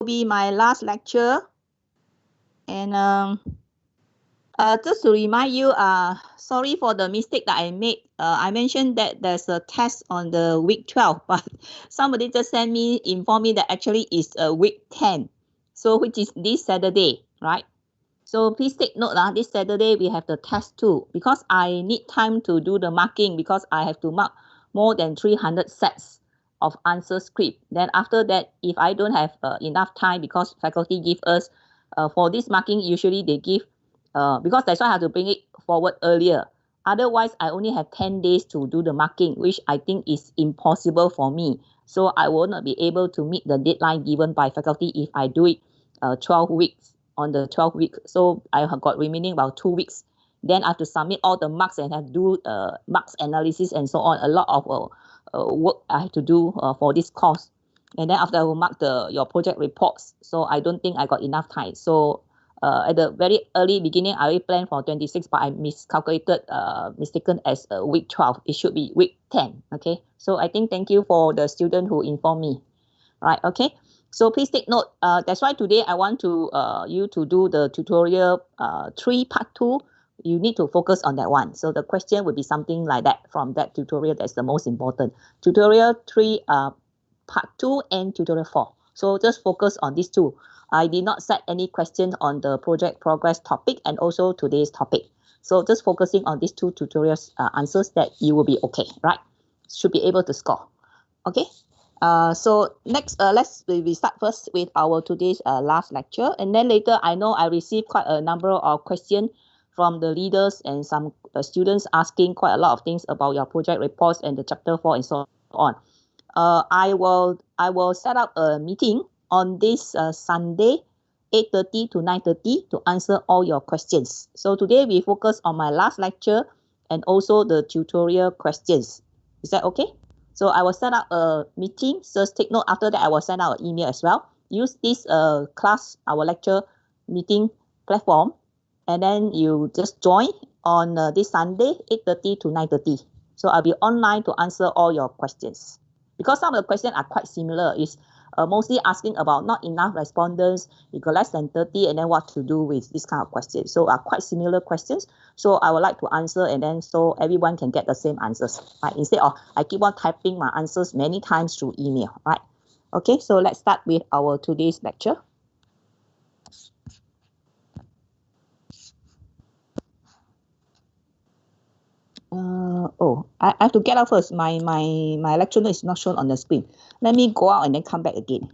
be my last lecture. And just to remind you, sorry for the mistake that I made. I mentioned that there's a test on the week 12, but somebody just informed me that actually it's week 10. So which is this Saturday, right? So please take note, this Saturday we have the test too, because I need time to do the marking because I have to mark more than 300 sets of answer script. Then after that, if I don't have enough time, because faculty give us for this marking, usually they give, because that's why I have to bring it forward earlier. Otherwise, I only have 10 days to do the marking, which I think is impossible for me. So I will not be able to meet the deadline given by faculty if I do it 12 weeks on the 12th week. So I have got remaining about 2 weeks. Then I have to submit all the marks and have to do marks analysis and so on. A lot of work I have to do for this course. And then after I will mark your project reports. So I don't think I got enough time. So at the very early beginning, I already planned for 26, but I miscalculated, mistaken as week 12. It should be week 10. Okay. So I think thank you for the student who informed me. Right. Okay. So please take note. That's why today I want to you to do the tutorial 3 part 2. You need to focus on that one. So the question would be something like that from that tutorial. That's the most important. Tutorial 3 part 2 and tutorial 4. So just focus on these two. I did not set any questions on the project progress topic and also today's topic. So just focusing on these two tutorials answers that you will be okay, right? Should be able to score. Okay. So next, we start first with our today's last lecture, and then later I know I received quite a number of questions from the leaders and some students asking quite a lot of things about your project reports and the chapter 4 and so on. I will set up a meeting on this Sunday, 8:30 to 9:30 to answer all your questions. So today we focus on my last lecture and also the tutorial questions. Is that okay? So I will set up a meeting. Just take note, after that I will send out an email as well. Use this class, our lecture meeting platform, and then you just join on this Sunday, 8:30 to 9:30. So I'll be online to answer all your questions. Because some of the questions are quite similar. It's mostly asking about not enough respondents, you got less than 30, and then what to do with this kind of questions. So are quite similar questions. So I would like to answer, and then so everyone can get the same answers, right? Instead of I keep on typing my answers many times through email, right? Okay, so let's start with our today's lecture. I have to get out first. My lecture note is not shown on the screen. Let me go out and then come back again.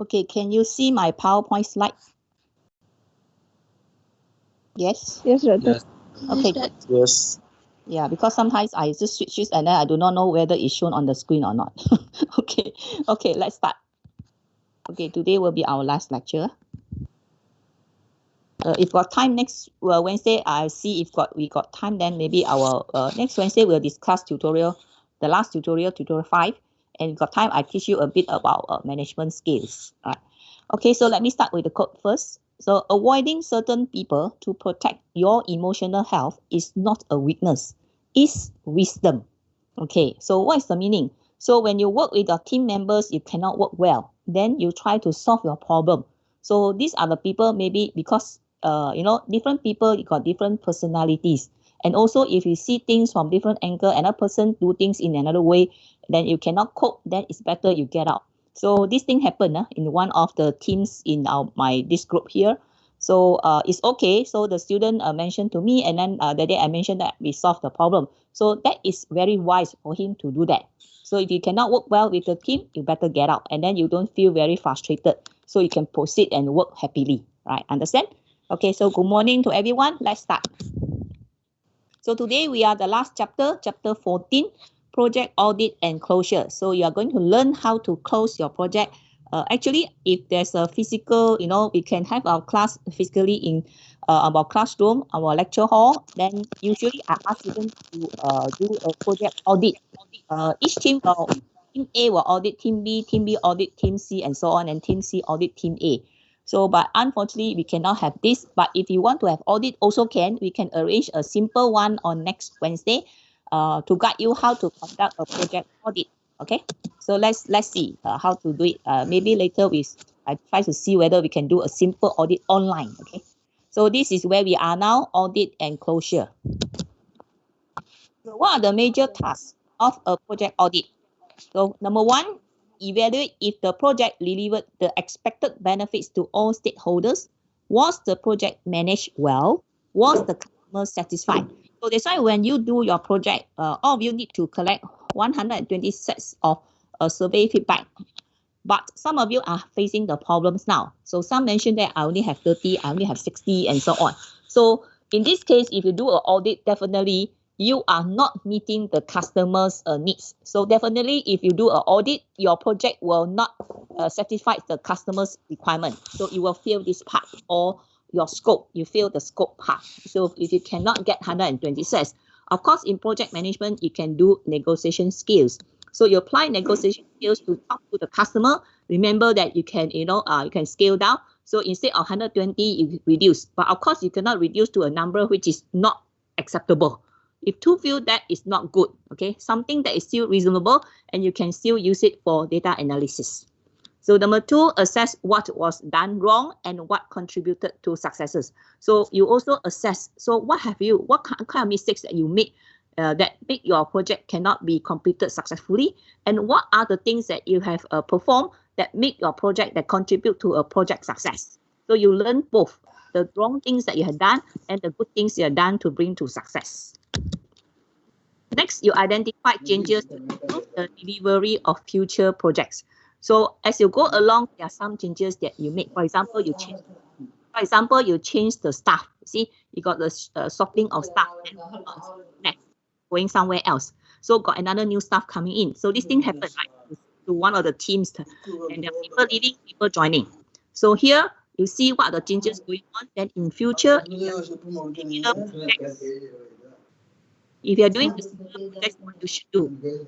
Okay, can you see my PowerPoint slide? Yes? Yes, Doctor. Yes. Okay. Yes. Yeah, because sometimes I just switch this and then I do not know whether it's shown on the screen or not. Okay, let's start. Okay, today will be our last lecture. If got time next Wednesday, I see if we got time, then maybe our next Wednesday we'll discuss tutorial, the last tutorial 5. And if got time, I teach you a bit about management skills. All right. Okay, so let me start with the quote first. So avoiding certain people to protect your emotional health is not a weakness, it's wisdom. Okay, so what is the meaning? So when you work with your team members, you cannot work well. Then you try to solve your problem. So these are the people maybe because different people, you got different personalities. And also if you see things from different angle and a person do things in another way, then you cannot cope, then it's better you get out. So this thing happened in one of the teams in this group here. So it's okay. So the student mentioned to me, and then the day I mentioned that we solved the problem. So that is very wise for him to do that. So if you cannot work well with the team, you better get out, and then you don't feel very frustrated. So you can proceed and work happily, right? Understand? Okay, so good morning to everyone. Let's start. So today we are the last chapter, chapter 14, project audit and closure. So you are going to learn how to close your project Actually, if there's a physical, we can have our class physically in our classroom, our lecture hall. Then usually I ask students to do a project audit. Each team team A will audit team B audit team C, and so on, and team C audit team A. So, but unfortunately, we cannot have this. But if you want to have audit, also can. We can arrange a simple one on next Wednesday to guide you how to conduct a project audit. Okay, so let's see how to do it. Maybe later I try to see whether we can do a simple audit online. Okay, so this is where we are now, audit and closure. So what are the major tasks of a project audit? So number one, evaluate if the project delivered the expected benefits to all stakeholders. Was the project managed well? Was the customer satisfied? So that's why when you do your project, all of you need to collect 120 sets of survey feedback. But some of you are facing the problems now. So some mentioned that I only have 30, I only have 60, and so on. So in this case, if you do an audit, definitely you are not meeting the customer's needs. So definitely, if you do an audit, your project will not satisfy the customer's requirement. So you will fail this part, or your scope, you fail the scope part. So if you cannot get 120 sets, of course, in project management, you can do negotiation skills. So you apply negotiation skills to talk to the customer. Remember that you can, you can scale down. So instead of 120, you reduce. But of course, you cannot reduce to a number which is not acceptable. If two feel that is not good, okay, something that is still reasonable, and you can still use it for data analysis. So number two, assess what was done wrong and what contributed to successes. So you also assess, so what kind of mistakes that you make that make your project cannot be completed successfully, and what are the things that you have performed that make your project that contribute to a project success. So you learn both the wrong things that you have done and the good things you have done to bring to success. Next, you identify changes to improve the delivery of future projects. So as you go along, there are some changes that you make. For example, you change the staff. See, you got the sorting of staff and next going somewhere else. So got another new staff coming in. So this thing happened, right, to one of the teams, and there are people leaving, people joining. So here you see what are the changes going on. Then in future, if you're doing this, that's what you should do.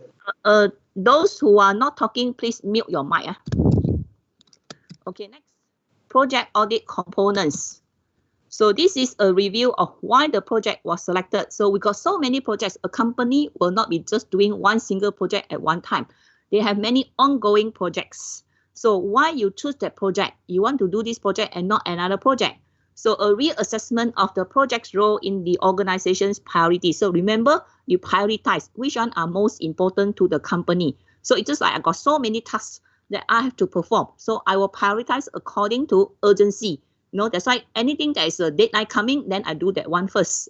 Those who are not talking, please mute your mic. Okay, next. Project audit components. So this is a review of why the project was selected. So we got so many projects. A company will not be just doing one single project at one time. They have many ongoing projects. So why you choose that project? You want to do this project and not another project. So a reassessment of the project's role in the organization's priority. So remember, you prioritize which one are most important to the company. So it's just like I got so many tasks that I have to perform. So I will prioritize according to urgency. That's why anything that is a deadline coming, then I do that one first.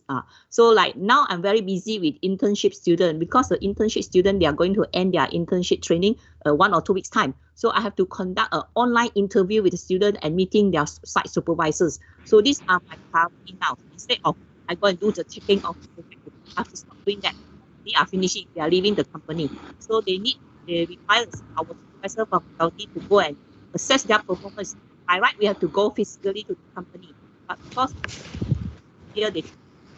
So like now I'm very busy with internship students, because the internship student, they are going to end their internship training 1 or 2 weeks time. So I have to conduct an online interview with the student and meeting their site supervisors. So these are my priority now. Instead of I go and do the checking of the project, I have to stop doing that. They are finishing, they are leaving the company. So they require our supervisor from faculty to go and assess their performance. By right, we have to go physically to the company, but because here they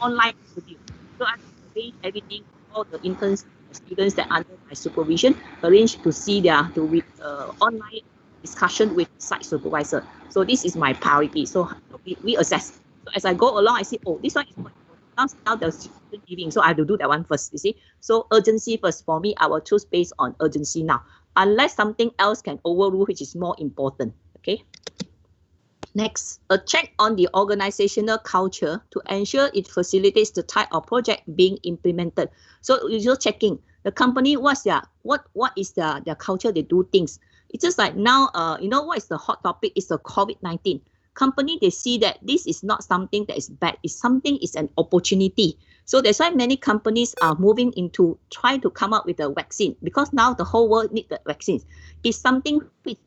online interview, so I arrange everything. All the interns, students that under my supervision, arrange to see online discussion with site supervisor. So this is my priority. So we assess. So as I go along, I see, oh, this one is more important. Now the student leaving, so I have to do that one first. You see, so urgency first for me. I will choose based on urgency now, unless something else can overrule, which is more important. Okay. Next, a check on the organizational culture to ensure it facilitates the type of project being implemented. So you're just checking the company, what is their culture, they do things. It's just like now, what is the hot topic? It's the COVID-19. Company, they see that this is not something that is bad. It's an opportunity. So that's why many companies are moving into trying to come up with a vaccine, because now the whole world needs the vaccines. It's something which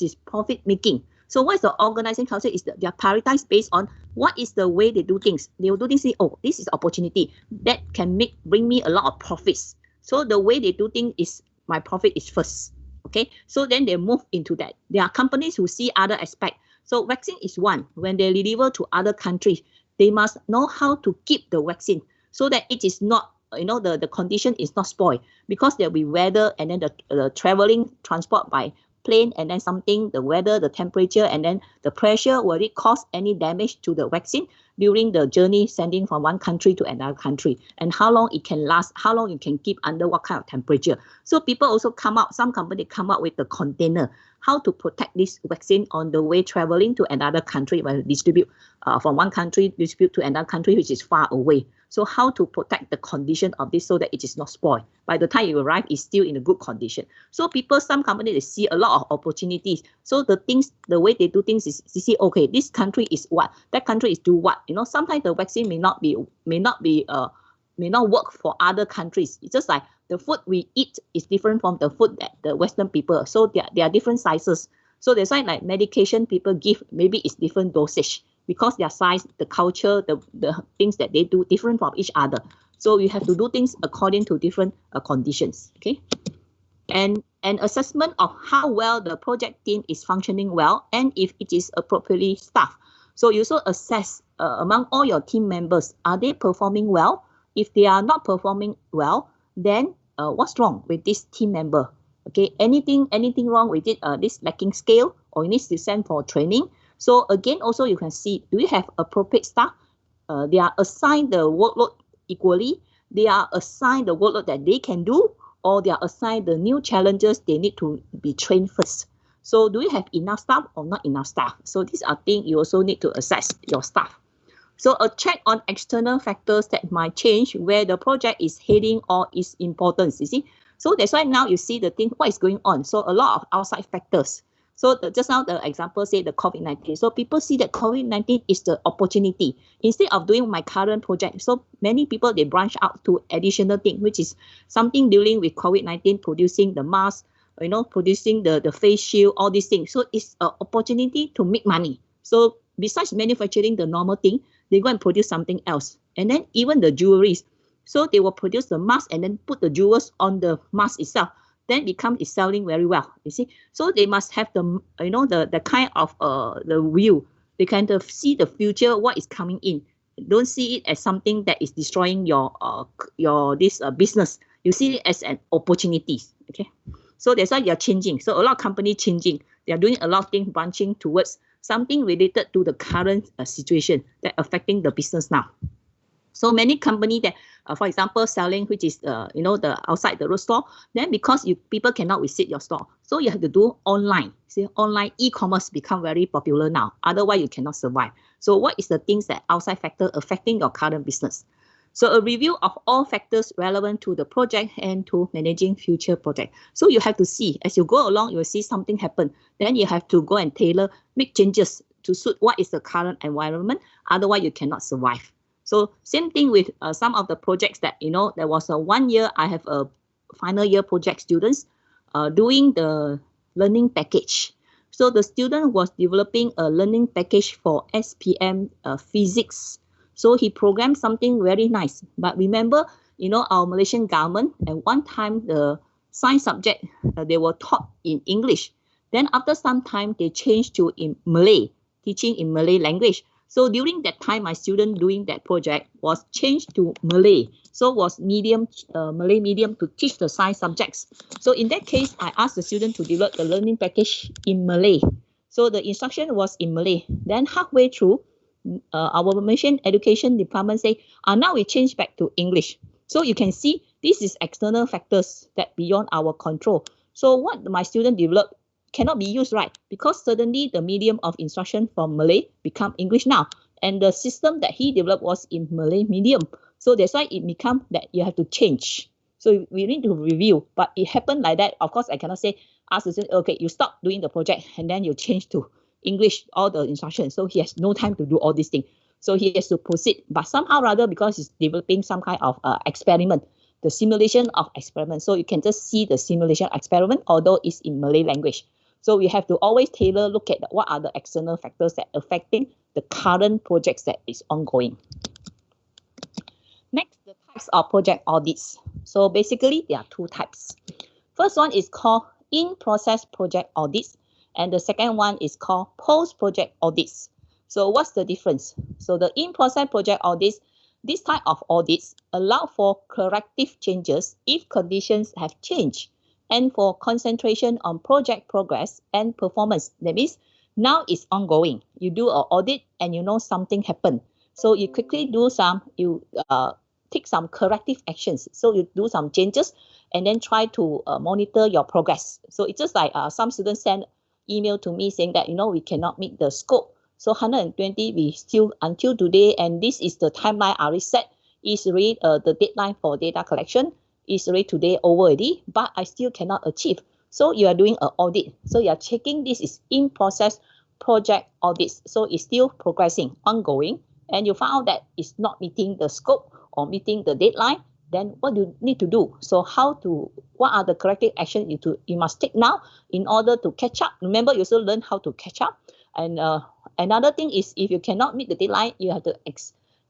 is profit making. So what is the organizing culture? Is that they are prioritized based on what is the way they do things. They will do things, say, oh, this is opportunity that can bring me a lot of profits. So the way they do things is my profit is first. Okay, so then they move into that. There are companies who see other aspects. So vaccine is one. When they deliver to other countries, they must know how to keep the vaccine so that it is not, the condition is not spoiled, because there will be weather, and then the traveling transport by plane, and then something, the weather, the temperature, and then the pressure, will it cause any damage to the vaccine during the journey sending from one country to another country, and how long it can last, how long it can keep under what kind of temperature. So people also come up, some company come up with the container, how to protect this vaccine on the way traveling to another country, when distribute from one country, distribute to another country which is far away. So how to protect the condition of this so that it is not spoiled. By the time you arrive, it's still in a good condition. So people, some companies, they see a lot of opportunities. So the way they do things is, you see, okay, this country is what, that country is do what. Sometimes the vaccine may not work for other countries. It's just like the food we eat is different from the food that the Western people. So there are different sizes. So that's why, like, medication people give, maybe it's different dosage, because their size, the culture, the things that they do different from each other. So you have to do things according to different conditions. Okay, and an assessment of how well the project team is functioning well, and if it is appropriately staffed. So you also assess among all your team members, are they performing well? If they are not performing well, then what's wrong with this team member? Okay, anything wrong with it? This lacking skill, or you need to send for training. So again, also you can see, do you have appropriate staff? They are assigned the workload equally. They are assigned the workload that they can do, or they are assigned the new challenges they need to be trained first. So do you have enough staff or not enough staff? So these are things you also need to assess your staff. So a check on external factors that might change where the project is heading or its importance, you see. So that's why now you see the thing, what is going on. So a lot of outside factors. So just now the example say the COVID-19. So people see that COVID-19 is the opportunity. Instead of doing my current project, so many people, they branch out to additional thing, which is something dealing with COVID-19, producing the mask, producing the face shield, all these things. So it's an opportunity to make money. So besides manufacturing the normal thing, they go and produce something else. And then even the jewelries. So they will produce the mask and then put the jewels on the mask itself. Then it's selling very well, you see. So they must have the kind of the view. They kind of see the future, what is coming in. Don't see it as something that is destroying your business. You see it as an opportunity. Okay, so that's why you're changing. So a lot of companies changing. They are doing a lot of things, branching towards something related to the current situation that affecting the business now. So many companies that, for example, selling, which is the outside the road store, then because people cannot visit your store, so you have to do online. See, online e-commerce become very popular now. Otherwise, you cannot survive. So what is the things that outside factor affecting your current business? So a review of all factors relevant to the project and to managing future projects. So you have to see, as you go along, you will see something happen. Then you have to go and tailor, make changes to suit what is the current environment. Otherwise, you cannot survive. So same thing with some of the projects that, there was a 1 year, I have a final year project students doing the learning package. So the student was developing a learning package for SPM physics. So he programmed something very nice. But remember, our Malaysian government, at one time, the science subject, they were taught in English. Then after some time, they changed to in Malay, teaching in Malay language. So during that time, my student doing that project was changed to Malay. So was Malay medium to teach the science subjects. So in that case, I asked the student to develop the learning package in Malay. So the instruction was in Malay. Then halfway through, our Malaysian Education Department say, now we change back to English. So you can see this is external factors that beyond our control. So what my student developed cannot be used, right? Because suddenly the medium of instruction from Malay become English now. And the system that he developed was in Malay medium. So that's why it become that you have to change. So we need to review. But it happened like that. Of course, I cannot say, ask the student, okay, you stop doing the project and then you change to English, all the instructions. So he has no time to do all these things. So he has to proceed. But somehow rather, because he's developing some kind of experiment, the simulation of experiment. So you can just see the simulation experiment, although it's in Malay language. So we have to always look at what are the external factors that affecting the current projects that is ongoing. Next, the types of project audits. So basically, there are two types. First one is called in-process project audits, and the second one is called post-project audits. So what's the difference? So the in-process project audits, this type of audits allow for corrective changes if conditions have changed, and for concentration on project progress and performance. That means now it's ongoing. You do an audit and you know something happened. So you quickly do take some corrective actions. So you do some changes and then try to monitor your progress. So it's just like some students send email to me saying that, we cannot meet the scope. So 120, we still until today, and this is the timeline I already set, is already the deadline for data collection is already today over already, but I still cannot achieve. So you are doing an audit. So you are checking this is in process project audits. So it's still progressing, ongoing, and you found out that it's not meeting the scope or meeting the deadline. Then what do you need to do? So what are the corrective actions you must take now in order to catch up? Remember, you also learn how to catch up. And another thing is, if you cannot meet the deadline, you have to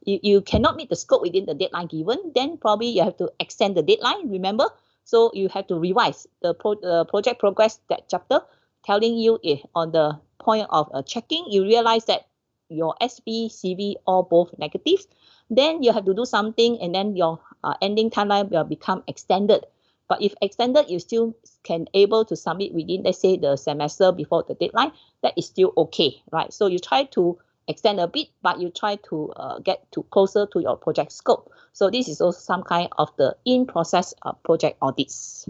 you cannot meet the scope within the deadline given, then probably you have to extend the deadline, remember? So you have to revise the project progress, that chapter, telling you if on the point of checking, you realize that your SP, CV, all both negatives, then you have to do something, and then your ending timeline will become extended. But if extended, you still can able to submit within, let's say, the semester before the deadline, that is still okay, right? So you try to extend a bit, but you try to get closer to your project scope. So this is also some kind of the in-process project audits.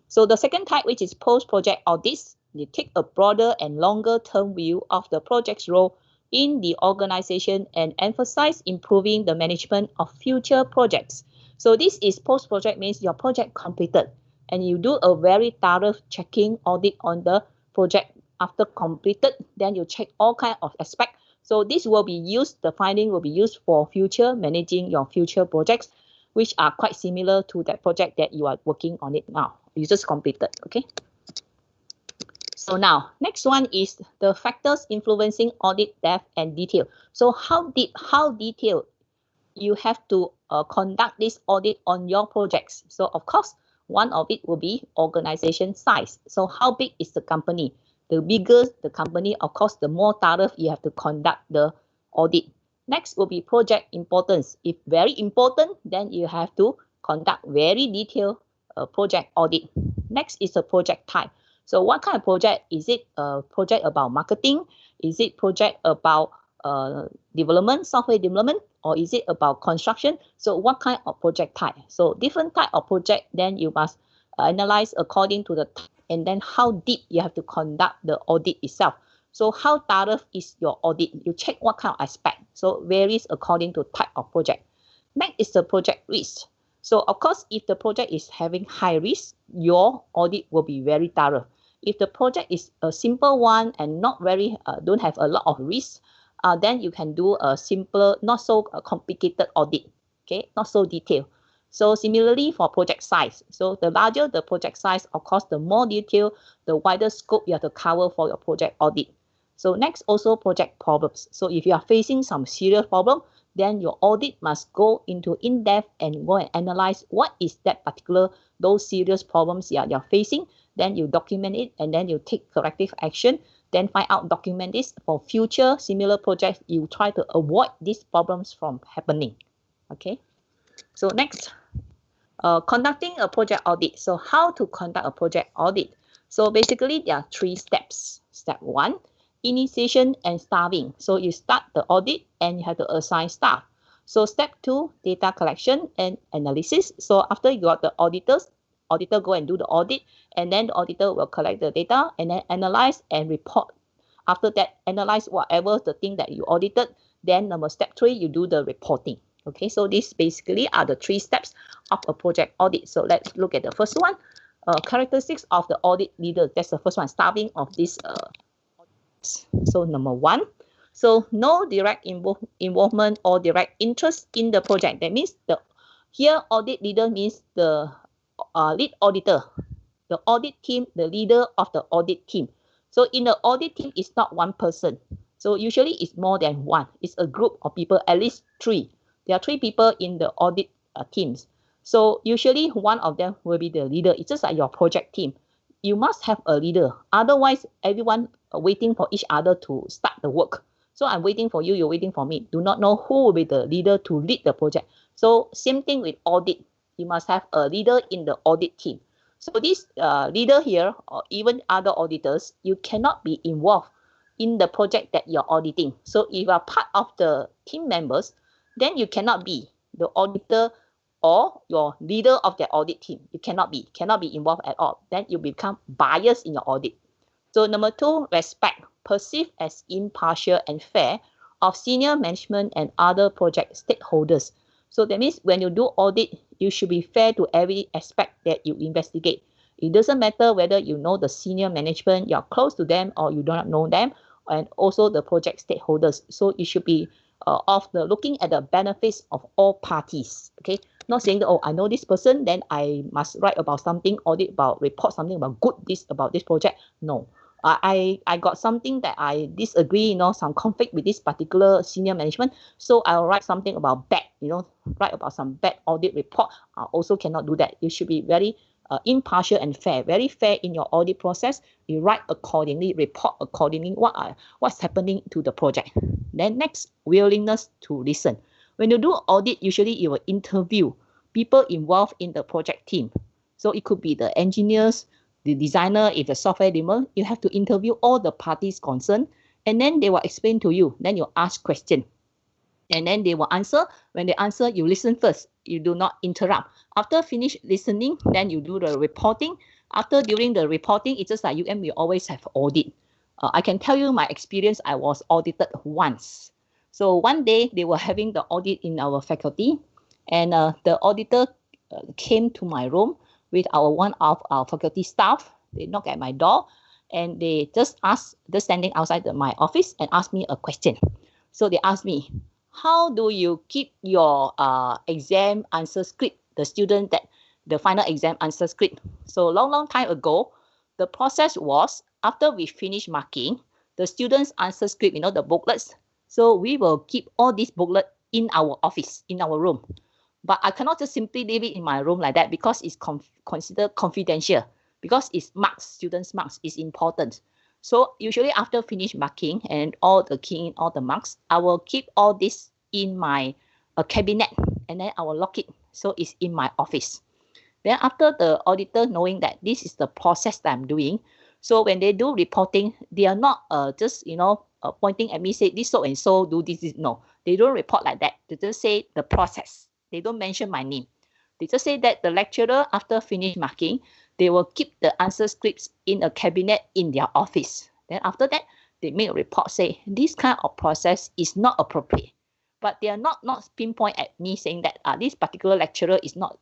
So the second type, which is post-project audits, you take a broader and longer-term view of the project's role in the organization and emphasize improving the management of future projects. So this is post-project, means your project completed, and you do a very thorough checking audit on the project after completed. Then you check all kinds of aspects. So this will be used, the finding will be used for future managing your future projects, which are quite similar to that project that you are working on it now. You just completed, okay? So now, next one is the factors influencing audit depth and detail. So how detailed you have to conduct this audit on your projects. So of course, one of it will be organization size. So how big is the company? The bigger the company, of course, the more thorough you have to conduct the audit. Next will be project importance. If very important, then you have to conduct very detailed project audit. Next is a project type. So what kind of project? Is it a project about marketing? Is it project about development, software development, or is it about construction? So what kind of project type? So different type of project, then you must analyze according to the type, and then how deep you have to conduct the audit itself. So how thorough is your audit? You check what kind of aspect. So varies according to type of project. Next is the project risk. So of course, if the project is having high risk, your audit will be very thorough. If the project is a simple one and not very don't have a lot of risk, then you can do a simpler, not so complicated audit, okay, not so detailed. So similarly for project size, so the larger the project size, of course, the more detailed, the wider scope you have to cover for your project audit. So next, also project problems. So if you are facing some serious problem, then your audit must go into in-depth and go and analyze what is that particular, those serious problems you're facing. Then you document it, and then you take corrective action. Then find out, document this for future similar projects. You try to avoid these problems from happening. Okay. So next, conducting a project audit. So how to conduct a project audit? So basically, there are 3 steps. Step 1, initiation and staffing. So you start the audit and you have to assign staff. So step 2, data collection and analysis. So after you got the auditor go and do the audit, and then the auditor will collect the data and then analyze and report. After that, analyze whatever the thing that you audited. Then step 3, you do the reporting. Okay, so these basically are the 3 steps of a project audit. So let's look at the first one. Characteristics of the audit leader. That's the first one, starting of this. So number 1, so no direct involvement or direct interest in the project. That means here audit leader means the lead auditor, the audit team, the leader of the audit team. So in the audit team, it's not one person. So usually it's more than one. It's a group of people, at least 3. There are 3 people in the audit teams. So usually one of them will be the leader. It's just like your project team. you must have a leader. Otherwise, everyone waiting for each other to start the work. So I'm waiting for you, you're waiting for me. Do not know who will be the leader to lead the project. So same thing with audit. You must have a leader in the audit team. So this leader here, or even other auditors, you cannot be involved in the project that you're auditing. So if you are part of the team members, then you cannot be the auditor or your leader of the audit team. You cannot be involved at all. Then you become biased in your audit. So number 2, respect, perceived as impartial and fair of senior management and other project stakeholders. So that means when you do audit, you should be fair to every aspect that you investigate. It doesn't matter whether you know the senior management, you're close to them, or you do not know them, and also the project stakeholders. So you should be looking at the benefits of all parties. Okay, not saying that, oh, I know this person, then I must write about something, audit about, report something about about this project. No. I got something that I disagree, some conflict with this particular senior management. So I'll write something about bad, write about some bad audit report. I also cannot do that. You should be very impartial and fair, very fair in your audit process. You write accordingly, report accordingly what's happening to the project. Then next, willingness to listen. When you do audit, usually you will interview people involved in the project team. So it could be the engineers, the designer, if the software developer, you have to interview all the parties concerned, and then they will explain to you. Then you ask questions, and then they will answer. When they answer, you listen first. You do not interrupt. After finish listening, then you do the reporting. During the reporting, it's just like we always have audit. I can tell you my experience. I was audited once. So one day they were having the audit in our faculty, and the auditor came to my room with one of our faculty staff. They knocked at my door, and they just standing outside my office and asked me a question. So they asked me, how do you keep your exam answer script, the final exam answer script? So long time ago, the process was, after we finish marking, the students' answer script, the booklets. So we will keep all these booklets in our office, in our room. But I cannot just simply leave it in my room like that, because it's considered confidential, because it's marks, students' marks is important. So usually after finish marking and all the marks, I will keep all this in my cabinet, and then I will lock it. So it's in my office. Then after the auditor knowing that this is the process that I'm doing, so when they do reporting, they are not just pointing at me, say this so and so do this. No, they don't report like that. They just say the process. They don't mention my name. They just say that the lecturer, after finish marking, they will keep the answer scripts in a cabinet in their office. Then after that, they make a report, say this kind of process is not appropriate. But they are not pinpoint at me saying that this particular lecturer is not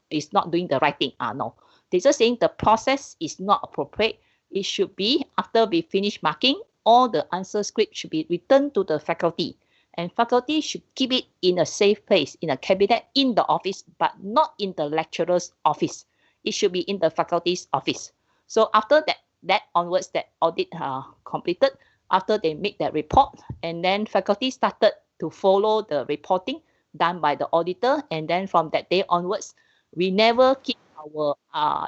doing the right thing. No, they're just saying the process is not appropriate. It should be, after we finish marking, all the answer script should be returned to the faculty. And faculty should keep it in a safe place, in a cabinet in the office, but not in the lecturer's office. It should be in the faculty's office. So after that onwards, that audit completed, after they make that report, and then faculty started to follow the reporting done by the auditor. And then from that day onwards, we never keep our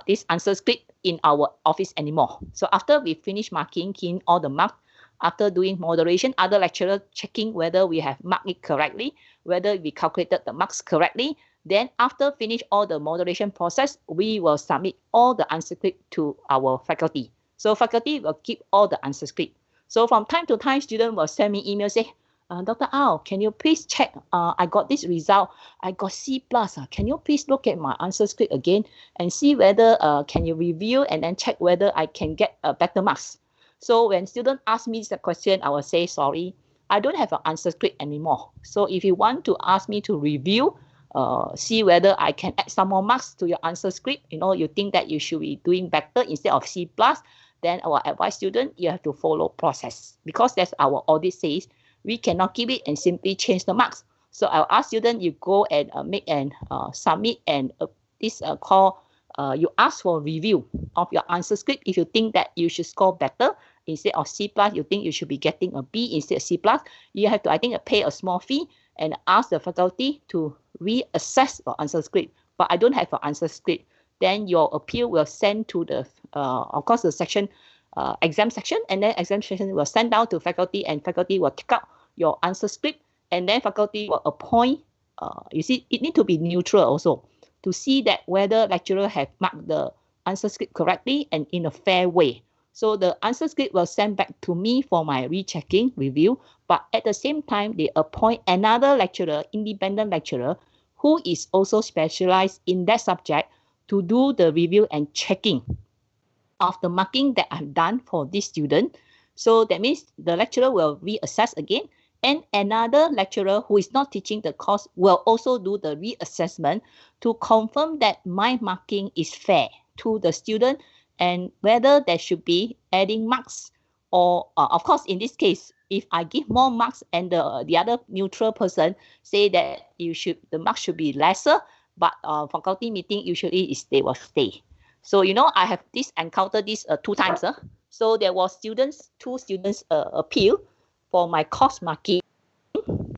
this answer script in our office anymore. So after we finish marking, keying all the marks, after doing moderation, other lecturer checking whether we have marked it correctly, whether we calculated the marks correctly. Then after finish all the moderation process, we will submit all the answer script to our faculty. So faculty will keep all the answer script. So from time to time, students will send me email, say, Dr. Ao, can you please check? I got this result. I got C+. Can you please look at my answer script again and see whether can you review and then check whether I can get better marks? So when students ask me the question, I will say, sorry, I don't have an answer script anymore. So if you want to ask me to review, see whether I can add some more marks to your answer script, you think that you should be doing better instead of C+, then I will advise students, you have to follow process, because that's our audit says. We cannot keep it and simply change the marks. So I'll ask students, you go and make and submit and you ask for review of your answer script. If you think that you should score better, instead of C+, you think you should be getting a B instead of C+, you have to, I think, pay a small fee and ask the faculty to reassess your answer script. But I don't have an answer script. Then your appeal will send to the of course, the section, exam section, and then exam section will send down to faculty, and faculty will take out your answer script, and then faculty will appoint. You see, it need to be neutral also to see that whether lecturer have marked the answer script correctly and in a fair way. So the answer script will send back to me for my rechecking review, but at the same time, they appoint another lecturer, independent lecturer, who is also specialized in that subject to do the review and checking of the marking that I've done for this student. So that means the lecturer will reassess again, and another lecturer who is not teaching the course will also do the reassessment to confirm that my marking is fair to the student and whether there should be adding marks or, of course, in this case, if I give more marks and the other neutral person say that the marks should be lesser, but faculty meeting usually is they will stay. So, I have encountered this 2 times. So there was two students appeal for my course marking.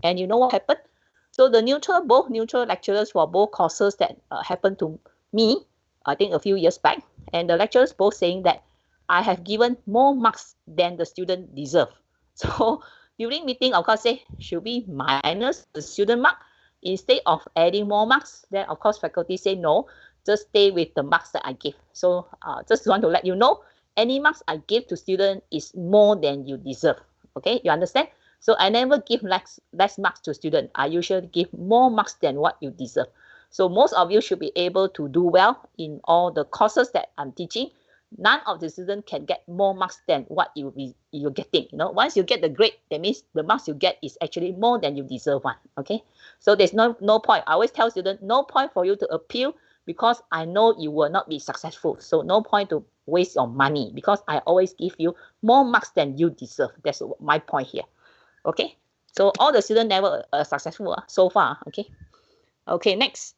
And you know what happened? So both neutral lecturers for both courses that happened to me, I think a few years back, and the lecturers both saying that I have given more marks than the student deserve. So during meeting, of course, say, should we minus the student mark instead of adding more marks? Then, of course, faculty say no, just stay with the marks that I give. So just want to let you know, any marks I give to student is more than you deserve. Okay, you understand? So I never give less marks to student. I usually give more marks than what you deserve. So most of you should be able to do well in all the courses that I'm teaching. None of the students can get more marks than what you're getting. Once you get the grade, that means the marks you get is actually more than you deserve one. Okay, so there's no point. I always tell students, no point for you to appeal because I know you will not be successful. So no point to waste your money because I always give you more marks than you deserve. That's my point here. Okay, so all the students never successful so far. Okay, next,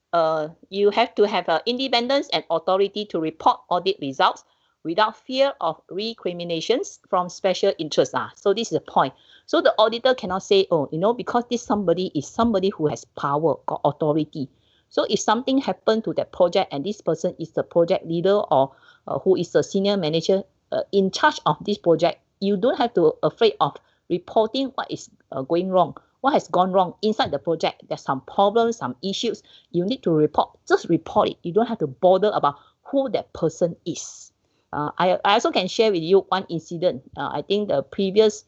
you have to have independence and authority to report audit results without fear of recriminations from special interests. So this is the point. So the auditor cannot say, because this somebody is somebody who has power, got authority. So if something happened to that project and this person is the project leader or who is the senior manager in charge of this project, you don't have to afraid of reporting what is going wrong, what has gone wrong inside the project. There's some problems, some issues. You need to report. Just report it. You don't have to bother about who that person is. I also can share with you one incident. I think the previous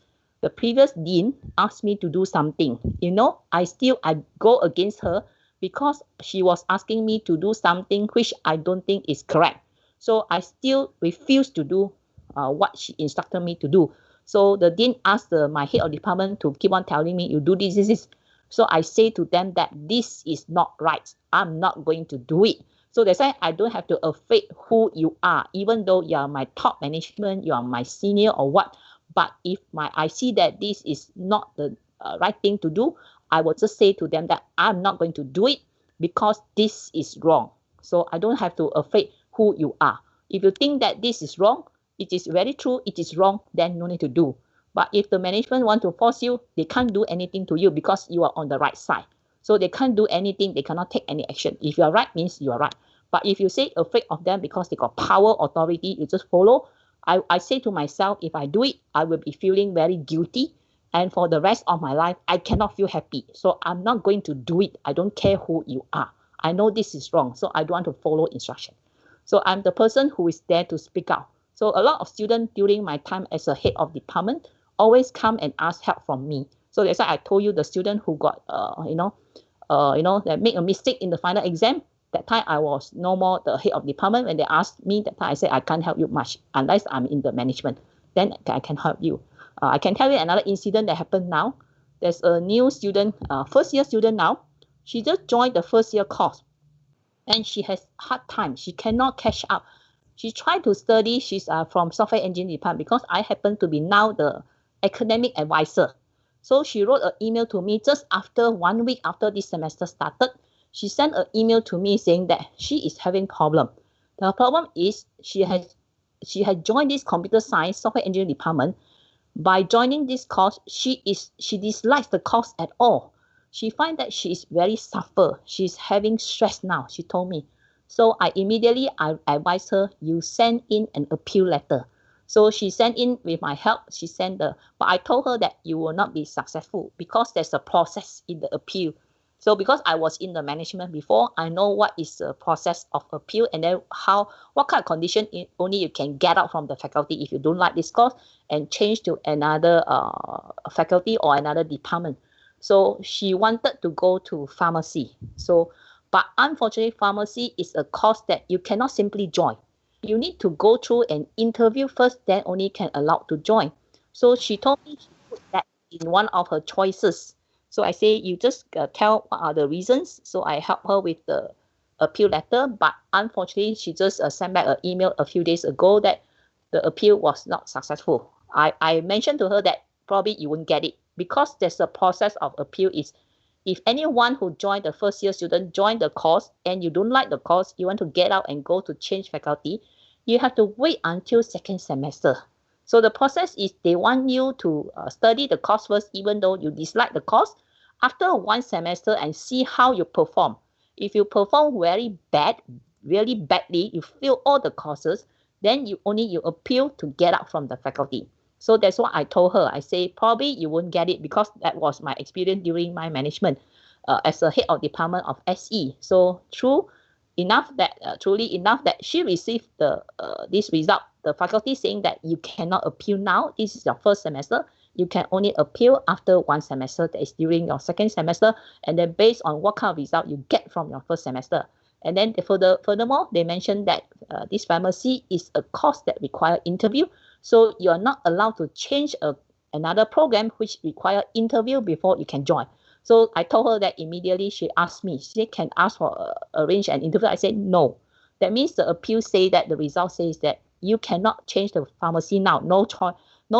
dean asked me to do something. I go against her because she was asking me to do something which I don't think is correct. So I still refuse to do what she instructed me to do. So the dean asked my head of department to keep on telling me, you do this. So I say to them that this is not right. I'm not going to do it. So that's why I don't have to afraid who you are, even though you are my top management, you are my senior or what. But if I see that this is not the right thing to do, I will just say to them that I'm not going to do it because this is wrong. So I don't have to afraid who you are. If you think that this is wrong, it is very true, it is wrong, then no need to do. But if the management want to force you, they can't do anything to you because you are on the right side. So they can't do anything, they cannot take any action. If you are right, means you are right. But if you say afraid of them because they got power, authority, you just follow. I say to myself, if I do it, I will be feeling very guilty. And for the rest of my life, I cannot feel happy. So I'm not going to do it. I don't care who you are. I know this is wrong, so I don't want to follow instruction. So I'm the person who is there to speak out. So a lot of students during my time as a head of department always come and ask help from me. So that's why I told you the student who got, that made a mistake in the final exam. That time I was no more the head of department. When they asked me that time, I said I can't help you much unless I'm in the management. Then I can help you. I can tell you another incident that happened now. There's a new student, first year student now. She just joined the first year course. And she has hard time. She cannot catch up. She tried to study. She's from software engineering department because I happen to be now the academic advisor. So she wrote an email to me just after 1 week after this semester started. She sent an email to me saying that she is having problem. The problem is she has joined this computer science software engineering department. By joining this course, she dislikes the course at all. She finds that she is very suffer. She's having stress now, she told me. So I immediately advised her, you send in an appeal letter. So she sent in with my help. She sent but I told her that you will not be successful because there's a process in the appeal. So because I was in the management before, I know what is the process of appeal and then what kind of condition only you can get out from the faculty if you don't like this course and change to another faculty or another department. So she wanted to go to pharmacy. But unfortunately, pharmacy is a course that you cannot simply join. You need to go through an interview first, then only can allow to join. So she told me she put that in one of her choices. So I say, you just tell what are the reasons. So I help her with the appeal letter, but unfortunately, she just sent back an email a few days ago that the appeal was not successful. I mentioned to her that probably you won't get it because there's a process of appeal is if anyone who joined the first year student joined the course and you don't like the course, you want to get out and go to change faculty, you have to wait until second semester. So the process is they want you to study the course first, even though you dislike the course, after one semester and see how you perform. If you perform very bad, really badly, you fail all the courses, then you appeal to get out from the faculty. So that's what I told her. I say, probably you won't get it because that was my experience during my management as a head of department of SE. So truly enough that she received this result, the faculty saying that you cannot appeal now. This is your first semester. You can only appeal after one semester, that is during your second semester, and then based on what kind of result you get from your first semester. And then furthermore, they mentioned that this pharmacy is a course that requires interview. So you're not allowed to change another program which requires interview before you can join. So I told her that immediately. She asked me, she can ask for arrange an interview. I said no. That means the appeal say that the result says that you cannot change the pharmacy now. No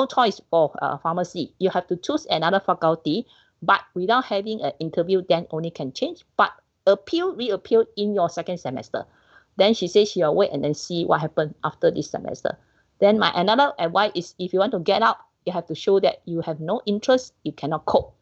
choice for pharmacy. You have to choose another faculty, but without having an interview, then only can change. But reappeal in your second semester. Then she says she'll wait and then see what happens after this semester. Then my another advice is if you want to get out, you have to show that you have no interest, you cannot cope.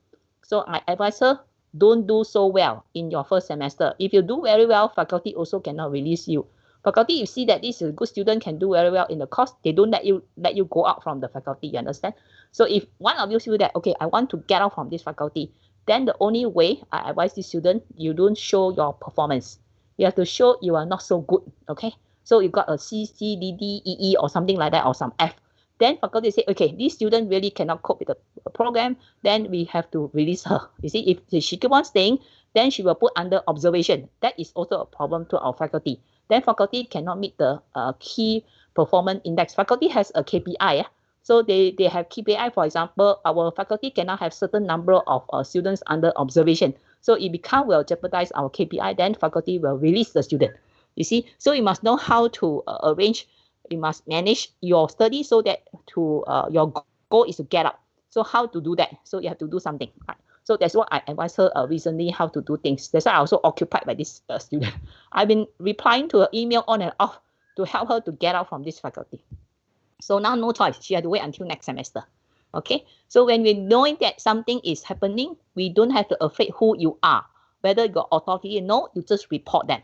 So I advise her, don't do so well in your first semester. If you do very well, faculty also cannot release you. Faculty, you see that this is a good student, can do very well in the course, they don't let you go out from the faculty, you understand? So if one of you feel that, okay, I want to get out from this faculty, then the only way I advise this student, you don't show your performance. You have to show you are not so good, okay? So you got a C, C, D, D, E, E, or something like that, or some F. Then faculty say, okay, this student really cannot cope with the program, then we have to release her. You see, if she keep on staying, then she will put under observation. That is also a problem to our faculty. Then faculty cannot meet the key performance index. Faculty has a KPI. So they have KPI, for example, our faculty cannot have certain number of students under observation. So it will jeopardize our KPI, then faculty will release the student. You see, so you must know how to arrange, you must manage your study so that your goal is to get out. So how to do that? So you have to do something. Right? So that's what I advised her recently, how to do things. That's why I also occupied by this student. I've been replying to her email on and off to help her to get out from this faculty. So now no choice. She had to wait until next semester. Okay. So when we knowing that something is happening, we don't have to afraid who you are. Whether you got authority or no, you just report them.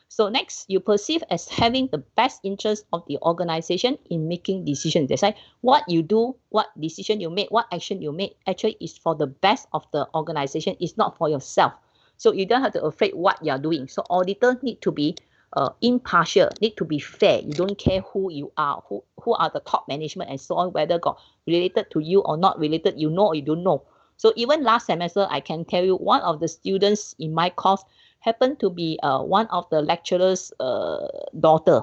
So next, you perceive as having the best interest of the organization in making decisions. That's why what you do, what decision you make, what action you make, actually is for the best of the organization. It's not for yourself. So you don't have to afraid what you're doing. So auditors need to be impartial, need to be fair. You don't care who you are, who are the top management and so on, whether got related to you or not related, you know or you don't know. So even last semester, I can tell you one of the students in my course happened to be one of the lecturer's daughter.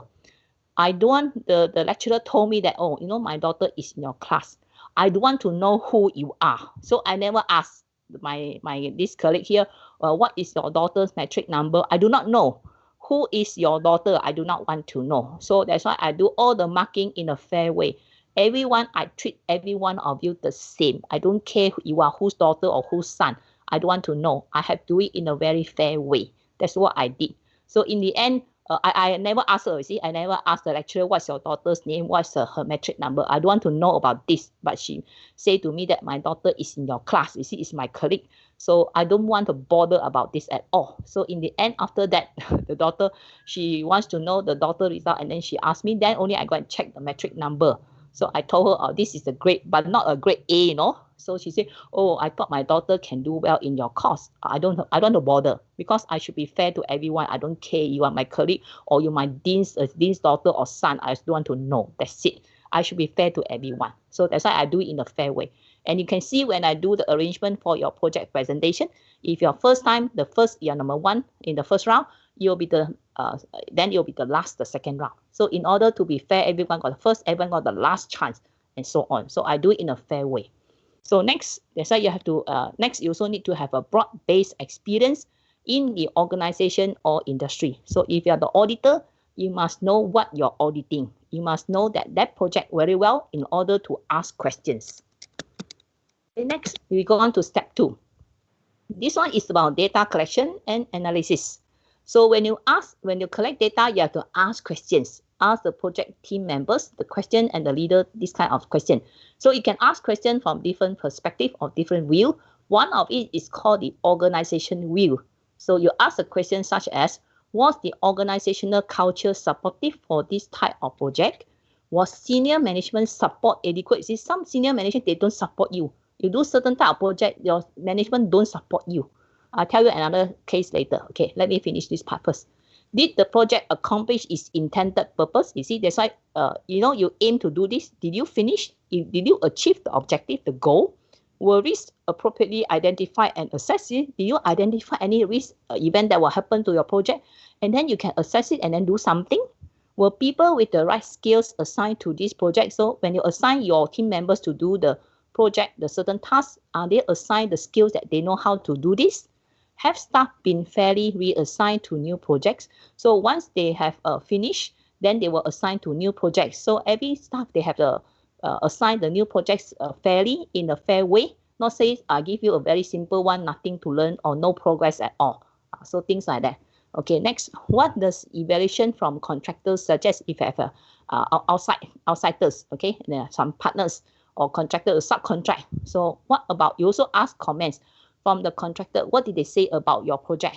I don't want, the lecturer told me that, oh, you know, my daughter is in your class. I don't want to know who you are. So I never asked this colleague here, what is your daughter's metric number? I do not know. Who is your daughter? I do not want to know. So that's why I do all the marking in a fair way. Everyone, I treat every one of you the same. I don't care who you are, whose daughter or whose son. I don't want to know. I have to do it in a very fair way. That's what I did. So in the end, I never asked her, you see, I never asked the lecturer, what's your daughter's name, what's her metric number. I don't want to know about this, but she said to me that my daughter is in your class, you see, it's my colleague. So I don't want to bother about this at all. So in the end, after that, the daughter, she wants to know the daughter result, and then she asked me, then only I go and check the metric number. So I told her, oh, this is a grade, but not a grade A, you know. So she said, oh, I thought my daughter can do well in your course. I don't want to bother, because I should be fair to everyone. I don't care you are my colleague or you my dean's daughter or son. I just don't want to know. That's it. I should be fair to everyone. So that's why I do it in a fair way. And you can see when I do the arrangement for your project presentation, if your first time, you're number one in the first round, you'll be the then you'll be the last, the second round. So in order to be fair, everyone got the first, everyone got the last chance, and so on. So I do it in a fair way. So next, that's why you have to, next, you also need to have a broad-based experience in the organization or industry. So if you are the auditor, you must know what you're auditing. You must know that project very well in order to ask questions. Okay, next, we go on to step 2. This one is about data collection and analysis. So when you collect data, you have to ask questions. Ask the project team members the question and the leader this kind of question. So you can ask questions from different perspective or different view. One of it is called the organization view. So you ask a question such as, was the organizational culture supportive for this type of project? Was senior management support adequate? See, some senior management, they don't support you. You do certain type of project, your management don't support you. I'll tell you another case later. Okay, let me finish this part first. Did the project accomplish its intended purpose? You see, that's why, you aim to do this. Did you finish? Did you achieve the objective, the goal? Were risks appropriately identified and assessed? Did you identify any risk event that will happen to your project? And then you can assess it and then do something. Were people with the right skills assigned to this project? So when you assign your team members to do the project, the certain tasks, are they assigned the skills that they know how to do this? Have staff been fairly reassigned to new projects? So once they have finished, then they will assign to new projects. So every staff, they have to assign the new projects fairly, in a fair way. Not say, I give you a very simple one, nothing to learn or no progress at all. So things like that. Okay, next, what does evaluation from contractors suggest if you have outsiders, okay? There are some partners or contractors, subcontract. So what about, you also ask comments from the contractor. What did they say about your project?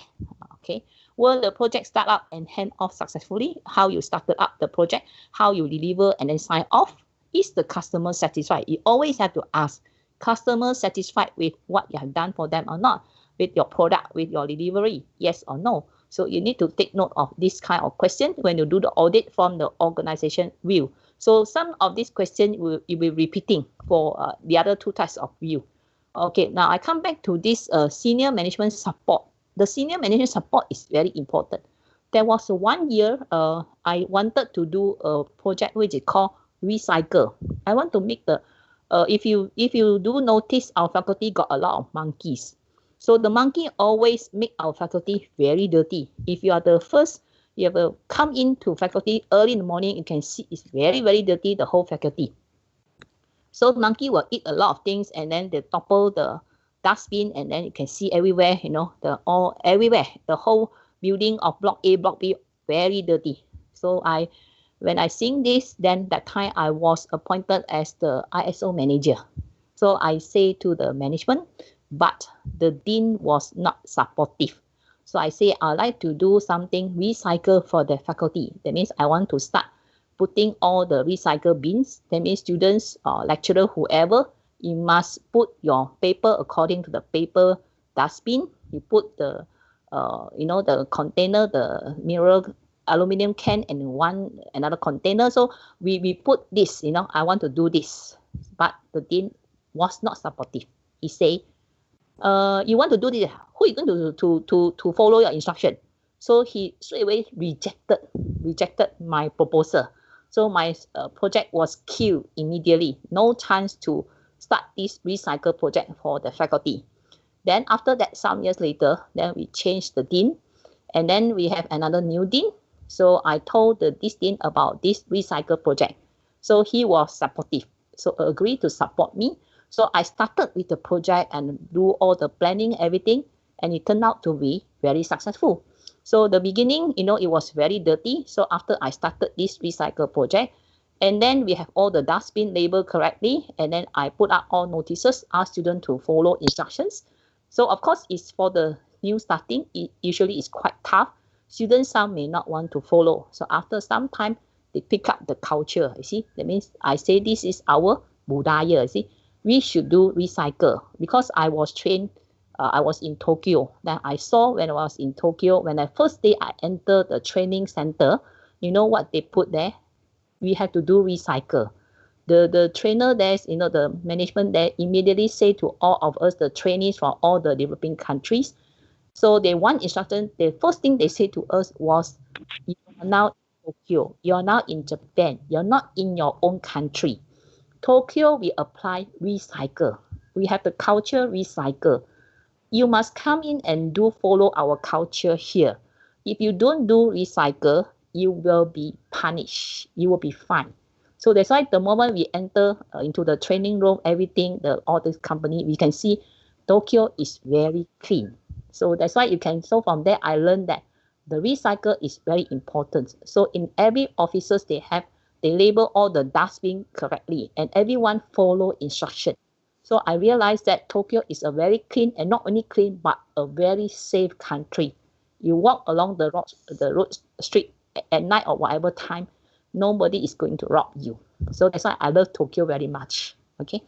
Okay, will the project start up and hand off successfully? How you started up the project, how you deliver and then sign off? Is the customer satisfied? You always have to ask, customer satisfied with what you have done for them or not? With your product, with your delivery, yes or no? So you need to take note of this kind of question when you do the audit from the organization view. So some of these questions you'll be repeating for the other two types of view. Okay, now I come back to this senior management support. The senior management support is very important. There was 1 year I wanted to do a project which is called recycle. I want to make the, if you do notice, our faculty got a lot of monkeys. So the monkey always make our faculty very dirty. If you are the first, you have to come into faculty early in the morning, you can see it's very, very dirty, the whole faculty. So monkey will eat a lot of things and then they topple the dustbin and then you can see everywhere, everywhere. The whole building of block A, block B, very dirty. So when I seen this, then that time I was appointed as the ISO manager. So I say to the management, but the dean was not supportive. So I say I'd like to do something recycle for the faculty. That means I want to start putting all the recycle bins. That means students or lecturer, whoever, you must put your paper according to the paper dustbin. You put the, the container, the mineral aluminum can in another container. So we put this, I want to do this. But the dean was not supportive. He say, you want to do this? Who are you going to follow your instruction? So he straight away rejected my proposal. So my project was killed immediately. No chance to start this recycle project for the faculty. Then after that, some years later, then we changed the dean. And then we have another new dean. So I told this dean about this recycle project. So he was supportive. So agreed to support me. So I started with the project and do all the planning, everything. And it turned out to be very successful. So the beginning, you know, it was very dirty. So after I started this recycle project, and then we have all the dustbin labeled correctly, and then I put up all notices, ask students to follow instructions. So of course, it's for the new starting, it usually is quite tough. Students, some may not want to follow. So after some time, they pick up the culture, you see. That means I say this is our budaya, you see. We should do recycle. Because I was trained, I was in Tokyo. Then I saw when I was in Tokyo, when the first day I entered the training center, you know what they put there? We have to do recycle. The trainer there, you know, the management there immediately say to all of us, the trainees from all the developing countries. So they want instruction. The first thing they say to us was, you are now in Tokyo, you're now in Japan, you're not in your own country. Tokyo, we apply recycle. We have the culture recycle. You must come in and do follow our culture here. If you don't do recycle, you will be punished. You will be fined. So that's why the moment we enter into the training room, everything, all this company, we can see Tokyo is very clean. So that's why you can, so from there, I learned that the recycle is very important. So in every offices they label all the dustbin correctly and everyone follow instruction. So I realized that Tokyo is a very clean, and not only clean, but a very safe country. You walk along the road street at night or whatever time, nobody is going to rob you. So that's why I love Tokyo very much. Okay,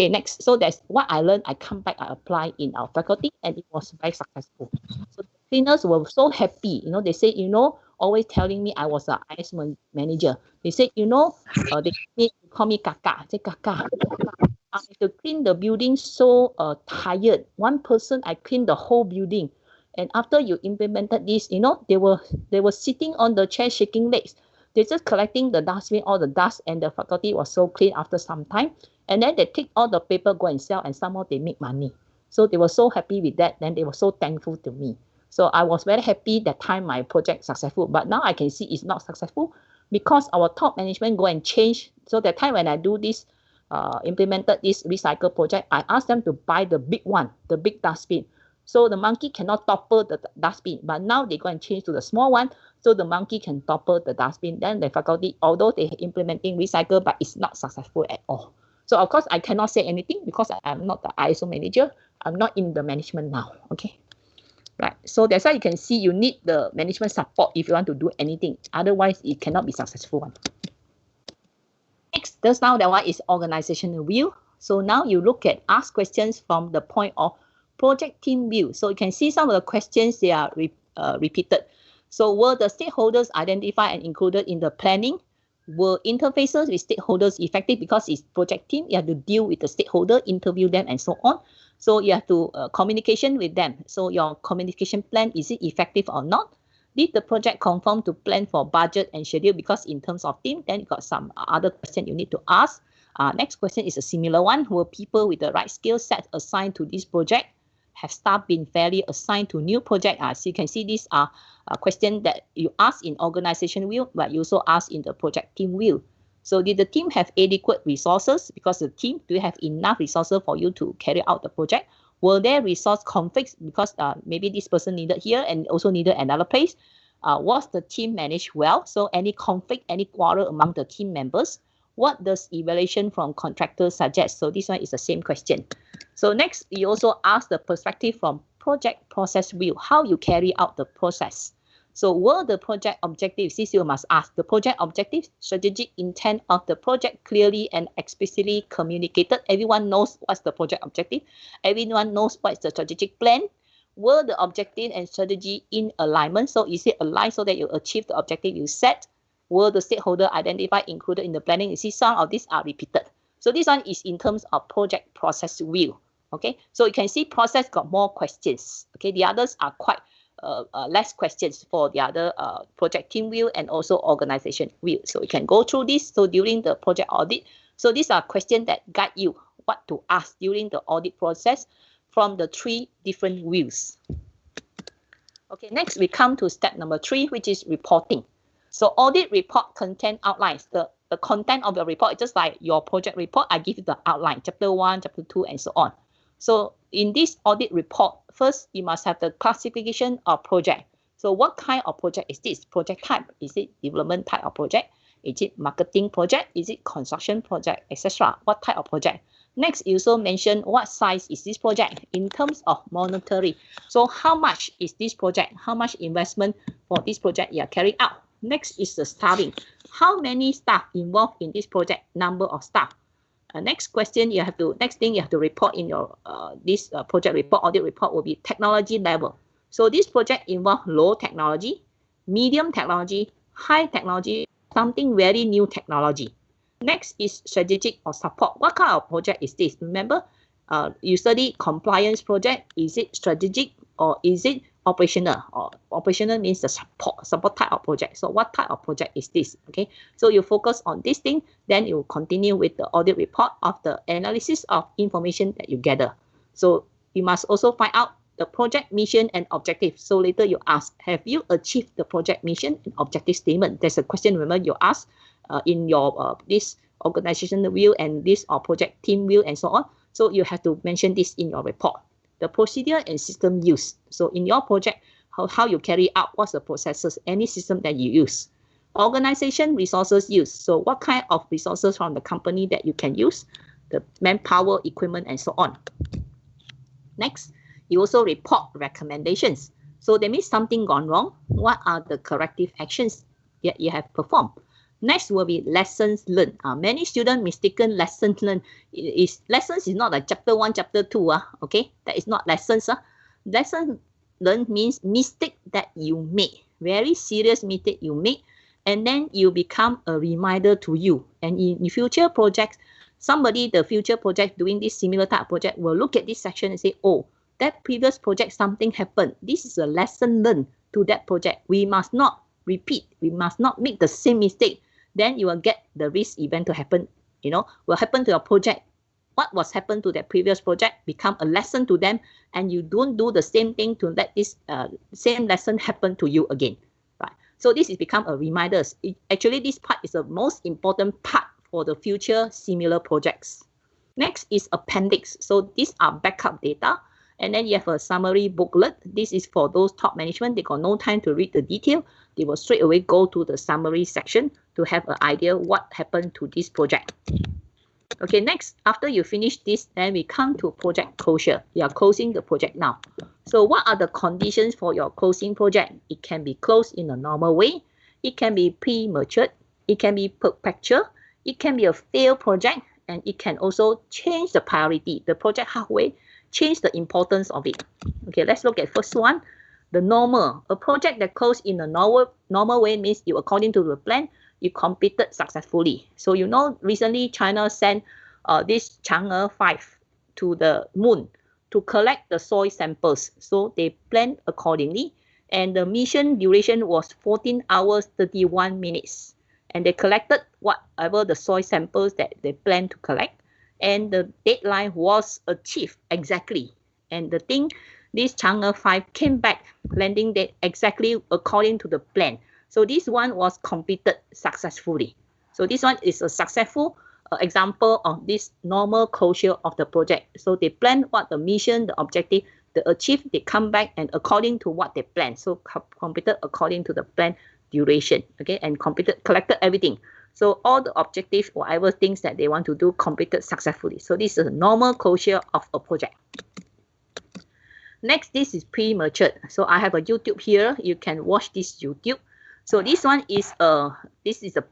next. So that's what I learned. I come back, I apply in our faculty, and it was very successful. So the cleaners were so happy. You know, they say, you know, always telling me I was an IS manager. They said, you know, they call me Kaka. I say, Kaka, I have to clean the building so tired. One person, I clean the whole building. And after you implemented this, you know, they were sitting on the chair shaking legs. They're just collecting the dustbin, all the dust, and the faculty was so clean after some time. And then they take all the paper, go and sell, and somehow they make money. So they were so happy with that. Then they were so thankful to me. So I was very happy that time my project successful. But now I can see it's not successful because our top management go and change. So that time when I do this, implemented this recycle project, I asked them to buy the big one, the big dustbin. So the monkey cannot topple the dustbin, but now they go and change to the small one, so the monkey can topple the dustbin. Then the faculty, although they implementing recycle, but it's not successful at all. So of course, I cannot say anything because I'm not the ISO manager. I'm not in the management now. Okay, right. So that's why you can see you need the management support if you want to do anything. Otherwise, it cannot be successful one. Next, just now that one is organizational view. So now you look at ask questions from the point of project team view. So you can see some of the questions they are repeated. So were the stakeholders identified and included in the planning? Were interfaces with stakeholders effective? Because it's project team, you have to deal with the stakeholder, interview them, and so on. So you have to communication with them. So your communication plan, is it effective or not? Did the project conform to plan for budget and schedule? Because in terms of team, then you got some other question you need to ask. Next question is a similar one. Were people with the right skill set assigned to this project? Have staff been fairly assigned to new project? So you can see these are questions that you ask in organization view, but you also ask in the project team view. So did the team have adequate resources? Because the team, do you have enough resources for you to carry out the project? Were there resource conflicts? Because maybe this person needed here and also needed another place. Was the team managed well? So any conflict, any quarrel among the team members? What does evaluation from contractors suggest? So this one is the same question. So next, you also ask the perspective from project process view, how you carry out the process. So were the project objectives, this you must ask, the project objectives, strategic intent of the project clearly and explicitly communicated? Everyone knows what's the project objective. Everyone knows what's the strategic plan. Were the objective and strategy in alignment? So is it aligned so that you achieve the objective you set? Were the stakeholder identified, included in the planning? You see some of these are repeated. So this one is in terms of project process view. Okay, so you can see process got more questions. Okay, the others are quite less questions for the other project team view and also organization view. So you can go through this. So during the project audit, so these are questions that guide you what to ask during the audit process from the 3 different views. Okay, next we come to step number 3, which is reporting. So audit report content outlines. The content of the report, just like your project report, I give you the outline, chapter 1, chapter 2, and so on. So in this audit report, first, you must have the classification of project. So what kind of project is this? Project type, is it development type of project? Is it marketing project? Is it construction project, etc.? What type of project? Next, you also mention what size is this project in terms of monetary. So how much is this project? How much investment for this project you are carrying out? Next is the staffing. How many staff involved in this project? Number of staff. Next thing you have to report in your this project report, audit report will be technology level. So this project involves low technology, medium technology, high technology, something very new technology. Next is strategic or support. What kind of project is this? Remember, you study compliance project. Is it strategic or is it operational? Or operational means the support type of project. So what type of project is this? Okay, so you focus on this thing, then you continue with the audit report of the analysis of information that you gather. So you must also find out the project mission and objective. So later you ask, have you achieved the project mission and objective statement? There's a question, remember, you ask in your this organizational view and this project team view and so on. So you have to mention this in your report. The procedure and system used. So in your project, how you carry out, what's the processes, any system that you use. Organization resources used. So what kind of resources from the company that you can use, the manpower, equipment, and so on. Next, you also report recommendations. So that means something gone wrong. What are the corrective actions that you have performed? Next will be lessons learned. Many students mistaken lessons learned. Lessons is not like chapter 1, chapter 2. Okay, that is not lessons. Lessons learned means mistake that you made. Very serious mistake you made. And then you become a reminder to you. And in future projects, the future project doing this similar type of project will look at this section and say, oh, that previous project, something happened. This is a lesson learned to that project. We must not repeat. We must not make the same mistake. Then you will get the risk event to happen, will happen to your project. What was happened to that previous project become a lesson to them, and you don't do the same thing to let this same lesson happen to you again. Right? So this is become a reminder. Actually, this part is the most important part for the future similar projects. Next is appendix. So these are backup data. And then you have a summary booklet. This is for those top management. They got no time to read the detail. They will straight away go to the summary section to have an idea what happened to this project. Okay, next, after you finish this, then we come to project closure. You are closing the project now. So what are the conditions for your closing project? It can be closed in a normal way. It can be pre-matured. It can be perpetual. It can be a failed project. And it can also change the priority. The project halfway, change the importance of it. Okay, let's look at first one. The normal. A project that closed in a normal way means you, according to the plan, you completed successfully. So recently China sent this Chang'e 5 to the moon to collect the soil samples. So they planned accordingly. And the mission duration was 14 hours, 31 minutes. And they collected whatever the soil samples that they planned to collect. And the deadline was achieved exactly. And the thing, this Chang'e 5 came back, landing date exactly according to the plan. So this one was completed successfully. So this one is a successful example of this normal closure of the project. So they planned what the mission, the objective, they achieved, they come back and according to what they planned. So completed according to the plan duration, okay, and collected everything. So all the objectives, whatever things that they want to do, completed successfully. So this is a normal closure of a project. Next, this is pre-matured. So I have a YouTube here. You can watch this YouTube. So this one is a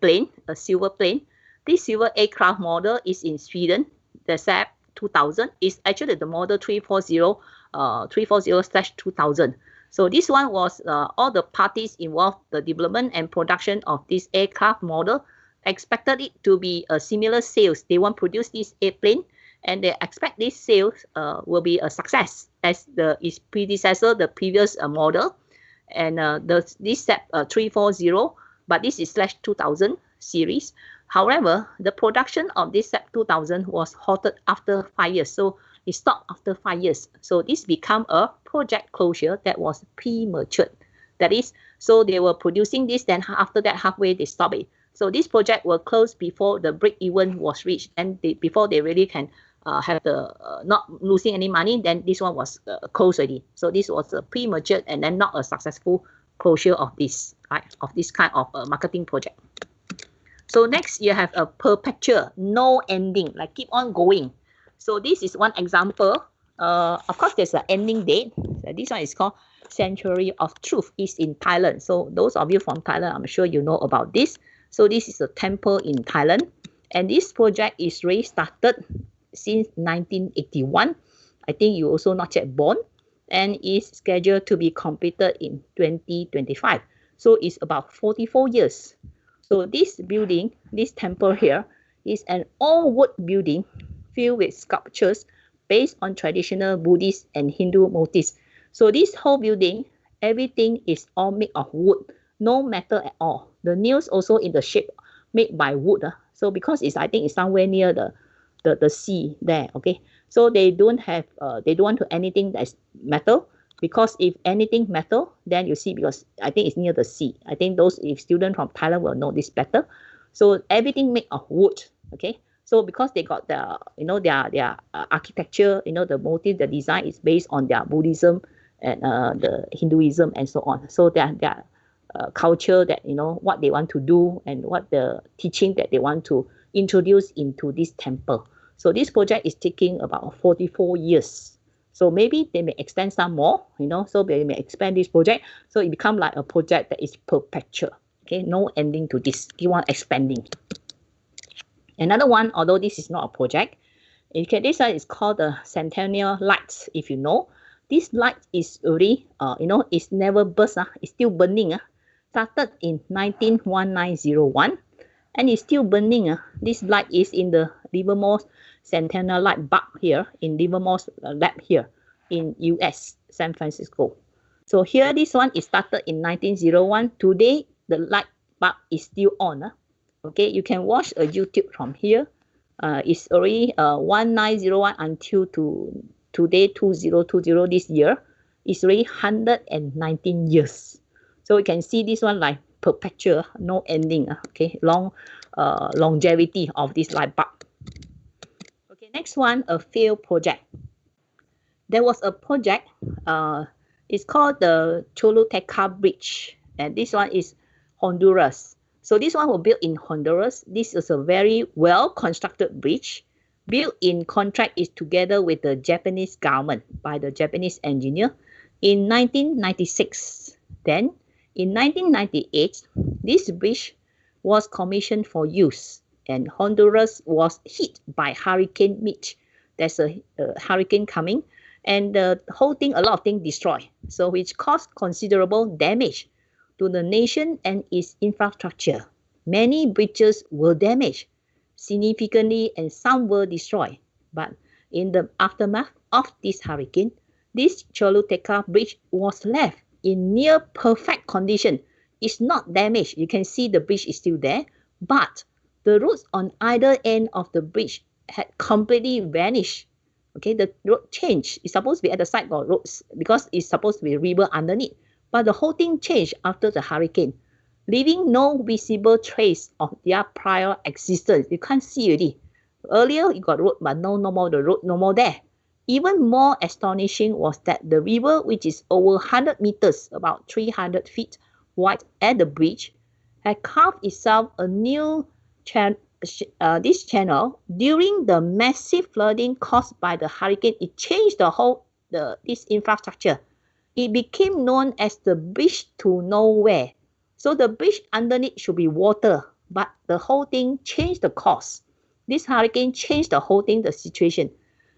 plane, a silver plane. This silver aircraft model is in Sweden. The SAP 2000 is actually the model 340/2000. So this one was all the parties involved, the development and production of this aircraft model, expected it to be a similar sales. They want to produce this airplane, and they expect this sales will be a success as its predecessor, the previous model, and this SAP 340, but this is /2000 series. However, the production of this SAP 2000 was halted after 5 years. So it stopped after 5 years. So this became a project closure that was premature. That is, so they were producing this, then after that halfway they stopped it. So this project will close before the break-even was reached, and before they really can have the not losing any money, then this one was closed already. So this was a premature and then not a successful closure of this, right, of this kind of marketing project. So next, you have a perpetual, no ending, like keep on going. So this is one example. Of course, there's an ending date. So this one is called Sanctuary of Truth. It's in Thailand. So those of you from Thailand, I'm sure you know about this. So this is a temple in Thailand. And this project is really started since 1981. I think you also not yet born. And is scheduled to be completed in 2025. So it's about 44 years. So this building, this temple here, is an all-wood building filled with sculptures based on traditional Buddhist and Hindu motifs. So this whole building, everything is all made of wood, no metal at all. The nails also in the shape made by wood. So because I think it's somewhere near the sea there, okay. So they don't want to anything that's metal, because if anything metal, then you see, because I think it's near the sea. I think those if students from Thailand will know this better. So everything made of wood, okay. So because they got the their architecture, the motif, the design is based on their Buddhism and the Hinduism and so on. So their culture, that what they want to do and what the teaching that they want to introduce into this temple. So this project is taking about 44 years. So maybe they may extend some more, so they may expand this project. So it becomes like a project that is perpetual. Okay, no ending to this. Keep on expanding. Another one, although this is not a project, okay, this one is called the Centennial Lights. If you know, this light is already, it's never burst. It's still burning. Started in 1901, and it's still burning. This light is in the Livermore Centennial Light bulb here, in Livermore's lab here in US, San Francisco. So here, this one is started in 1901. Today, the light bulb is still on. Okay, you can watch a YouTube from here. It's already 1901 until to today, 2020, this year. It's already 119 years. So you can see this one like perpetual, no ending. Okay, longevity of this light bulb. Okay, next one, a failed project. There was a project, it's called the Choluteca Bridge, and this one is Honduras. So this one was built in Honduras. This is a very well-constructed bridge, built in contract is together with the Japanese government by the Japanese engineer in 1996. Then, in 1998, this bridge was commissioned for use, and Honduras was hit by Hurricane Mitch. There's a hurricane coming, and the whole thing, a lot of things destroyed, so which caused considerable damage to the nation and its infrastructure. Many bridges were damaged significantly and some were destroyed. But in the aftermath of this hurricane, this Choluteca Bridge was left in near perfect condition. It's not damaged. You can see the bridge is still there, but the roads on either end of the bridge had completely vanished. Okay, the road changed. It's supposed to be at the side of roads because it's supposed to be a river underneath. But the whole thing changed after the hurricane, leaving no visible trace of their prior existence. You can't see already. Earlier, you got road, but no more the road, no more there. Even more astonishing was that the river, which is over 100 meters, about 300 feet wide at the bridge, had carved itself a new this channel during the massive flooding caused by the hurricane. It changed the whole this infrastructure. It became known as the bridge to nowhere. So the bridge underneath should be water, but the whole thing changed the course. This hurricane changed the whole thing, the situation.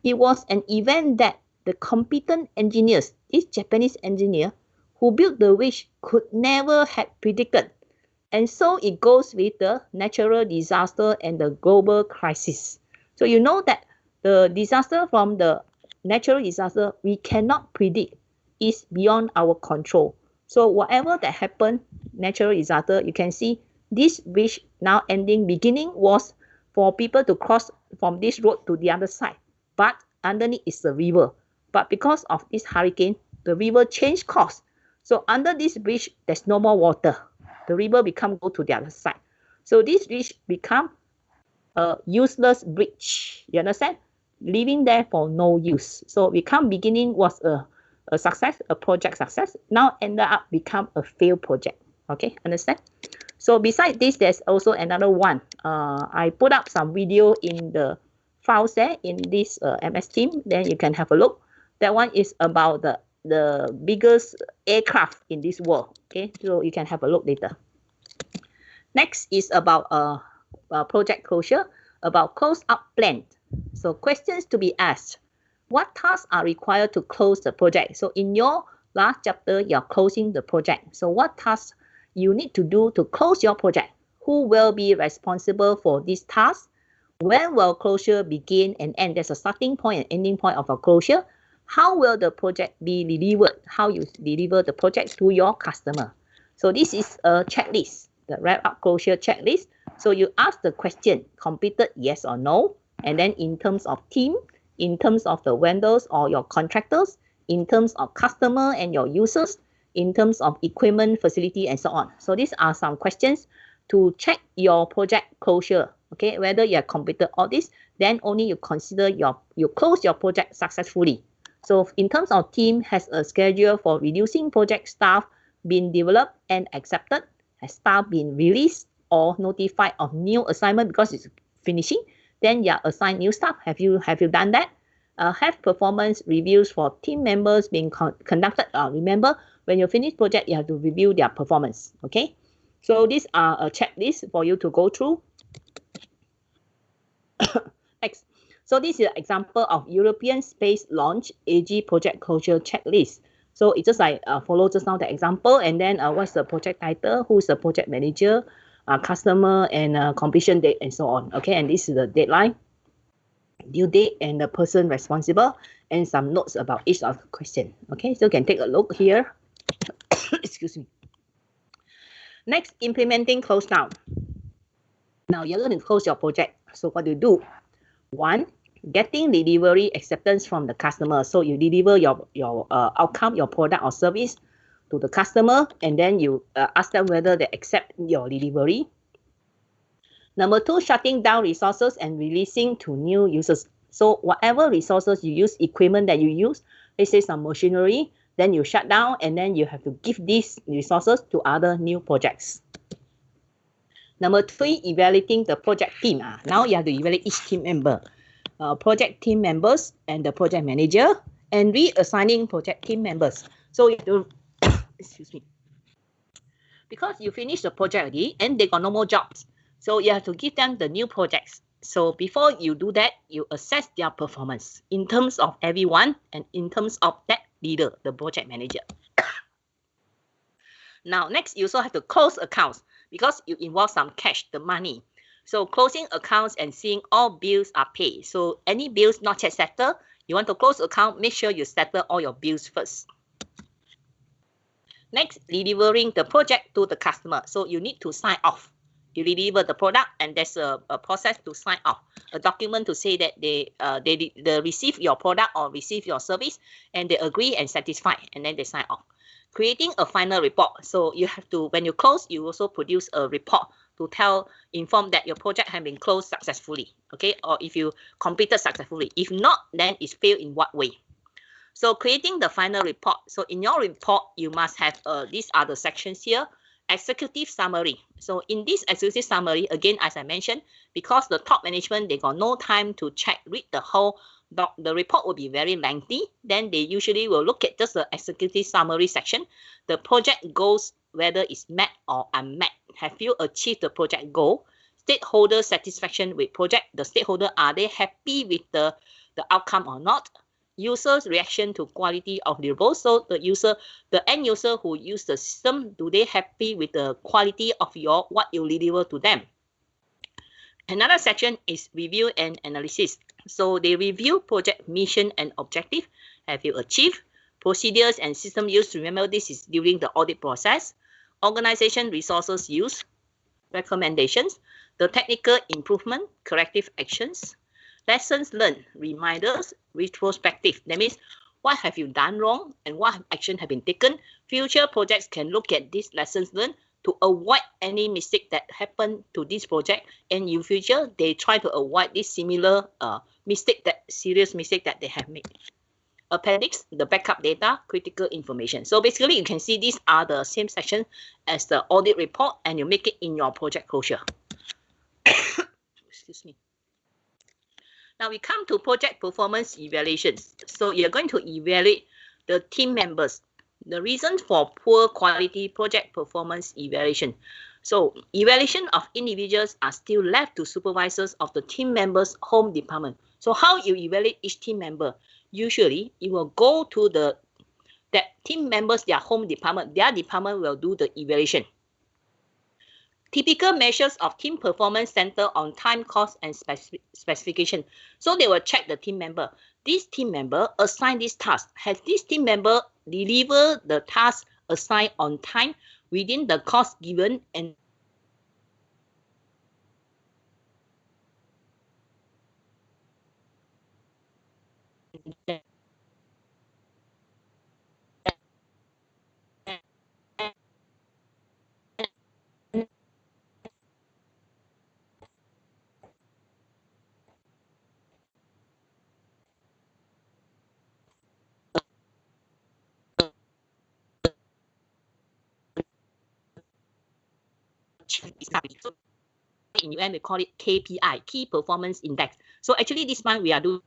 It was an event that the competent engineers, this Japanese engineer who built the bridge, could never have predicted. And so it goes with the natural disaster and the global crisis. So you know that the disaster from the natural disaster, we cannot predict. Is beyond our control. So whatever that happened, natural disaster, you can see this bridge now ending. Beginning was for people to cross from this road to the other side, but underneath is the river. But because of this hurricane, the river changed course. So under this bridge, there's no more water. The river go to the other side. So this bridge become a useless bridge. You understand? Living there for no use. So beginning was a a success, a project success, now ended up become a failed project. Okay, understand? So beside this, there's also another one. I put up some video in the files there in this MS Team. Then you can have a look. That one is about the biggest aircraft in this world. Okay, so you can have a look later. Next is about project closure, about close out plan. So questions to be asked. What tasks are required to close the project? So in your last chapter, you're closing the project. So what tasks you need to do to close your project? Who will be responsible for this task? When will closure begin and end? There's a starting point and ending point of a closure. How will the project be delivered? How you deliver the project to your customer? So this is a checklist, the wrap-up closure checklist. So you ask the question, completed yes or no, and then in terms of team, in terms of the vendors or your contractors, in terms of customer and your users, in terms of equipment, facility, and so on. So these are some questions to check your project closure. Okay, whether you have completed all this, then only you consider you close your project successfully. So in terms of team, has a schedule for reducing project staff been developed and accepted? Has staff been released or notified of new assignment because it's finishing? Then you assign new staff. Have you done that? Have performance reviews for team members being conducted? Remember, when you finish project, you have to review their performance. Okay, so these are a checklist for you to go through. Next, so this is an example of European Space Launch AG project closure checklist. So it's just like follow just now the example, and then what's the project title, who's the project manager, customer, and completion date, and so on. Okay, and this is the deadline, due date, and the person responsible, and some notes about each of the question. Okay, so you can take a look here. Excuse me. Next, implementing close down. Now you're going to close your project. So what do you do? One, getting delivery acceptance from the customer. So you deliver your outcome, your product or service to the customer, and then you ask them whether they accept your delivery. Number two, shutting down resources and releasing to new users. So whatever resources you use, equipment that you use, let's say some machinery, then you shut down, and then you have to give these resources to other new projects. Number three, evaluating the project team. Now you have to evaluate each team member, project team members and the project manager, and reassigning project team members. So you have to, excuse me, because you finish the project already and they got no more jobs. So you have to give them the new projects. So before you do that, you assess their performance in terms of everyone and in terms of that leader, the project manager. Now, next, you also have to close accounts because you involve some cash, the money. So closing accounts and seeing all bills are paid. So any bills not yet settled, you want to close account, make sure you settle all your bills first. Next, delivering the project to the customer. So you need to sign off. You deliver the product, and there's a process to sign off, a document to say that they receive your product or receive your service, and they agree and satisfied, and then they sign off. Creating a final report. So you have to, when you close, you also produce a report to inform that your project has been closed successfully, okay, or if you completed successfully. If not, then it's failed in what way? So creating the final report. So in your report, you must have these are the sections here. Executive summary. So in this executive summary, again, as I mentioned, because the top management, they got no time to read the whole doc, the report will be very lengthy. Then they usually will look at just the executive summary section. The project goals, whether it's met or unmet. Have you achieved the project goal? Stakeholder satisfaction with project. The stakeholder, are they happy with the outcome or not? Users' reaction to quality of deliverables. So the end user who use the system, do they happy with the quality of what you deliver to them? Another section is review and analysis. So they review project mission and objective. Have you achieved? Procedures and system use. Remember, this is during the audit process. Organization resources use. Recommendations. The technical improvement, corrective actions. Lessons learned, reminders, retrospective. That means what have you done wrong and what action have been taken. Future projects can look at these lessons learned to avoid any mistake that happened to this project, and in future they try to avoid this similar serious mistake that they have made. Appendix, the backup data, critical information. So basically, you can see these are the same section as the audit report, and you make it in your project closure. Excuse me. Now we come to project performance evaluations. So you're going to evaluate the team members. The reason for poor quality project performance evaluation. So evaluation of individuals are still left to supervisors of the team members' home department. So how you evaluate each team member? Usually, you will go to that team members, their home department. Their department will do the evaluation. Typical measures of team performance center on time, cost, and specification. So they will check the team member. This team member assigned this task. Has this team member delivered the task assigned on time within the cost given and so in UN we call it KPI, Key Performance Index. So actually this one we are doing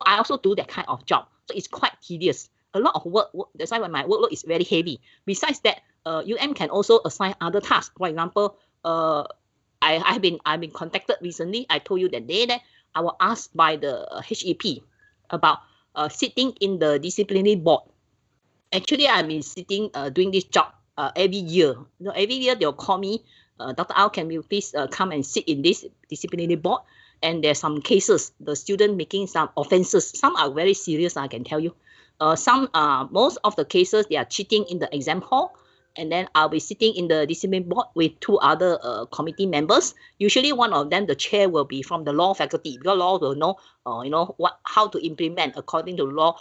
I also do that kind of job. So it's quite tedious. A lot of work. That's why my workload is very heavy. Besides that, UM can also assign other tasks. For example, I've been contacted recently. I told you that day that I was asked by the HEP about sitting in the disciplinary board. Actually, I've been sitting doing this job every year. Every year they'll call me, Dr. Ao, can you please come and sit in this disciplinary board? And there's some cases, the student making some offenses. Some are very serious, I can tell you. Most of the cases, they are cheating in the exam hall. And then I'll be sitting in the discipline board with two other committee members. Usually one of them, the chair will be from the law faculty, because law will know, how to implement according to law,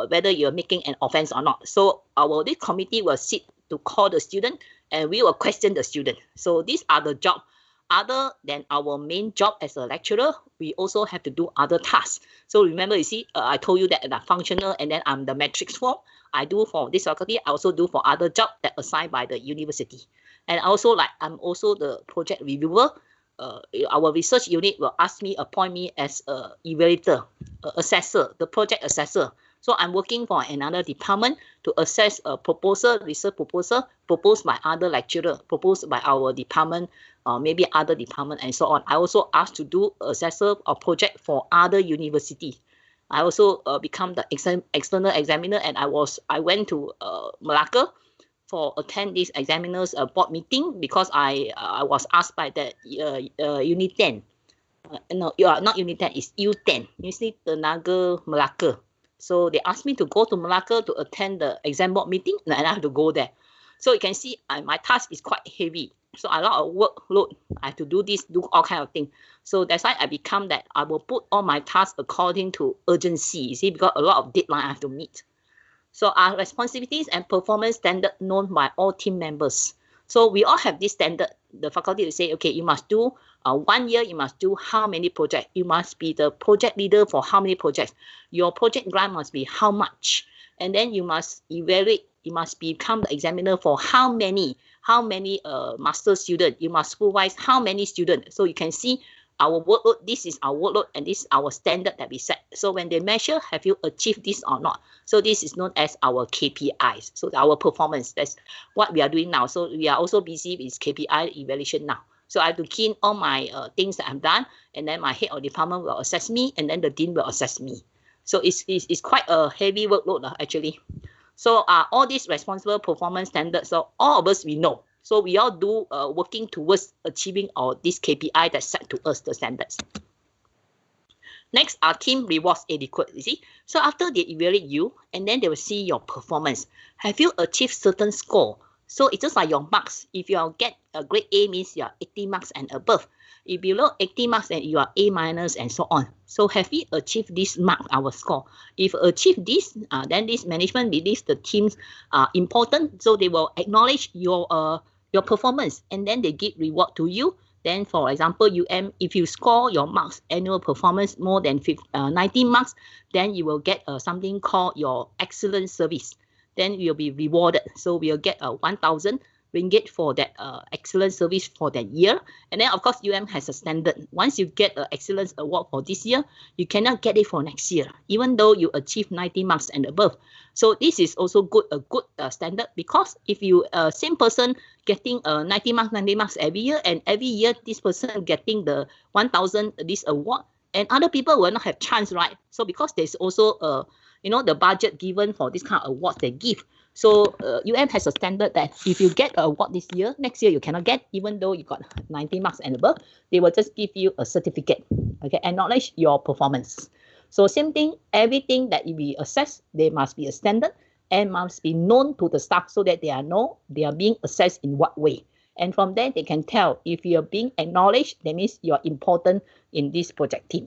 whether you're making an offense or not. So this committee will sit to call the student, and we will question the student. So these are the job. Other than our main job as a lecturer, we also have to do other tasks. So remember, you see, I told you that the functional, and then I'm the matrix form. I do for this faculty. I also do for other jobs that assigned by the university. And also, I'm also the project reviewer. Our research unit will appoint me as a evaluator, assessor, the project assessor. So I'm working for another department to assess a proposal, research proposal, proposed by other lecturer, proposed by our department, maybe other department, and so on. I also asked to do assessor or project for other universities. I also become the external examiner, and I went to Malacca for attend this examiners board meeting, because I was asked by that Unit 10. No, you are not Unit 10, it's U10, University Tenaga Malacca. So they asked me to go to Malacca to attend the exam board meeting, and I have to go there. So you can see my task is quite heavy. So a lot of workload. I have to do this, do all kind of things. So that's why I become that I will put all my tasks according to urgency, you see, because a lot of deadline I have to meet. So our responsibilities and performance standard known by all team members. So we all have this standard. The faculty will say, okay, you must do 1 year, you must do how many projects? You must be the project leader for how many projects? Your project grant must be how much? And then you must evaluate, you must become the examiner for how many master students? You must supervise how many students? So you can see our workload, this is our workload, and this is our standard that we set. So when they measure, have you achieved this or not? So this is known as our KPIs. So our performance, that's what we are doing now. So we are also busy with KPI evaluation now. So I have to key in all my things that I've done, and then my head of department will assess me, and then the dean will assess me. So it's quite a heavy workload actually. So all these responsible performance standards, so all of us, we know. So we all do working towards achieving this KPI that's set to us, the standards. Next are team rewards adequate, you see. So after they evaluate you, and then they will see your performance. Have you achieved certain score? So it's just like your marks. If you get a grade A, means you are 80 marks and above. If below 80 marks, and you are A minus and so on. So have we achieved this mark, our score? If achieve this, then this management believes the teams are important, so they will acknowledge your performance, and then they give reward to you. Then, for example, if you score your marks annual performance more than 90 marks, then you will get something called your excellent service. Then you'll be rewarded. So we'll get 1,000 ringgit for that excellent service for that year. And then, of course, has a standard. Once you get an excellence award for this year, you cannot get it for next year, even though you achieve 90 marks and above. So this is also a good standard, because if you same person getting 90 marks every year, and every year this person getting the 1,000 this award, and other people will not have chance, right? So because there's also the budget given for this kind of awards they give. So has a standard that if you get an award this year, next year you cannot get, even though you got 90 marks and above. They will just give you a certificate, okay, acknowledge your performance. So same thing, everything that you be assessed, there must be a standard and must be known to the staff, so that they are being assessed in what way. And from there, they can tell if you're being acknowledged, that means you're important in this project team.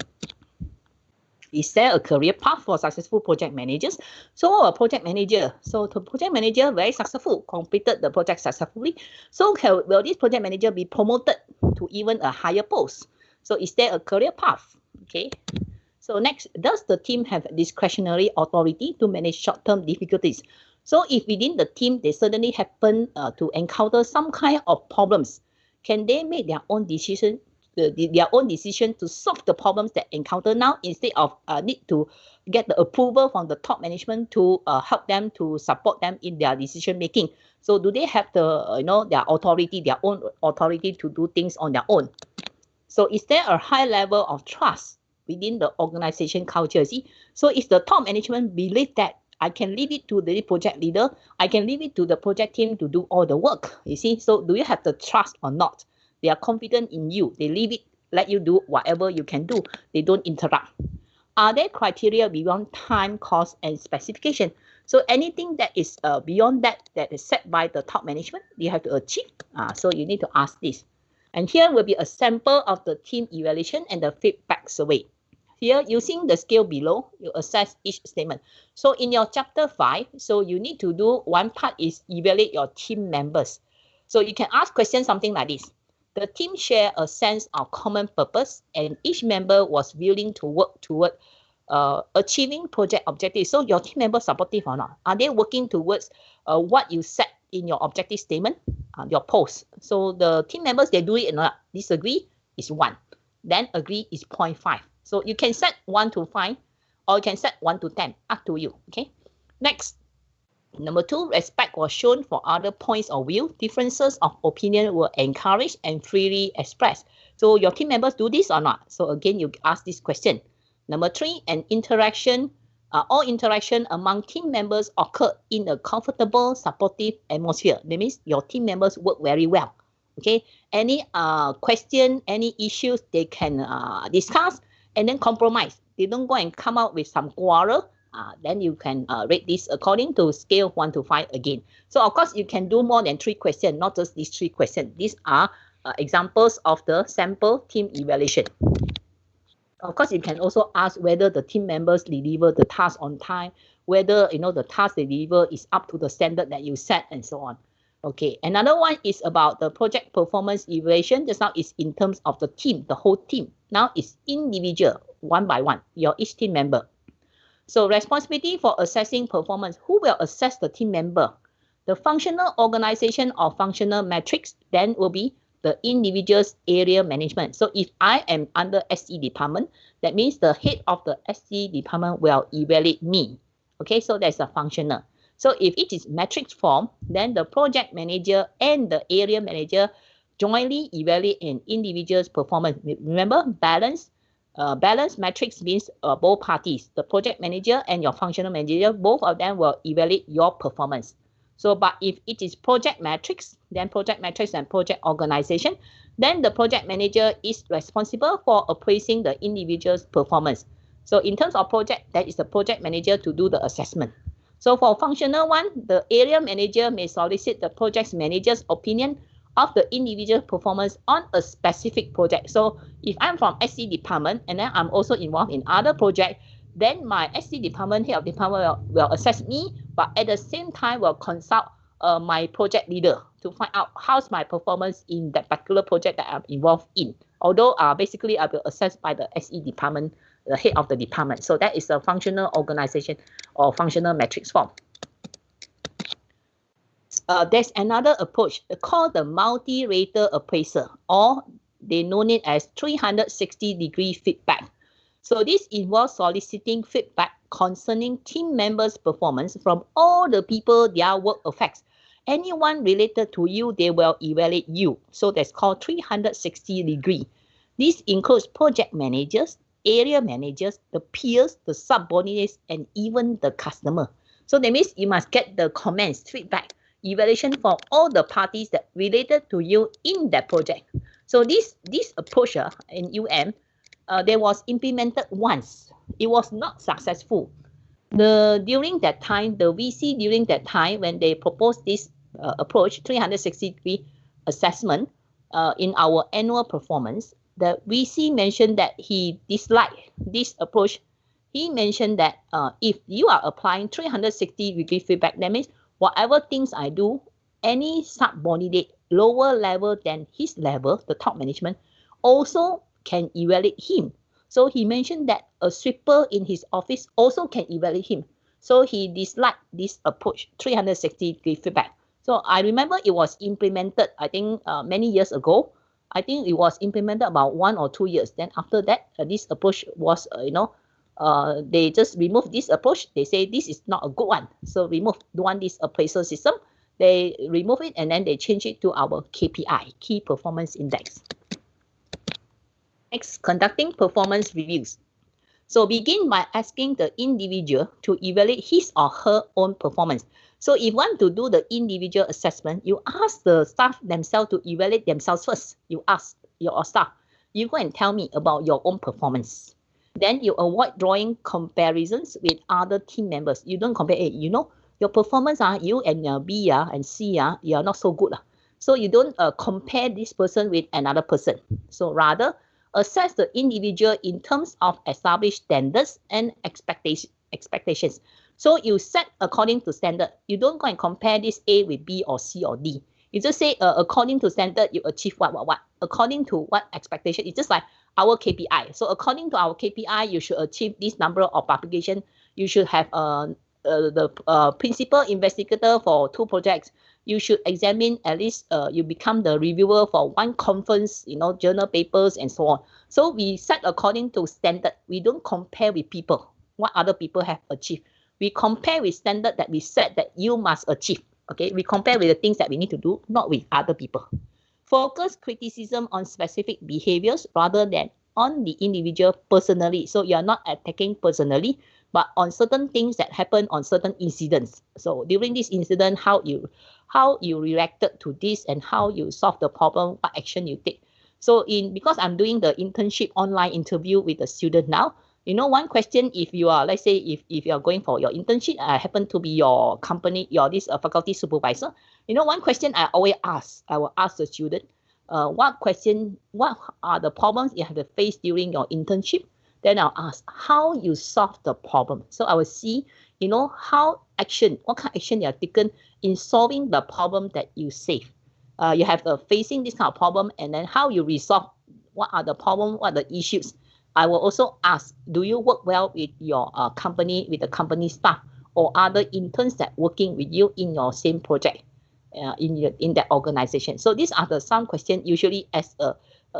Is there a career path for successful project managers? So a project manager, the project manager very successful, completed the project successfully. So will this project manager be promoted to even a higher post? So is there a career path? Okay. So next, does the team have discretionary authority to manage short-term difficulties? So if within the team, they suddenly happen to encounter some kind of problems, can they make their own decision to solve the problems that encounter now, instead of need to get the approval from the top management to help them, to support them in their decision making? So do they have their own authority to do things on their own? So is there a high level of trust within the organization culture? See, so if the top management believe that I can leave it to the project leader, I can leave it to the project team to do all the work, you see. So do you have the trust or not? They are confident in you. They leave it, let you do whatever you can do. They don't interrupt. Are there criteria beyond time, cost, and specification? So anything that is beyond that is set by the top management, you have to achieve. So you need to ask this. And here will be a sample of the team evaluation and the feedback survey. Here, using the scale below, you assess each statement. So in your chapter 5, so you need to do one part is evaluate your team members. So you can ask questions something like this. The team share a sense of common purpose, and each member was willing to work toward achieving project objectives. So your team members supportive or not? Are they working towards what you set in your objective statement, your post? So the team members, they do it or not? Disagree is 1. Then agree is 0.5. So you can set 1 to 5, or you can set 1 to 10, up to you. Okay. Next, number 2, respect was shown for other points of view. Differences of opinion were encouraged and freely expressed. So your team members do this or not? So again, you ask this question. Number 3, all interaction among team members occurred in a comfortable, supportive atmosphere. That means your team members work very well. Okay. Any question, any issues, they can discuss and then compromise. They don't go and come out with some quarrel. Then you can rate this according to scale 1 to 5 again. So of course, you can do more than 3 questions, not just these 3 questions. These are examples of the sample team evaluation. Of course, you can also ask whether the team members deliver the task on time, whether the task they deliver is up to the standard that you set, and so on. Okay, another one is about the project performance evaluation. Just now is in terms of the team, the whole team. Now it's individual, one by one, each team member. So responsibility for assessing performance. Who will assess the team member? The functional organization or functional metrics then will be the individual's area management. So if I am under SE department, that means the head of the SE department will evaluate me. Okay, so that's a functional. So if it is matrix form, then the project manager and the area manager jointly evaluate an individual's performance. Remember, balance matrix means both parties, the project manager and your functional manager, both of them will evaluate your performance. So, but if it is project matrix, then project matrix and project organization, then the project manager is responsible for appraising the individual's performance. So in terms of project, that is the project manager to do the assessment. So for functional one, the area manager may solicit the project manager's opinion of the individual performance on a specific project. So if I'm from SC department and then I'm also involved in other project, then my SC department, head of department will assess me, but at the same time will consult my project leader to find out how's my performance in that particular project that I'm involved in. Although basically I will assess by the SE department, the head of the department. So that is a functional organization or functional matrix form. There's another approach called the multi-rater appraiser, or they know it as 360-degree feedback. So this involves soliciting feedback concerning team members' performance from all the people their work affects. Anyone related to you, they will evaluate you. So that's called 360-degree. This includes project managers, area managers, the peers, the subordinates, and even the customer. So that means you must get the comments, feedback, evaluation from all the parties that related to you in that project. So this approach in there was implemented once. It was not successful. During that time, the VC during that time when they proposed this approach, 360-degree assessment in our annual performance, the VC mentioned that he disliked this approach. He mentioned that if you are applying 360-degree feedback, that means whatever things I do, any subordinate lower level than his level, the top management, also can evaluate him. So he mentioned that a sweeper in his office also can evaluate him. So he disliked this approach, 360-degree feedback. So I remember it was implemented, I think, many years ago. I think it was implemented about 1 or 2 years. Then after that, this approach was, they just removed this approach. They say this is not a good one. So don't want this appraisal system. They remove it and then they change it to our KPI, Key Performance Index. Next, conducting performance reviews. So begin by asking the individual to evaluate his or her own performance. So if you want to do the individual assessment, you ask the staff themselves to evaluate themselves first. You ask your staff, you go and tell me about your own performance. Then you avoid drawing comparisons with other team members. You don't compare, your performance, you and B and C, you are not so good. So you don't compare this person with another person. So rather, assess the individual in terms of established standards and expectations. So you set according to standard. You don't go and compare this A with B or C or D. You just say according to standard, you achieve what. According to what expectation? It's just like our KPI. So according to our KPI, you should achieve this number of publication. You should have the principal investigator for 2 projects. You should examine at least you become the reviewer for 1 conference, journal papers and so on. So we set according to standard. We don't compare with people, what other people have achieved. We compare with standard that we set that you must achieve. Okay, we compare with the things that we need to do, not with other people. Focus criticism on specific behaviors rather than on the individual personally. So you are not attacking personally, but on certain things that happen on certain incidents. So during this incident, how you reacted to this and how you solve the problem, what action you take. So because I'm doing the internship online interview with the student now, one question, if you are, let's say, if you are going for your internship, I happen to be your company, this faculty supervisor. One question I always ask, I will ask the student, what are the problems you have to face during your internship? Then I'll ask how you solve the problem. So I will see, what kind of action you have taken in solving the problem that you save. You have facing this kind of problem and then how you resolve, what are the problems, what are the issues. I will also ask, do you work well with your company, with the company staff or other interns that working with you in your same project in that organization? So these are some questions usually as a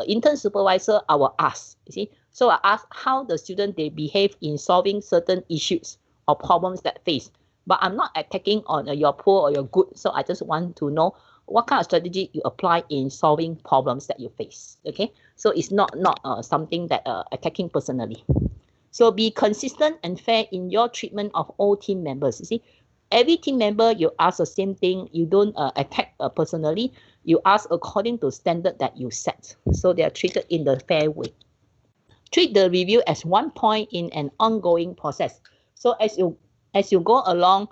intern supervisor I will ask. You see, so I ask how the student they behave in solving certain issues or problems that face. But I'm not attacking on your poor or your good. So I just want to know what kind of strategy you apply in solving problems that you face. Okay, so it's not something that attacking personally. So be consistent and fair in your treatment of all team members. You see, every team member you ask the same thing. You don't attack personally. You ask according to standard that you set. So they are treated in the fair way. treat the review as one point in an ongoing process. So as you go along,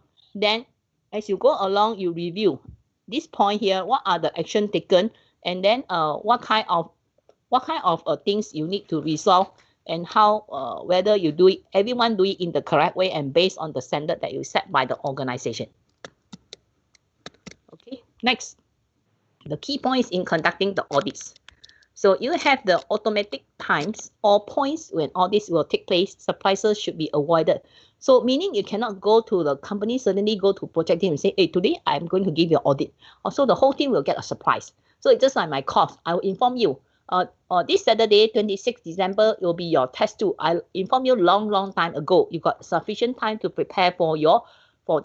you review this point here. What are the action taken, and then what kind of things you need to resolve, and how whether you do it, everyone do it in the correct way and based on the standard that you set by the organization. Okay, next, the key points in conducting the audits. So you have the automatic times or points when audits will take place. Surprises should be avoided. So meaning you cannot go to the company, suddenly go to project team and say, hey, today I'm going to give you an audit. Also, the whole team will get a surprise. So it's just like my course. I will inform you. This Saturday, 26 December, will be your test 2. I inform you long time ago. You got sufficient time to prepare for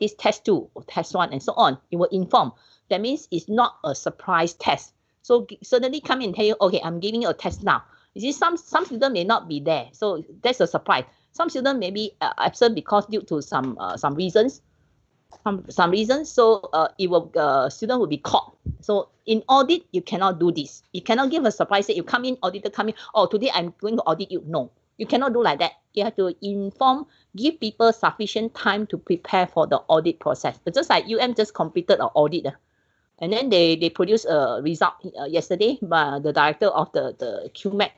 this test 2, or test 1, and so on. You will inform. That means it's not a surprise test. So suddenly come in and tell you, okay, I'm giving you a test now. You see, some students may not be there, so that's a surprise. Some students may be absent because due to some reasons. Some reasons, so student will be caught. So in audit, you cannot do this. You cannot give a surprise. Say you come in, auditor come in. Oh, today I'm going to audit you. No, you cannot do like that. You have to give people sufficient time to prepare for the audit process. It's just like just completed an audit. And then they produced a result yesterday, but the director of the QMAC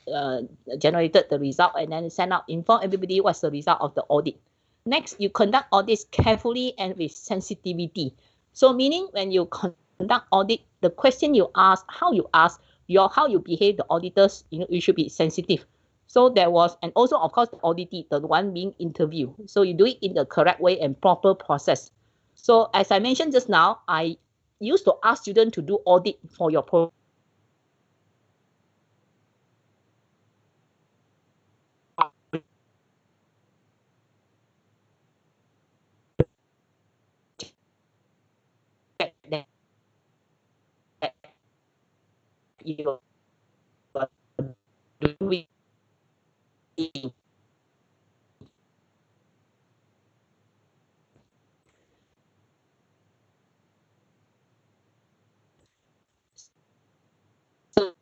generated the result and then inform everybody what's the result of the audit. Next, you conduct audits carefully and with sensitivity. So meaning when you conduct audit, the question you ask, how you ask, how you behave, the auditors, you should be sensitive. So there was, and also of course the auditee, the one being interviewed. So you do it in the correct way and proper process. So as I mentioned just now, I used to ask students to do audit for your program. You are doing. So,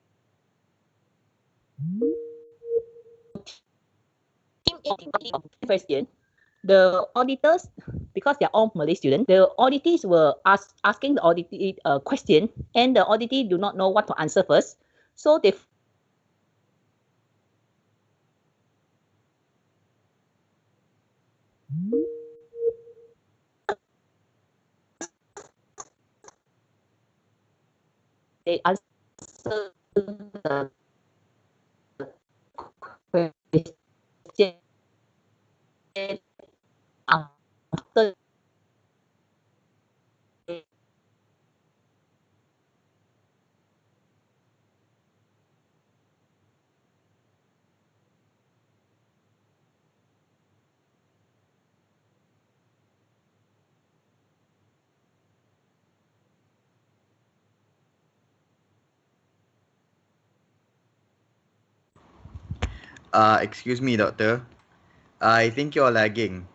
question, the auditors, because they're all Malay students, the auditees were asking the auditee a question, and the auditee do not know what to answer first. So they answer the question after Excuse me, doctor. I think you're lagging.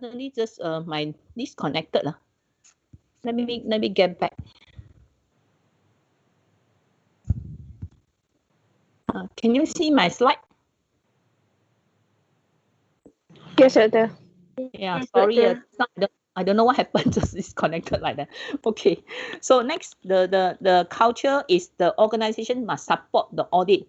suddenly just my disconnected. Let me get back. Can you see my slide? Yes, doctor. Yeah, Yes, sorry. doctor. I don't know what happened, just disconnected like that. Okay. So next, the culture is the organization must support the audit.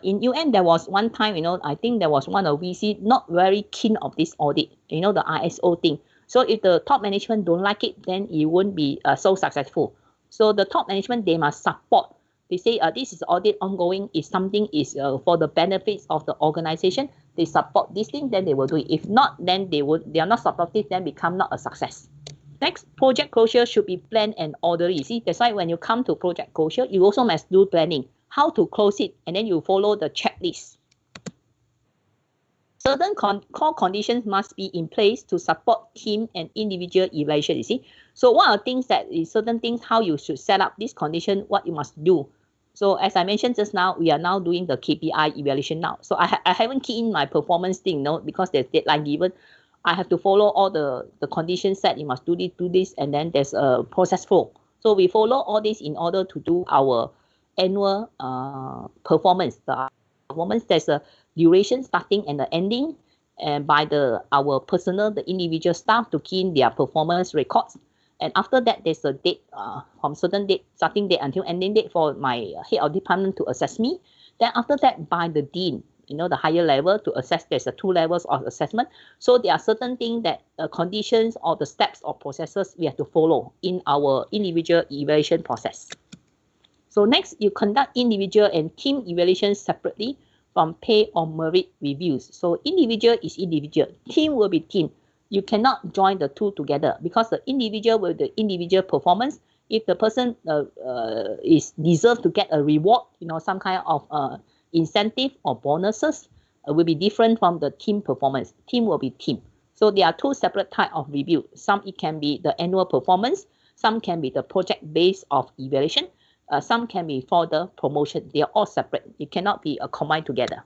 In UN, there was one time, I think there was one of VC not very keen of this audit, the ISO thing. So if the top management don't like it, then it won't be so successful. So the top management, they must support. They say this is audit ongoing. If something is for the benefits of the organization, they support this thing, then they will do it. If not, then they are not supportive, then become not a success. Next, project closure should be planned and orderly. See, that's why when you come to project closure, you also must do planning, how to close it, and then you follow the checklist. Certain core conditions must be in place to support team and individual evaluation, you see. So what are things that is certain things, how you should set up this condition, what you must do. So as I mentioned just now, we are now doing the KPI evaluation now. So I haven't keyed in my performance thing, no, because there's deadline given. I have to follow all the conditions set. You must do this, and then there's a process flow. So we follow all this in order to do our annual performance. The performance, there's a duration starting and the ending, and by our personnel, the individual staff, to key in their performance records. And after that, there's a date from certain date, starting date until ending date for my head of department to assess me. Then after that, by the dean, you know, the higher level to assess. There's 2 levels of assessment. So there are certain things that conditions or the steps or processes we have to follow in our individual evaluation process. So next, you conduct individual and team evaluations separately from pay or merit reviews. So individual is individual, team will be team. You cannot join the two together, because the individual with the individual performance, if the person is deserved to get a reward, you know, some kind of incentive or bonuses, will be different from the team performance. Team will be team. So there are 2 separate types of review. Some it can be the annual performance, some can be the project base of evaluation, some can be for the promotion. They are all separate. It cannot be combined together.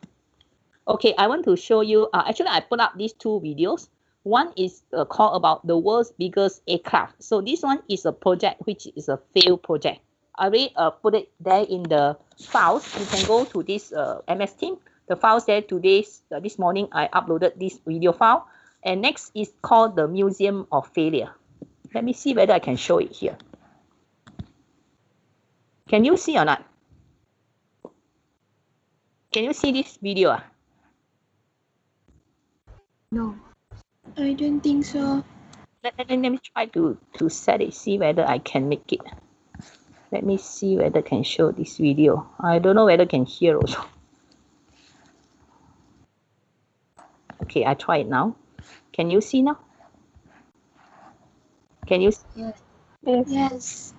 Okay, I want to show you, actually I put up these 2 videos. One is called about the world's biggest aircraft. So this one is a project which is a failed project. I already put it there in the files. You can go to this MS Team. The files there today, this morning, I uploaded this video file. And next is called the Museum of Failure. Let me see whether I can show it here. Can you see or not? Can you see this video? No, I don't think so. Let me try to set it, see whether I can make it. Let me see whether I can show this video. I don't know whether I can hear also. Okay, I try it now. Can you see now? Can you see? Yes. Yes. Yes.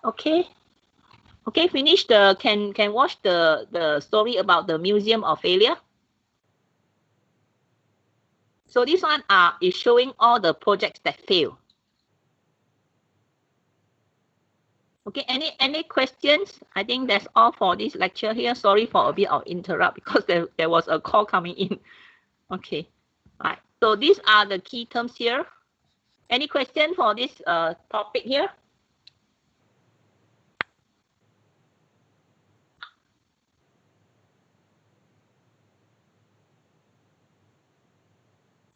Okay. Okay, finish the can watch the story about the Museum of Failure. So this one is showing all the projects that fail. Okay, any questions? I think that's all for this lecture here. Sorry for a bit of interrupt because there was a call coming in. Okay, all right. So these are the key terms here. Any question for this topic here?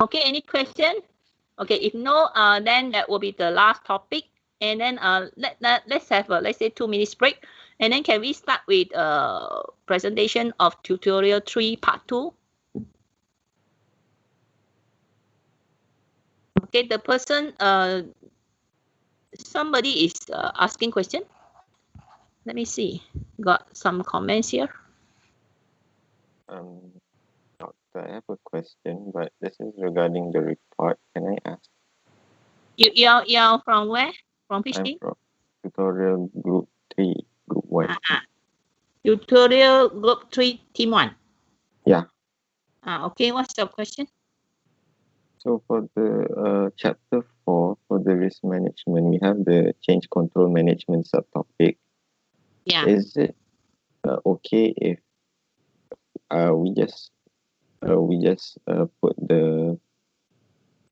Okay, any question? Okay, if no, then that will be the last topic. And then let's have let's say 2 minutes break. And then can we start with presentation of tutorial 3 part 2? Okay, the person somebody is asking question. Let me see. Got some comments here. Doctor, I have a question, but this is regarding the report. Can I ask? You're from where? From which I'm team? from tutorial group 3, group 1. Tutorial group 3, team 1. Yeah. Okay, what's your question? So for the chapter 4, for the risk management, we have the change control management subtopic. Yeah. Is it okay if we just put the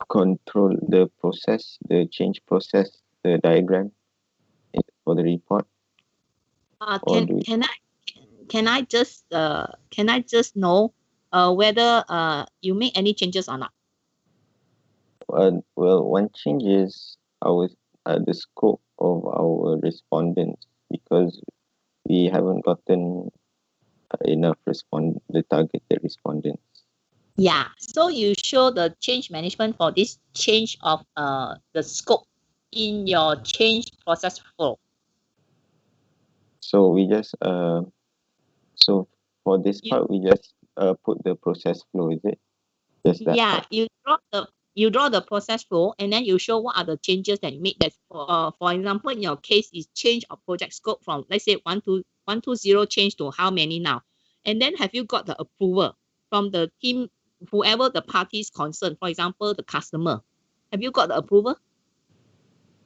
control, the process, the change process, the diagram for the report? Can I just know whether you make any changes or not? Well, one change is the scope of our respondents, because we haven't gotten enough the targeted respondents. Yeah, so you show the change management for this change of the scope in your change process flow. So we just so for this part we just put the process flow, is it? Just that Yeah, part. you draw the process flow, and then you show what are the changes that you make. That for example, in your case is change of project scope from, let's say 120 change to how many now, and then have you got the approval from the team, whoever the parties concerned, for example the customer, have you got the approval?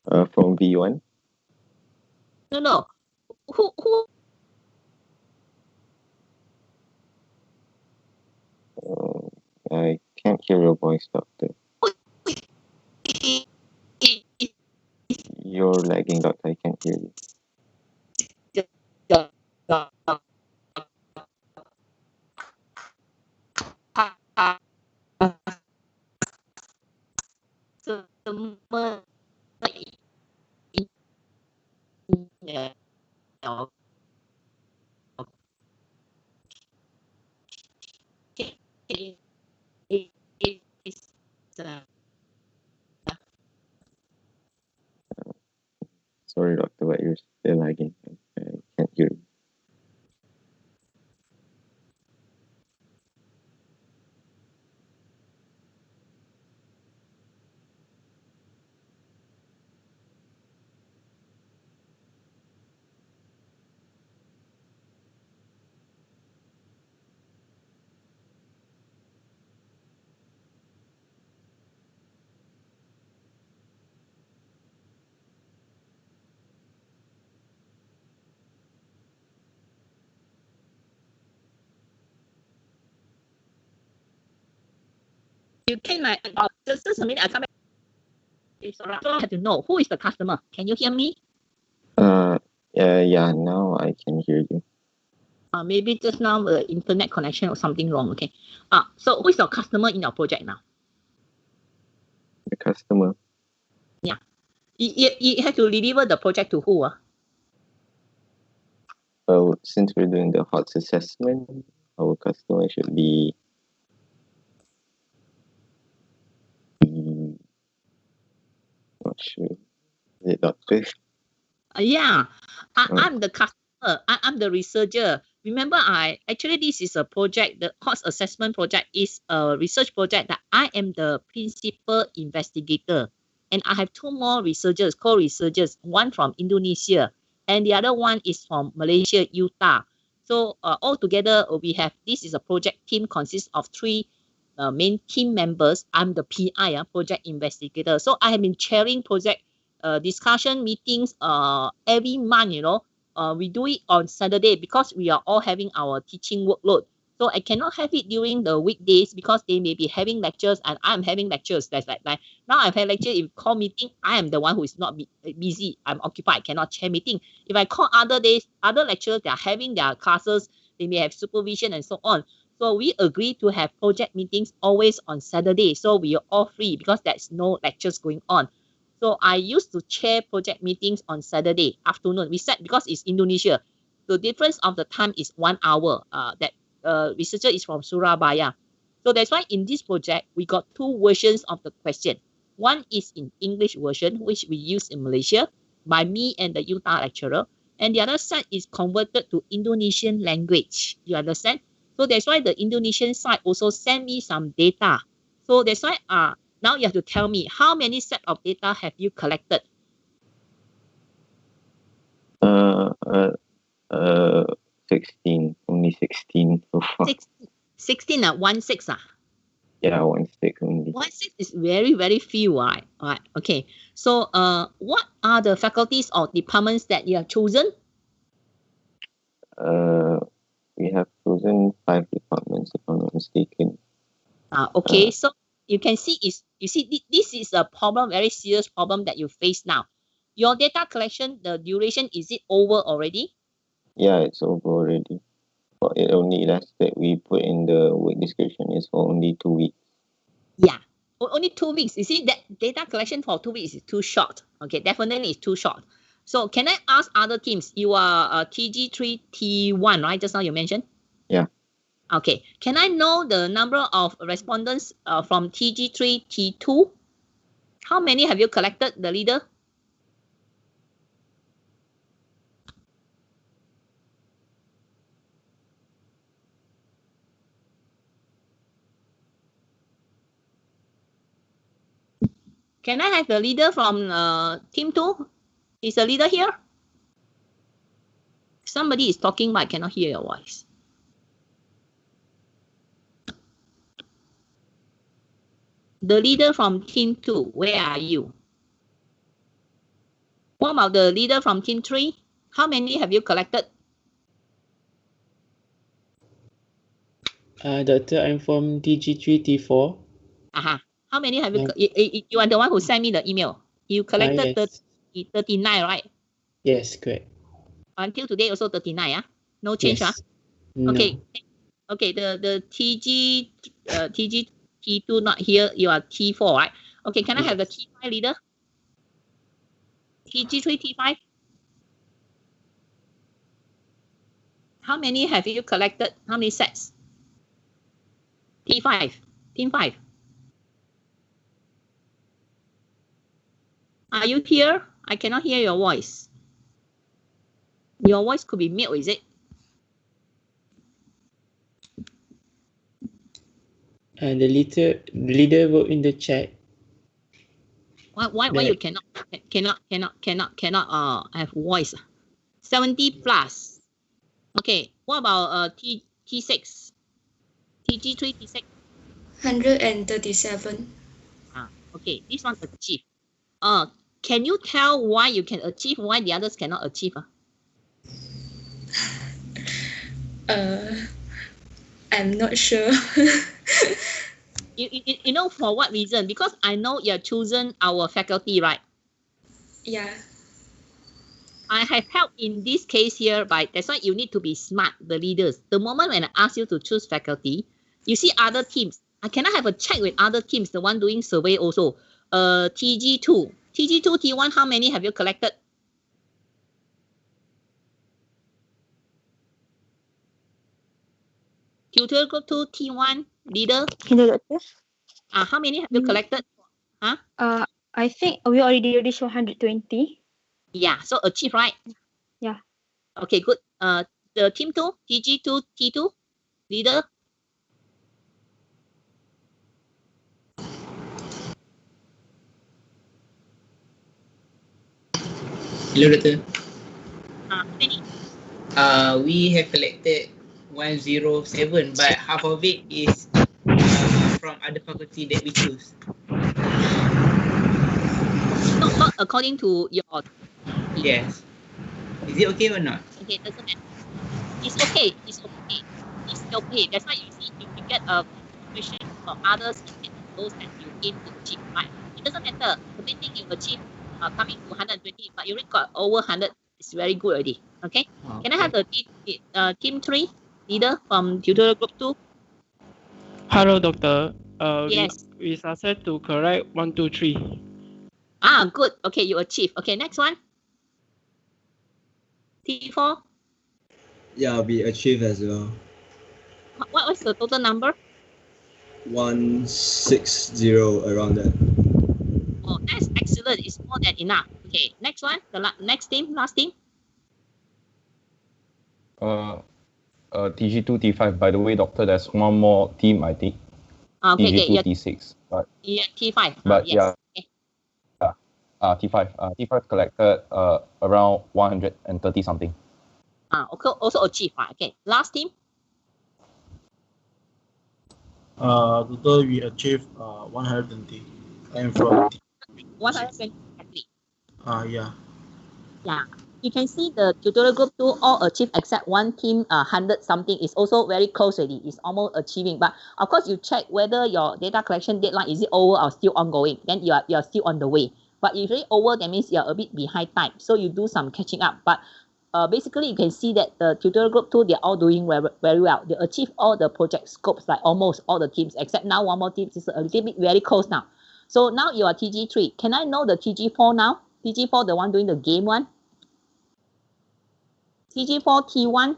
From V1. No, who I can't hear your voice, doctor. You're lagging, doctor. I can't hear you. Sorry, doctor, but you're still lagging. I can't hear you. You can just a minute, I come back. It's all right. So I have to know who is the customer. Can you hear me? Yeah, now I can hear you. Maybe just now the internet connection or something wrong. Okay. So who is your customer in your project now? The customer. Yeah. You have to deliver the project to who? Since we're doing the HOTS assessment, our customer should be not sure. Is it doctor? Yeah. I'm the customer. I'm the researcher. Remember, this is a project. The HOTS assessment project is a research project that I am the principal investigator, and I have 2 more researchers, co-researchers, one from Indonesia and the other one is from Malaysia, Utah. So altogether, we have, this is a project team consists of 3 main team members. I'm the PI, project investigator. So I have been chairing project discussion meetings every month, you know. We do it on Saturday because we are all having our teaching workload. So I cannot have it during the weekdays because they may be having lectures and I'm having lectures. That's like now I've had lecture. If call meeting, I am the one who is not busy. I'm occupied, cannot chair meeting. If I call other days, other lecturers, they are having their classes, they may have supervision and so on. So we agree to have project meetings always on Saturday. So we are all free because there's no lectures going on. So I used to chair project meetings on Saturday afternoon. We said because it's Indonesia, the difference of the time is 1 hour. That researcher is from Surabaya. So that's why in this project, we got 2 versions of the question. One is in English version, which we use in Malaysia by me and the Utah lecturer. And the other side is converted to Indonesian language. You understand? So that's why the Indonesian side also sent me some data. So that's why now you have to tell me how many set of data have you collected? 16, only 16 so far. 16, 16. Yeah, 16 only. 16 is very, very few, right? Right. Okay. So, what are the faculties or departments that you have chosen? We have chosen 5 departments, if I'm not mistaken. Okay. So you can see this is a problem, very serious problem that you face now. Your data collection, the duration, is it over already? Yeah, it's over already. But it only lasted, we put in the work description is for only 2 weeks. Yeah, only 2 weeks. You see, that data collection for 2 weeks is too short. Okay, definitely it's too short. So can I ask other teams? You are TG3, T1, right? Just now you mentioned? Yeah. Okay. Can I know the number of respondents from TG3, T2? How many have you collected, the leader? Can I have the leader from team 2? Is the leader here? Somebody is talking, but I cannot hear your voice. The leader from team 2, where are you? What about the leader from team 3? How many have you collected? Doctor, I'm from TG3, T4. How many have you? You are the one who sent me the email. You collected Yes. 39, right? Yes, correct. Until today, also 39. No change. Yes. No. Okay. Okay. The TG T2 not here. You are T4, right? Okay. Can I have the T5 leader? TG3 T5. How many have you collected? How many sets? T5. Team 5. Are you here? I cannot hear your voice. Your voice could be mute, is it? The leader wrote in the chat. Why you cannot have voice? 70 plus. Okay. What about T6? TG3 T6. 137. Okay. This one achieve. Can you tell why you can achieve, why the others cannot achieve? I'm not sure. You know for what reason? Because I know you have chosen our faculty, right? Yeah. I have helped in this case here, but that's why you need to be smart, the leaders. The moment when I ask you to choose faculty, you see other teams. I cannot have a check with other teams, the one doing survey also. TG2, T1, how many have you collected? Tutor group 2, T1, leader. Hello, Doctor. How many have you collected? I think we already reached 120. Yeah, so achieve, right? Yeah. Okay, good. The team 2, TG2, T2, leader. Hello, Doctor. many? We have collected 107, but half of it is from other faculty that we choose. Not according to your. Yes. Is it okay or not? Okay, doesn't matter. It's okay. It's okay. It's okay. That's why you see, if you get a question from others, instead of those that you aim to achieve, right? It doesn't matter. The main thing you achieve coming to 120, but you already got over 100. It's very good already. Okay. Can I have the team 3 leader from tutorial group 2? Hello, Doctor. Yes. We started to correct 1, 2, 3. Ah, good. Okay, you achieve. Okay, next one. T4. Yeah, we achieved as well. What was the total number? 160, around that. Oh, that's excellent. It's more than enough. Okay, next one. The next team, last team. TG2, T5. By the way, Doctor, there's one more team, I think. Okay, TG2, yeah. T6. But yeah, T5. But yes. yeah. Okay. T5. T5 collected around 130 something. Okay, also achieve. Okay, last team. Total we achieved 120. I'm from 120 exactly. yeah. Yeah. You can see the tutorial group 2 all achieve except one team 100 something is also very close already. It's almost achieving. But of course you check whether your data collection deadline is it over or still ongoing. Then you are still on the way. But if it's over, that means you're a bit behind time. So you do some catching up. But basically you can see that the tutorial group 2, they're all doing very well. They achieve all the project scopes, like almost all the teams, except now one more team is a little bit very close now. So now you are TG3. Can I know the TG4 now? TG4, the one doing the game one. TG4 T1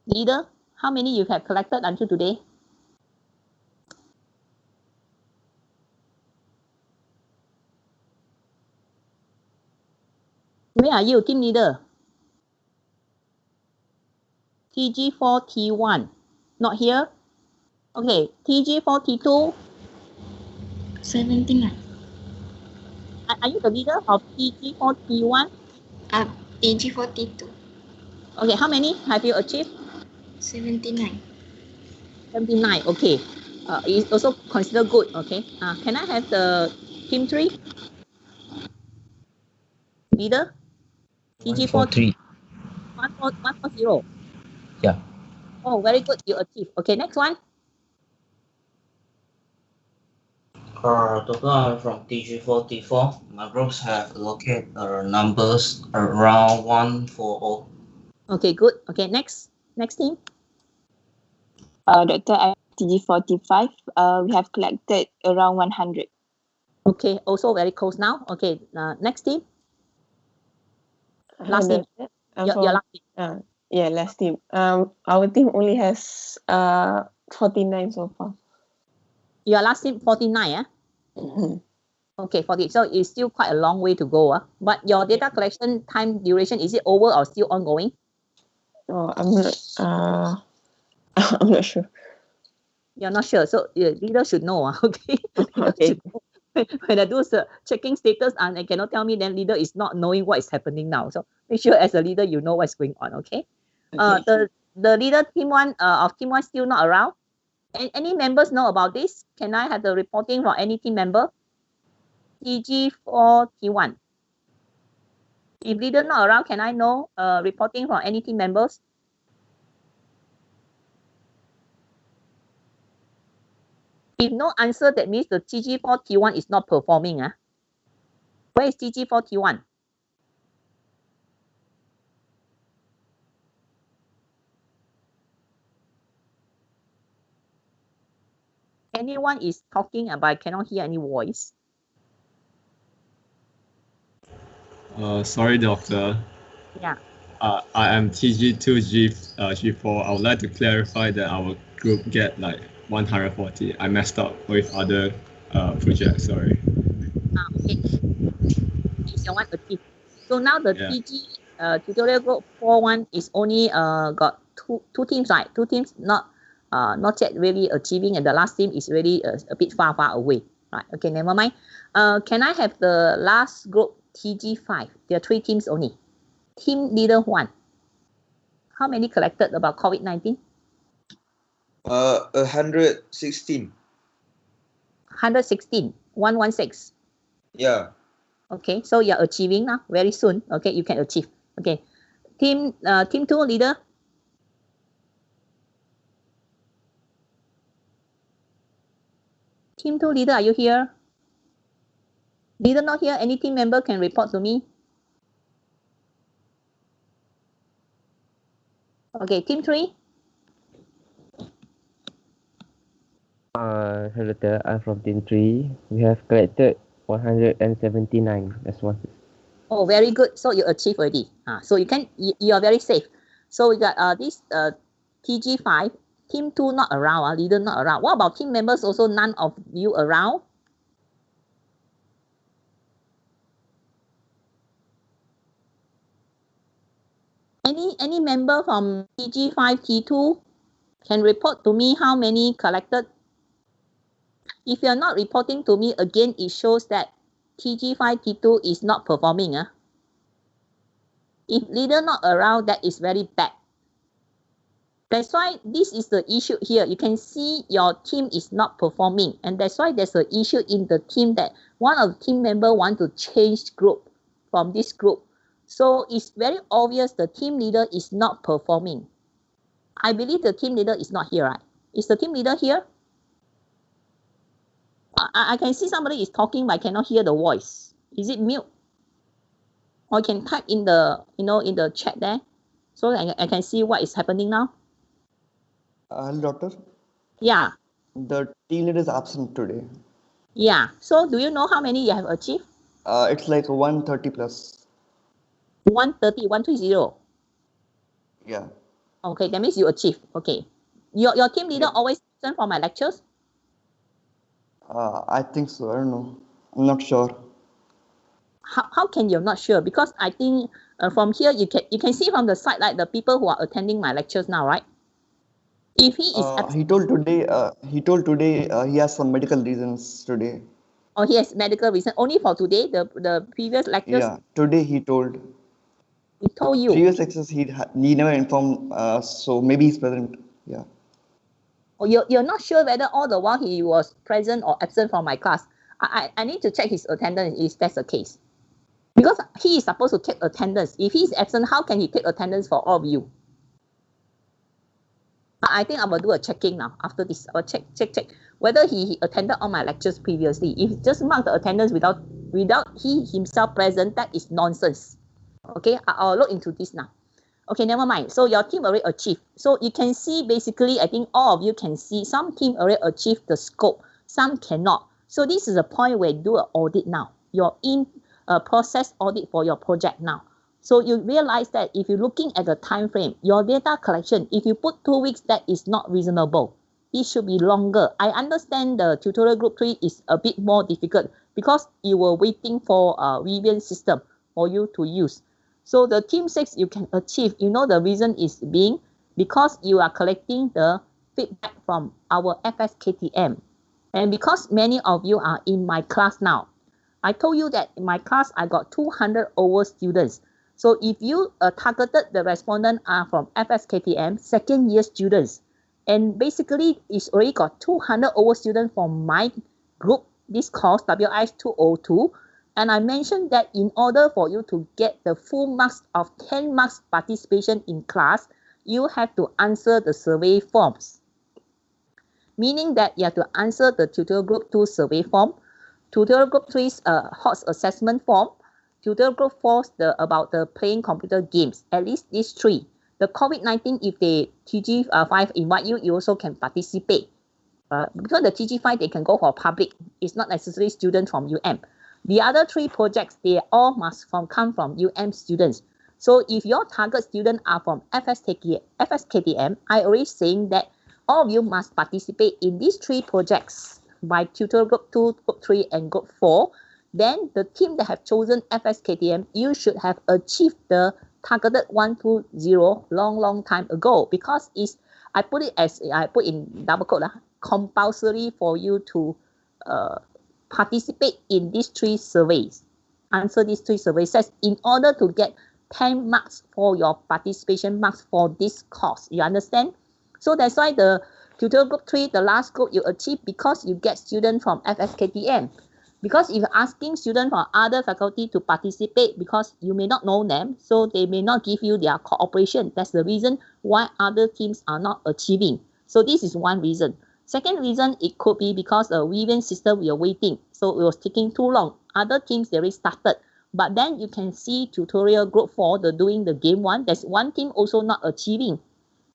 leader, how many you have collected until today? Where are you, team leader? TG4 T1, not here. Okay, TG4 T2. 79. Are you the leader of TG4 T1? TG4 T2. Okay, how many have you achieved? 79. 79, okay. It's also considered good, okay. Can I have the team 3? Leader? TG4 140. Yeah. Oh, very good, you achieved. Okay, next one. Total I'm from TG44. My groups have allocated numbers around 140. Okay, good. Okay, next team. Doctor, I'm TG45. We have collected around 100. Okay, also very close now. Okay, next team. Last team. Your last team. Yeah, last team. Our team only has 49 so far. Your last team 49, yeah? Okay, 40. So it's still quite a long way to go. But your data collection time duration, is it over or still ongoing? Oh, I'm not sure. You're not sure. So your leader should know. Okay. Okay. When I do checking status and they cannot tell me, then leader is not knowing what is happening now. So make sure as a leader you know what's going on. Okay. The leader team 1 of team 1 still not around. Any members know about this? Can I have the reporting from any team member? TG4 T1. If leader not around, can I know reporting from any team members? If no answer, that means the TG4 T1 is not performing. Where is TG4 T1? Anyone is talking, but I cannot hear any voice. Sorry, Doctor. Yeah. I am TG2G4. I would like to clarify that our group get like 140. I messed up with other projects. Sorry. Okay. It's your one achieved. So now the TG tutorial group 4.1 is only got two teams, right? Two teams not yet really achieving, and the last team is really a bit far away. Right. Okay. Never mind. Can I have the last group TG5? There are 3 teams only. team leader 1. How many collected about COVID-19? 116. 116. 116. Yeah. Okay, so you're achieving now. Very soon. Okay, you can achieve. Okay. Team 2 leader. Team 2 leader, are you here? Leader not here. Any team member can report to me. Okay, team 3. Hello there, I'm from team 3. We have collected 179 responses. Oh, very good. So you achieve already. So you are very safe. So we got this TG5, team 2 not around, leader not around. What about team members also, none of you around? Any member from TG5, T2 can report to me how many collected? If you're not reporting to me, again, it shows that TG5, T2 is not performing. If leader not around, that is very bad. That's why this is the issue here. You can see your team is not performing. And that's why there's an issue in the team that one of the team members want to change group from this group. So it's very obvious the team leader is not performing. I believe the team leader is not here, right? Is the team leader here? I can see somebody is talking, but I cannot hear the voice. Is it mute? Or you can type in the, in the chat there, so I can see what is happening now. Hello, doctor. Yeah. The team leader is absent today. Yeah. So do you know how many you have achieved? It's like 130 plus. 130, 130. Yeah. Okay, that means you achieved. Okay. Your team leader always present for my lectures? I think so. I don't know. I'm not sure. How can you're not sure? Because I think from here you can see from the side, like the people who are attending my lectures now, right? If he is absent, he told today he has some medical reasons today. Oh, he has medical reason only for today. The previous lectures. Yeah, today he told. He told you. Previous lectures he never informed. So maybe he's present. Yeah. Oh, you're not sure whether all the while he was present or absent from my class. I need to check his attendance if that's the case. Because he is supposed to take attendance. If he's absent, how can he take attendance for all of you? I think I will do a checking now after this. I will check whether he attended all my lectures previously. If he just mark the attendance without he himself present, that is nonsense. Okay, I'll look into this now. Okay, never mind. So your team already achieved. So you can see basically, I think all of you can see some team already achieved the scope, some cannot. So this is a point where you do an audit now. You're in a process audit for your project now. So you realize that if you're looking at the time frame, your data collection, if you put 2 weeks, that is not reasonable. It should be longer. I understand the tutorial group 3 is a bit more difficult because you were waiting for a Vivian system for you to use. So the team 6 you can achieve, the reason is being because you are collecting the feedback from our FSKTM. And because many of you are in my class now, I told you that in my class, I got 200 over students. So if you targeted the respondent are from FSKTM, second year students, and basically it's already got 200 over students from my group, this course, WIS 202, and I mentioned that in order for you to get the full marks of 10 marks participation in class, you have to answer the survey forms. Meaning that you have to answer the tutorial group 2 survey form, tutorial group 3's HOTS assessment form, tutorial group 4 about the playing computer games, at least these 3. The COVID-19, if they TG5 invite you, you also can participate. Because the TG5, they can go for public. It's not necessarily students from UM. The other 3 projects, they all must come from UM students. So if your target students are from FSKTM, I already saying that all of you must participate in these 3 projects by tutorial group 2, group 3, and group 4. Then the team that have chosen FSKTM, you should have achieved the targeted 120 long time ago, because I put in double quote, compulsory for you to participate in these 3 surveys. Answer these 3 surveys. Says in order to get 10 marks for your participation marks for this course. You understand? So that's why the tutorial group 3, the last group you achieve because you get students from FSKTM. Because if you're asking students from other faculty to participate because you may not know them, so they may not give you their cooperation. That's the reason why other teams are not achieving. So this is one reason. Second reason, it could be because the Vivian system we are waiting. So it was taking too long. Other teams, they already started. But then you can see tutorial group 4, the doing the game 1. There's one team also not achieving.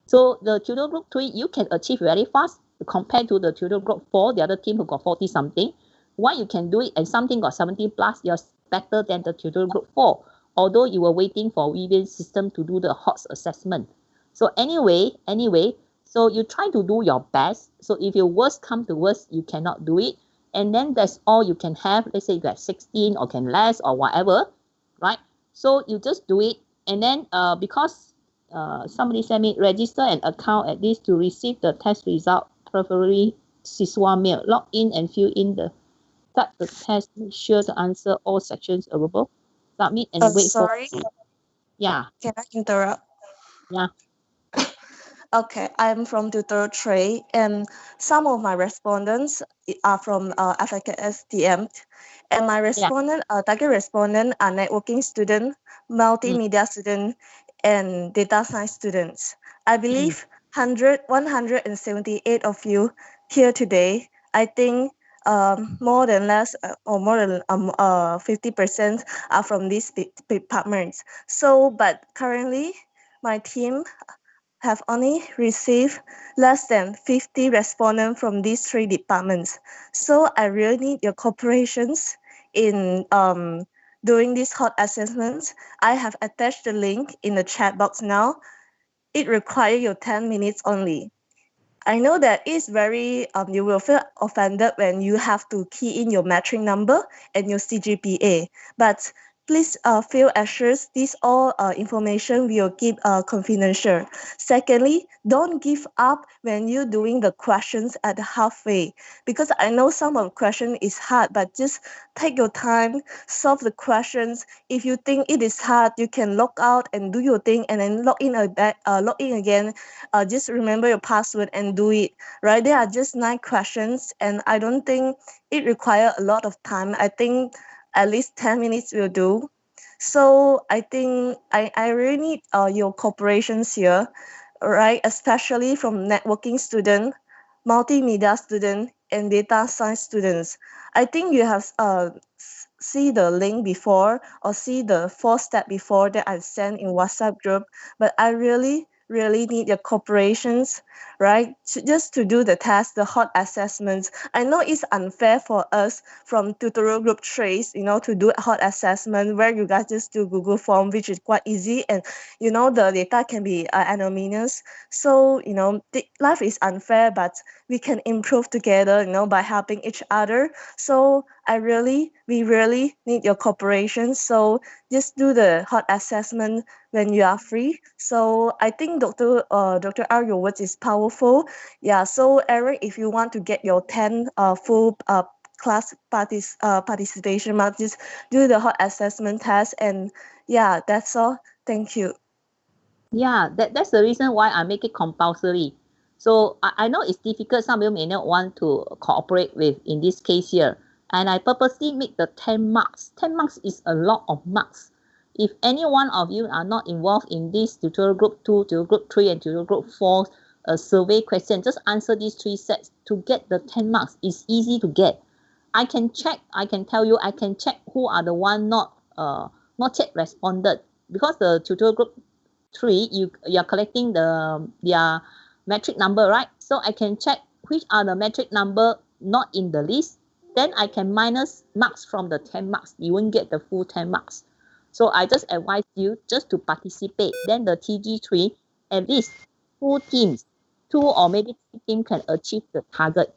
So the tutorial group 3, you can achieve very fast compared to the tutorial group 4, the other team who got 40 something. Why you can do it and something got 70 plus, you're better than the tutorial group 4, although you were waiting for Vivian system to do the HOTS assessment. So anyway, so you try to do your best. So if your worst come to worst, you cannot do it. And then that's all you can have. Let's say you have 16 or can less or whatever, right? So you just do it. And then because somebody sent me register an account at least to receive the test result, preferably SISWA mail. Log in and fill in the start the test, make sure to answer all sections available. Submit and wait sorry. for. Yeah. Can I interrupt? Yeah. Okay, I'm from tutorial 3, and some of my respondents are from FIKSTM, and my target respondent are networking student, multimedia student, and data science students. I believe 178 of you here today. I think more than 50% are from these departments. So, but currently, my team have only received less than 50 respondents from these 3 departments. So I really need your cooperations in doing these hot assessments. I have attached the link in the chat box now. It requires your 10 minutes only. I know that it's very, you will feel offended when you have to key in your metric number and your CGPA, but please feel assured this all information will keep confidential. Secondly, don't give up when you're doing the questions at halfway, because I know some of the question is hard, but just take your time, solve the questions. If you think it is hard, you can log out and do your thing and then log in again. Just remember your password and do it, right? There are just 9 questions and I don't think it requires a lot of time. I think at least 10 minutes will do. So I think I really need your cooperations here, right? Especially from networking student, multimedia student, and data science students. I think you have see the link before or see the 4 step before that I sent in WhatsApp group, but I really need your cooperations, right? Just to do the test, the hot assessments. I know it's unfair for us from tutorial group 3, to do a hot assessment where you guys just do Google form, which is quite easy, and the data can be anonymous. So life is unfair, but we can improve together, by helping each other. So we really need your cooperation. So just do the hot assessment when you are free. So I think Dr. R, your words is powerful. Yeah. So Eric, if you want to get your 10 full class participation marks, just do the hot assessment test. And yeah, that's all. Thank you. Yeah, that's the reason why I make it compulsory. So I know it's difficult. Some of you may not want to cooperate with in this case here. And I purposely make the 10 marks. 10 marks is a lot of marks. If any one of you are not involved in this tutorial group 2, tutorial group 3, and tutorial group 4 survey question, just answer these 3 sets to get the 10 marks. It's easy to get. I can check, I can tell you, I can check who are the one not yet responded. Because the tutorial group 3, you are collecting their metric number, right? So I can check which are the metric number not in the list. Then I can minus marks from the 10 marks. You won't get the full 10 marks. So I just advise you just to participate. Then the TG3, at least 2 teams, 2 or maybe 3 teams can achieve the target.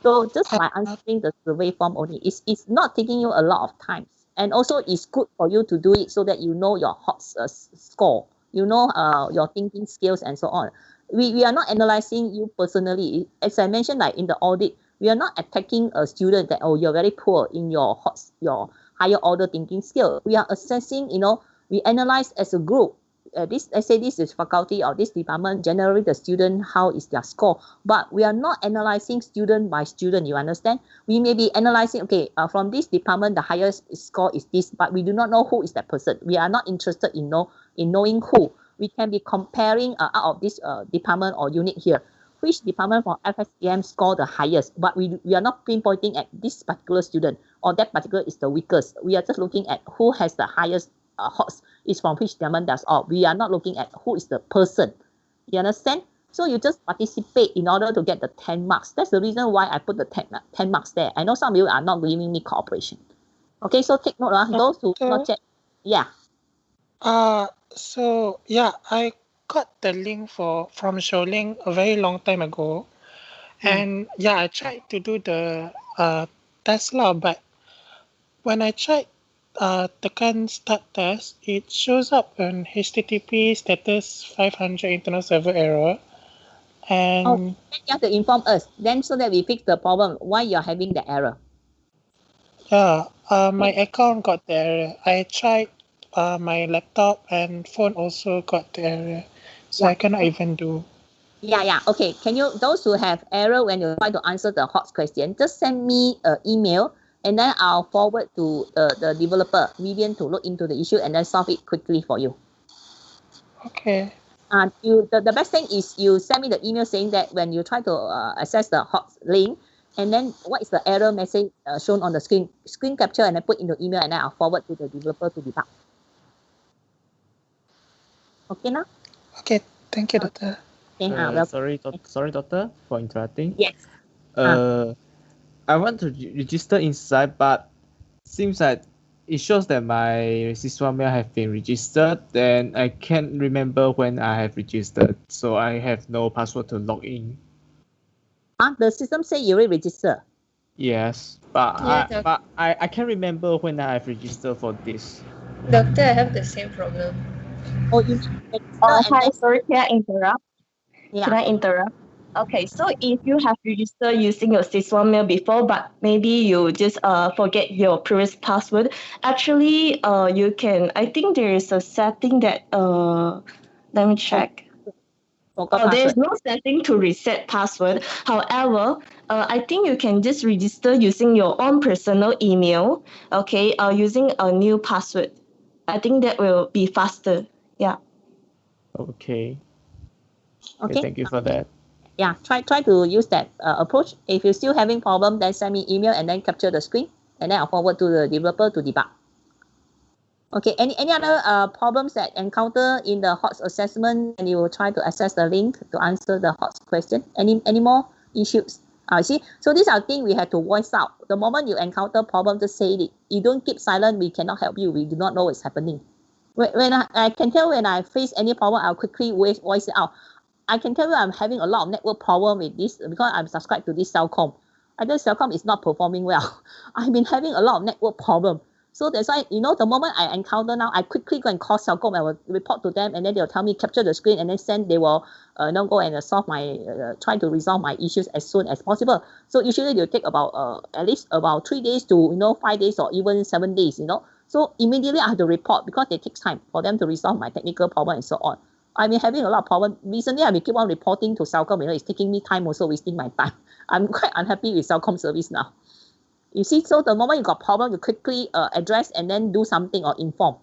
So just by answering the survey form only, it's not taking you a lot of time. And also it's good for you to do it so that you know your hot score, you know your thinking skills and so on. We are not analyzing you personally. As I mentioned, like in the audit, we are not attacking a student that, oh, you're very poor in your higher order thinking skill. We are assessing, We analyze as a group. Let's say this is faculty or this department, generally the student, how is their score, but we are not analyzing student by student, you understand? We may be analyzing, okay, from this department, the highest score is this, but we do not know who is that person. We are not interested in knowing who. We can be comparing out of this department or unit here, which department for FSCM score the highest, but we are not pinpointing at this particular student or that particular is the weakest. We are just looking at who has the highest HOTS is from which department that's all. We are not looking at who is the person. You understand? So you just participate in order to get the 10 marks. That's the reason why I put the 10 marks there. I know some of you are not giving me cooperation. Okay, so take note, those who not check. Yeah. So yeah, I got the link from Sholing a very long time ago, and yeah, I tried to do the test lah, but when I tried tekan start test, it shows up on HTTP status 500 internal server error, and you have to inform us then so that we fix the problem. Why you're having the error? yeah, my account got the error. I tried my laptop and phone also got the error, so I cannot even do. Yeah. Okay. Can you, those who have error when you try to answer the HOTS question, just send me an email and then I'll forward to the developer, Vivian, to look into the issue and then solve it quickly for you. Okay. The best thing is you send me the email saying that when you try to access the HOTS link, and then what is the error message shown on the screen capture, and then put in the email, and then I'll forward to the developer to debug. Okay now? Okay, thank you, Doctor. Okay, sorry, Doctor, for interrupting. Yes. I want to register inside, but seems like it shows that my system mail have been registered, then I can't remember when I have registered, so I have no password to log in. The system say you already registered. Yes, but Yeah, I can't remember when I have registered for this. Doctor, I have the same problem. Oh, you hi, sorry, can I interrupt? Yeah. Can I interrupt? Okay, so if you have registered using your Sysone mail before, but maybe you just forget your previous password, actually you can, I think there is a setting that let me check. There is no setting to reset password. However, I think you can just register using your own personal email, okay, using a new password. I think that will be faster. Yeah. Okay. Okay. Thank you for that. Yeah, try to use that approach. If you're still having problem, then send me email and then capture the screen, and then I'll forward to the developer to debug. Okay, any other problems that encounter in the HOTS assessment, and you will try to access the link to answer the HOTS question? Any more issues? See, so these are things we have to voice out. The moment you encounter problem, just say it. You don't keep silent, we cannot help you. We do not know what's happening. When I can tell when I face any problem, I'll quickly voice it out. I can tell you I'm having a lot of network problem with this because I'm subscribed to this Cellcom. I think Cellcom is not performing well. I've been having a lot of network problem. So that's why, the moment I encounter now, I quickly go and call Cellcom. I will report to them, and then they'll tell me capture the screen, and then they will go and try to resolve my issues as soon as possible. So usually they'll take about at least about 3 days to 5 days or even 7 days. So immediately I have to report because it takes time for them to resolve my technical problem and so on. I've been having a lot of problems. Recently, I've been keep on reporting to Cellcom. It's taking me time also, wasting my time. I'm quite unhappy with Cellcom service now. You see, so the moment you got problem, you quickly address and then do something or inform.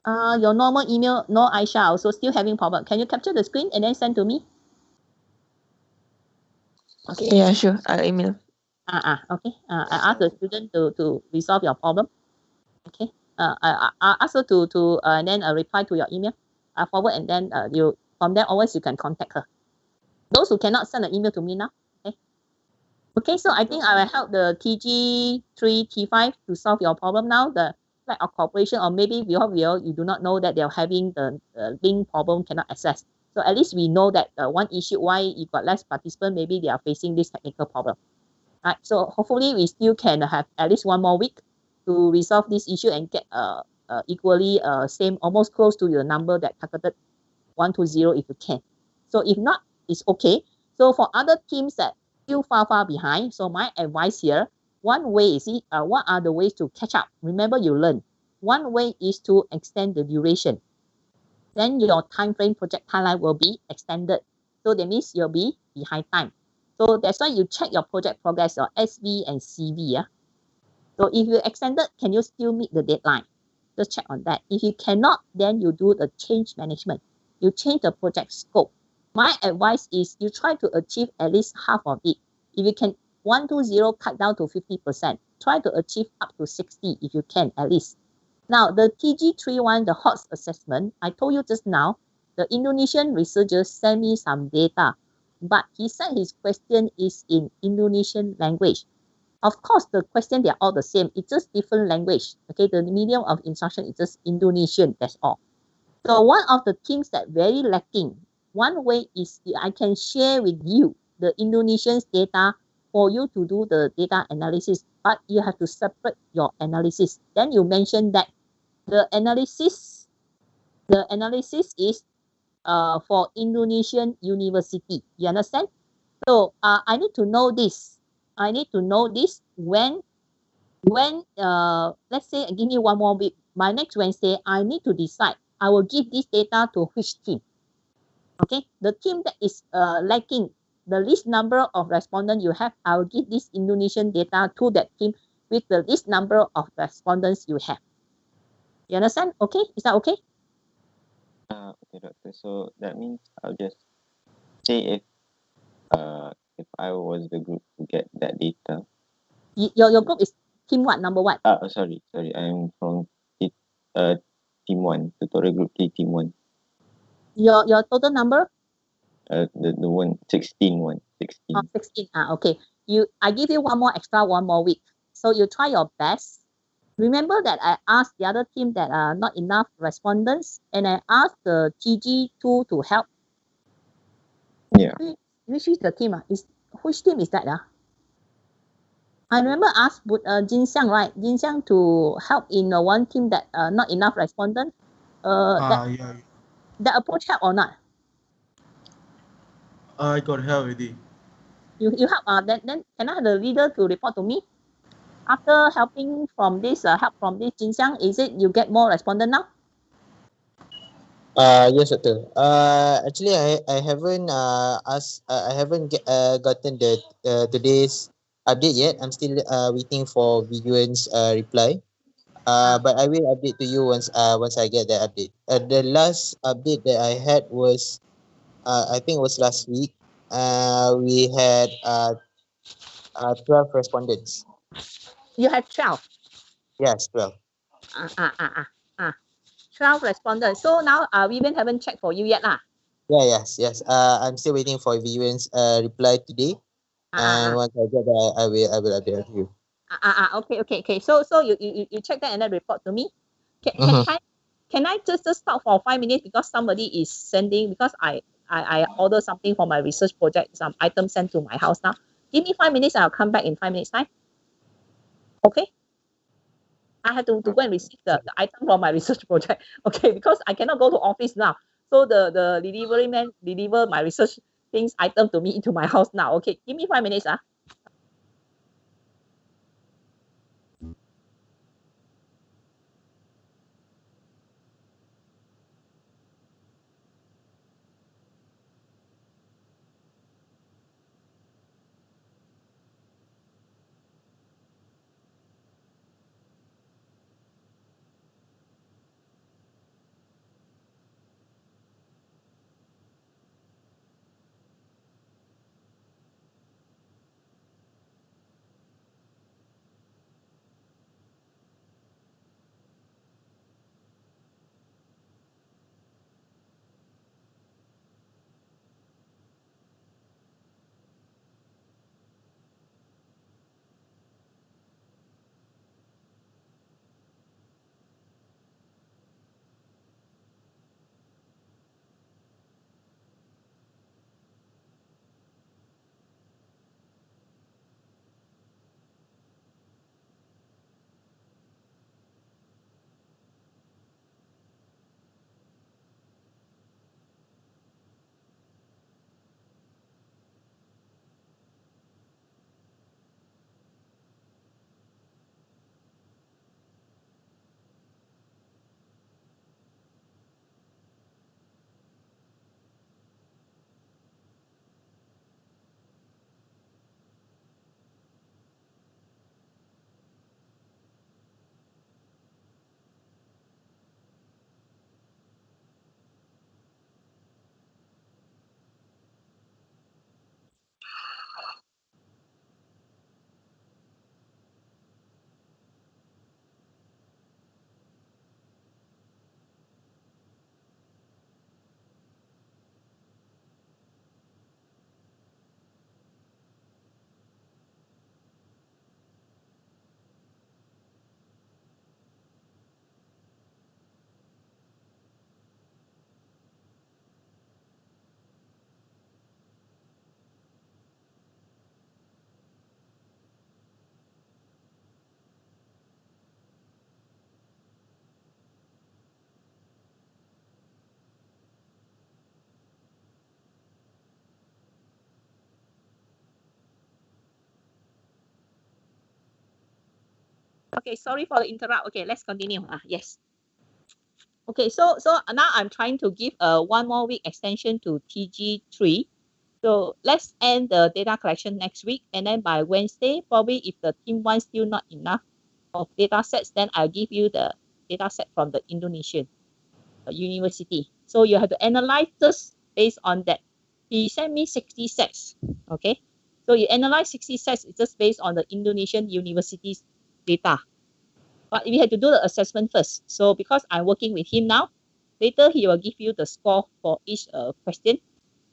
Your normal email, no Aisha, also still having problem. Can you capture the screen and then send to me? Okay. Yeah, sure. I'll email. Okay. I ask the student to resolve your problem. Okay. I ask her to and then reply to your email. I forward, and then you from there onwards you can contact her. Those who cannot send an email to me now. Okay, so I think I will help the TG3, T5 to solve your problem now. The lack of cooperation, or maybe you do not know that they're having the link problem cannot access. So at least we know that one issue why you got less participant, maybe they are facing this technical problem. Right, so hopefully we still can have at least 1 more week to resolve this issue and get equally same, almost close to your number that targeted 120 if you can. So if not, it's okay. So for other teams that still far behind, so my advice here, one way is what are the ways to catch up? Remember, you learn. One way is to extend the duration. Then your time frame project timeline will be extended. So that means you'll be behind time. So that's why you check your project progress, your SV and CV. Yeah? So if you extended, can you still meet the deadline? Just check on that. If you cannot, then you do the change management. You change the project scope. My advice is you try to achieve at least half of it. If you can 120 cut down to 50%, try to achieve up to 60 if you can at least. Now, the TG31, the HOTS assessment, I told you just now, the Indonesian researcher sent me some data, but he said his question is in Indonesian language. Of course, the question, they're all the same. It's just different language. Okay, the medium of instruction is just Indonesian, that's all. So one of the things that very lacking, one way is I can share with you the Indonesian's data for you to do the data analysis, but you have to separate your analysis. Then you mentioned that the analysis is for Indonesian university. You understand? So I need to know this. I need to know this when let's say give me one more week. By next Wednesday, I need to decide. I will give this data to which team. Okay, the team that is lacking the least number of respondents you have, I will give this Indonesian data to that team with the least number of respondents you have. You understand? Okay, is that okay? Okay, doctor. So that means I'll just say if I was the group to get that data. Your group is team what? Number what? Sorry. I'm from team 1, tutorial group T, team 1. Your total number? The one 16 one. 16. Oh, 16. Okay. I give you one more week. So you try your best. Remember that I asked the other team that are not enough respondents, and I asked the TG2 to help. Yeah. Which is the team? Which team is that? I remember asked Jin Xiang, right? Jin Xiang to help in one team that not enough respondents. Yeah. That approach help or not? I got help already. You help. Then can I have the leader to report to me? After helping from this help from this Jin Xiang, is it you get more respondent now? Yes, doctor. Actually, I haven't I haven't gotten the today's update yet. I'm still waiting for Viguan's reply. But I will update to you once I get the update. The last update that I had was I think it was last week. We had 12 respondents. You had 12. Yes, 12. 12 respondents. So now Vivian haven't checked for you yet lah. Yes. I'm still waiting for Viguan's reply today. And once I get that, I will update you. Okay. So you check that and then report to me. Can I just stop for 5 minutes because somebody is sending, because I order something for my research project, some items sent to my house now. Give me 5 minutes, I'll come back in 5 minutes time. Okay. I have to go and receive the item for my research project. Okay, because I cannot go to office now. So the delivery man deliver my research things item to me into my house now. Okay, give me 5 minutes. Okay, sorry for the interrupt. Okay, let's continue. Yes. Okay, so now I'm trying to give a 1 more week extension to TG3. So let's end the data collection next week, and then by Wednesday, probably if the team 1 still not enough of data sets, then I'll give you the data set from the Indonesian university. So you have to analyze this based on that. He sent me 60 sets. Okay, so you analyze 60 sets, it's just based on the Indonesian university's data. But we have to do the assessment first. So because I'm working with him now, later he will give you the score for each question,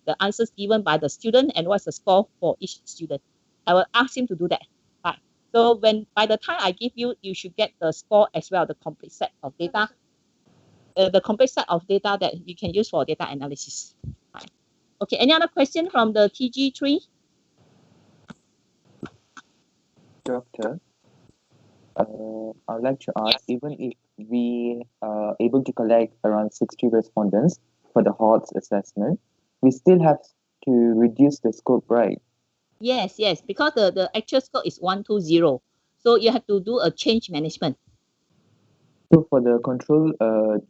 the answers given by the student, and what's the score for each student. I will ask him to do that. Right. So by the time I give you, you should get the score as well, the complete set of data. The complete set of data that you can use for data analysis. Right. Okay, any other question from the TG3? Doctor, I'd like to ask, even if we are able to collect around 60 respondents for the HOTS assessment, we still have to reduce the scope, right? Yes, because the actual scope is 120. So you have to do a change management. So for the control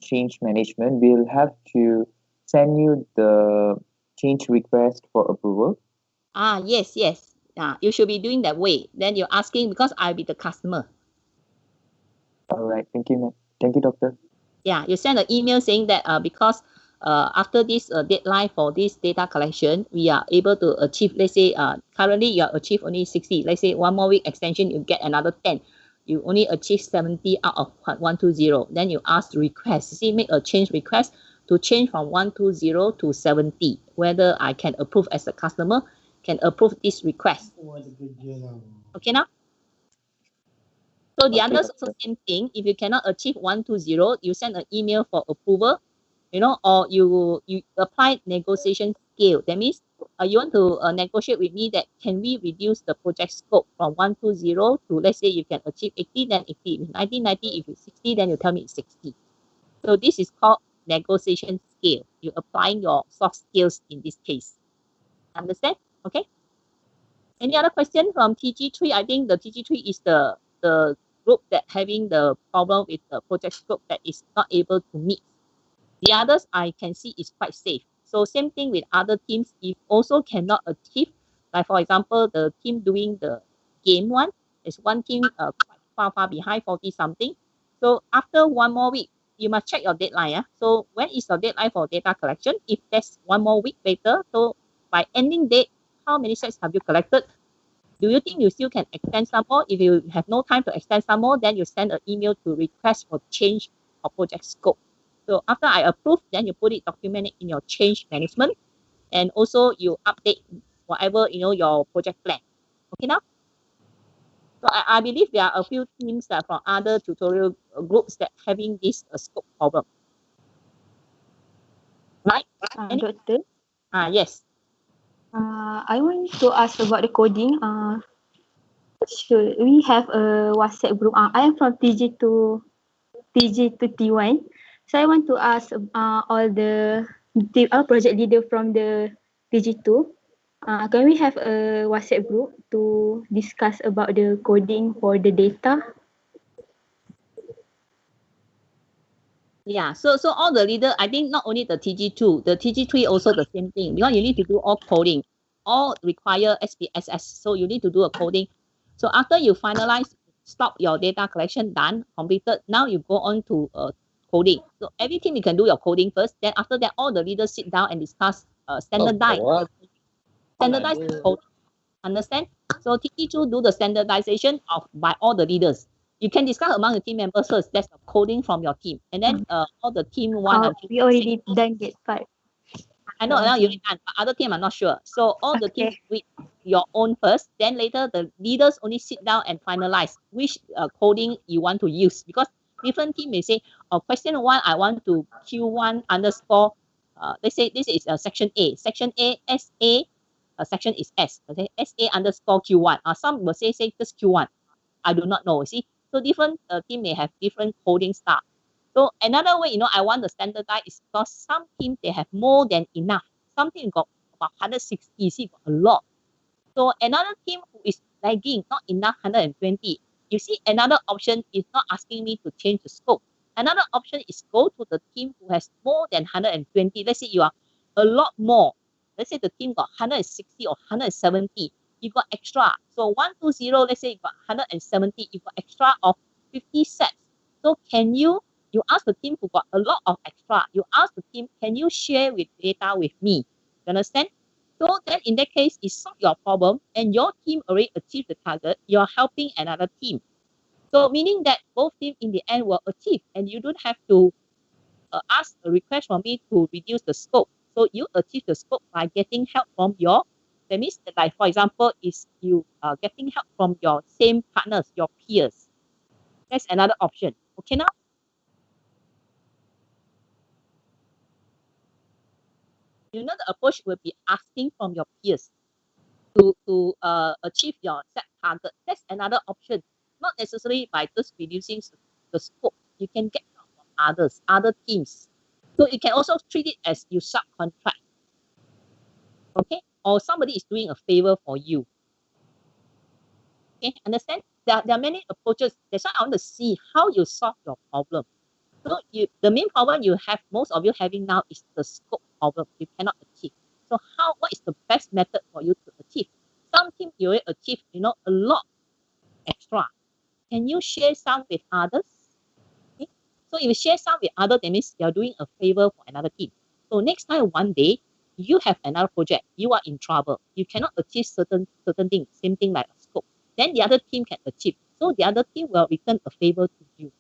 change management, we'll have to send you the change request for approval. Yes. You should be doing that way. Then you're asking because I'll be the customer. All right, thank you, doctor. Yeah, you send an email saying that because after this deadline for this data collection, we are able to achieve, let's say, currently you achieve only 60. Let's say 1 more week extension, you get another 10. You only achieve 70 out of 120. Then you ask the request. You see, make a change request to change from 120 to 70. Whether I can approve as a customer, can approve this request. Okay now? So the others also same thing. If you cannot achieve 120, you send an email for approval, or you apply negotiation scale. That means you want to negotiate with me that can we reduce the project scope from 120 to, let's say you can achieve 80, then 80. If 90, 90, if it's 60, then you tell me it's 60. So this is called negotiation scale. You're applying your soft skills in this case. Understand? Okay. Any other question from TG3? I think the TG3 is the group that having the problem with the project scope that is not able to meet. The others I can see is quite safe. So same thing with other teams. If also cannot achieve, like for example, the team doing the game one, is one team quite far behind, 40 something. So after 1 more week, you must check your deadline. So when is your deadline for data collection? If there's 1 more week later, so by ending date, how many sets have you collected? Do you think you still can extend some more? If you have no time to extend some more, then you send an email to request for change of project scope. So after I approve, then you put it, document it in your change management, and also you update whatever, your project plan. Okay now? So I believe there are a few teams that from other tutorial groups that having this scope problem. Right? Doctor? Yes. I want to ask about the coding. Should we have a WhatsApp group? I am from TG to T1. So I want to ask all the project leader from the TG2. Can we have a WhatsApp group to discuss about the coding for the data? Yeah, so all the leader, I think not only the TG2, the TG3 also the same thing, because you need to do all coding, all require SPSS, so you need to do a coding. So after you finalize, stop your data collection, done, completed, now you go on to coding. So every team you can do your coding first, then after that, all the leaders sit down and discuss standardized coding. Understand? So TG2 do the standardization by all the leaders. You can discuss among the team members first. That's the coding from your team, and then all the team one. We already done that part. I know now you're done, but other team I'm not sure. So all the teams with your own first, then later the leaders only sit down and finalize which coding you want to use, because different team may say, question 1 I want to Q1 underscore. Let's say this is section A. Section A SA. Section is S. Okay, SA underscore Q1. Some will say just Q1. I do not know. See, so different team may have different coding style. So another way, I want the standardize is because some team they have more than enough. Some team got about 160, see, got a lot. So another team who is lagging, not enough 120. you see, another option is not asking me to change the scope. Another option is go to the team who has more than 120. Let's say you are a lot more. Let's say the team got 160 or 170. You got extra. So 120, let's say you got 170, you got extra of 50 sets. So can you ask the team who got a lot of extra, you ask the team, can you share with data with me? You understand? So then in that case, it solves your problem and your team already achieved the target. You're helping another team. So meaning that both teams in the end will achieve and you don't have to ask a request from me to reduce the scope. So you achieve the scope by getting help from that means that, like, for example, is you are getting help from your same partners, your peers. That's another option. Okay now? You know, the approach will be asking from your peers to achieve your set target. That's another option. Not necessarily by just reducing the scope. You can get help from others, other teams. So you can also treat it as you subcontract. Okay? Or somebody is doing a favor for you. Okay, understand? There are many approaches. That's why I want to see how you solve your problem. So the main problem you have, most of you having now, is the scope problem you cannot achieve. So what is the best method for you to achieve? Some team you will achieve, a lot extra. Can you share some with others? Okay? So if you share some with others, that means you're doing a favor for another team. So next time, one day, you have another project, you are in trouble, you cannot achieve certain things, same thing like a scope. Then the other team can achieve. So the other team will return a favor to you.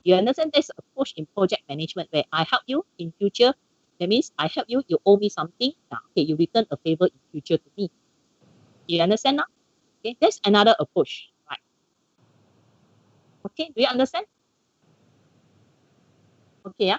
You understand? There's an approach in project management where I help you in future. That means I help you, you owe me something. Okay, you return a favor in future to me. You understand now? Okay, that's another approach, right? Okay, do you understand? Okay, yeah.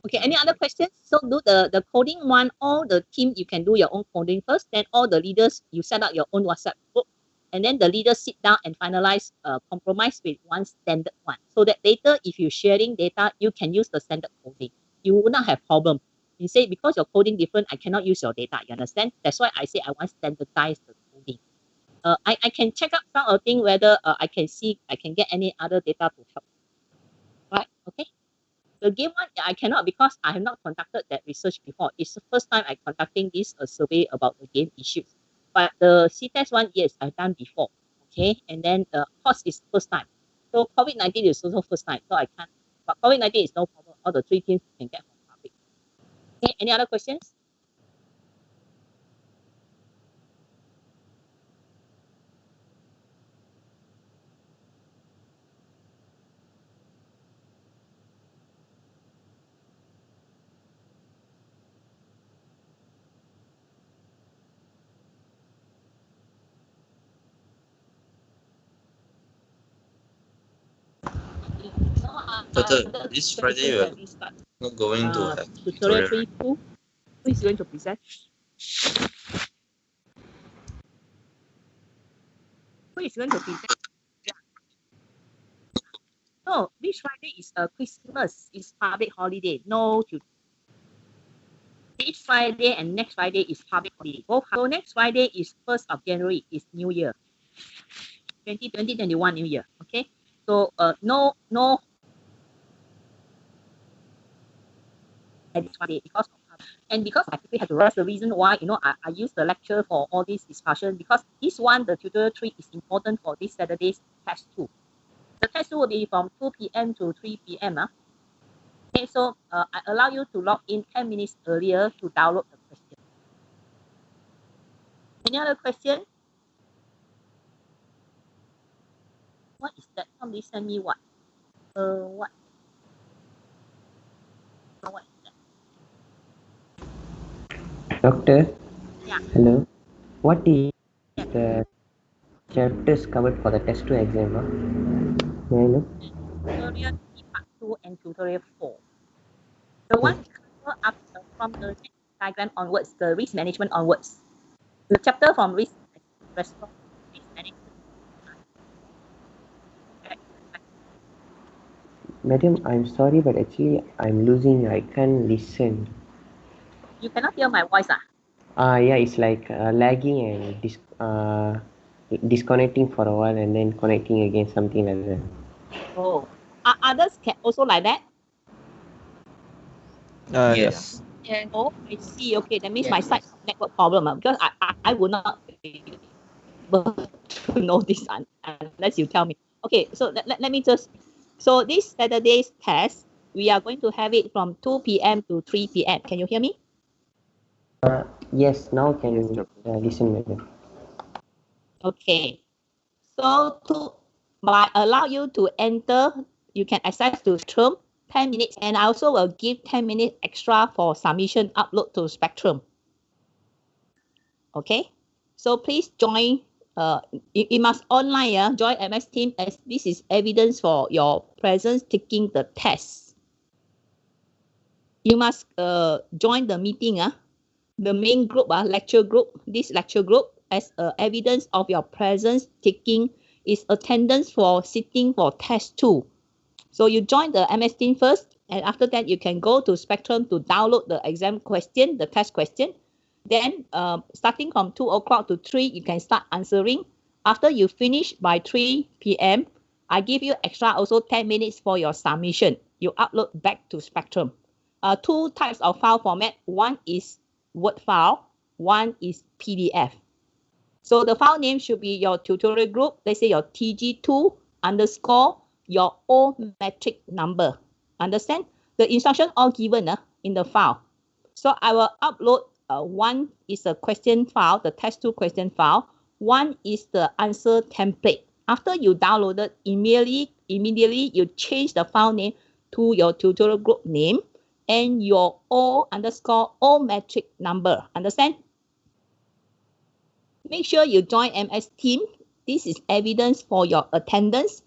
Okay, any other questions? So do the coding one, all the team, you can do your own coding first. Then all the leaders, you set up your own WhatsApp group. And then the leaders sit down and finalize compromise with one standard one. So that later, if you're sharing data, you can use the standard coding. You will not have problem. You say, because your coding different, I cannot use your data. You understand? That's why I say I want standardized the coding. I can check out some of the thing whether I can get any other data to help. Right? Okay. The game one, I cannot because I have not conducted that research before. It's the first time I'm conducting this survey about the game issues. But the C-test one, yes, I've done before. Okay, and then the course is first time. So COVID-19 is also first time, so I can't. But COVID-19 is no problem. All the 3 teams can get from public. Okay, any other questions? Doctor, this Friday we are not going to have Tutorial tutorial, 3, right? who is going to present? Who is going to present? No, this Friday is Christmas. It's public holiday. No, this Friday and next Friday is public holiday. Both. So next Friday is 1st of January. Is New Year. 2021 New Year. Okay. So no at this Friday because I quickly have to rush. The reason why I use the lecture for all this discussion because this one, the tutorial 3, is important for this Saturday's test 2. The test 2 will be from 2 p.m. to 3 p.m. Okay, so I allow you to log in 10 minutes earlier to download the question. Any other question? What is that? Somebody send me what? What? What is that? Doctor? Yeah. Hello? What is the chapters covered for the test 2 exam? May I know? Tutorial 3 part 2 and tutorial 4. The one we cover up from the diagram onwards, the risk management onwards. The chapter from risk management. Madam, I'm sorry, but actually I'm losing. I can't listen. You cannot hear my voice, Yeah, it's like lagging and disconnecting for a while and then connecting again, something like that. Oh, others can also like that? Yes. Yeah. Oh, I see. Okay, that means my site network problem, because I would not be able to know this unless you tell me. Okay, so let me just, so this Saturday's test, we are going to have it from 2 p.m. to 3 p.m. Can you hear me? Yes, now can you listen, madam? Okay, so by allow you to enter, you can access to Spectrum 10 minutes, and I also will give 10 minutes extra for submission upload to Spectrum. Okay, so please join. You must online, join MS Team, as this is evidence for your presence taking the test. You must join the meeting, the main group, lecture group, this lecture group, as evidence of your presence taking is attendance for sitting for test 2. So you join the MS Team first, and after that you can go to Spectrum to download the exam question, the test question. Then starting from 2 o'clock to 3, you can start answering. After you finish by 3 p.m., I give you extra also 10 minutes for your submission. You upload back to Spectrum. 2 types of file format. One is Word file, one is PDF. So the file name should be your tutorial group. Let's say your TG2 underscore your own metric number. Understand? The instruction all given in the file. So I will upload one is a question file, the test 2 question file. One is the answer template. After you download it, immediately you change the file name to your tutorial group name and your O underscore O metric number. Understand? Make sure you join MS Team. This is evidence for your attendance.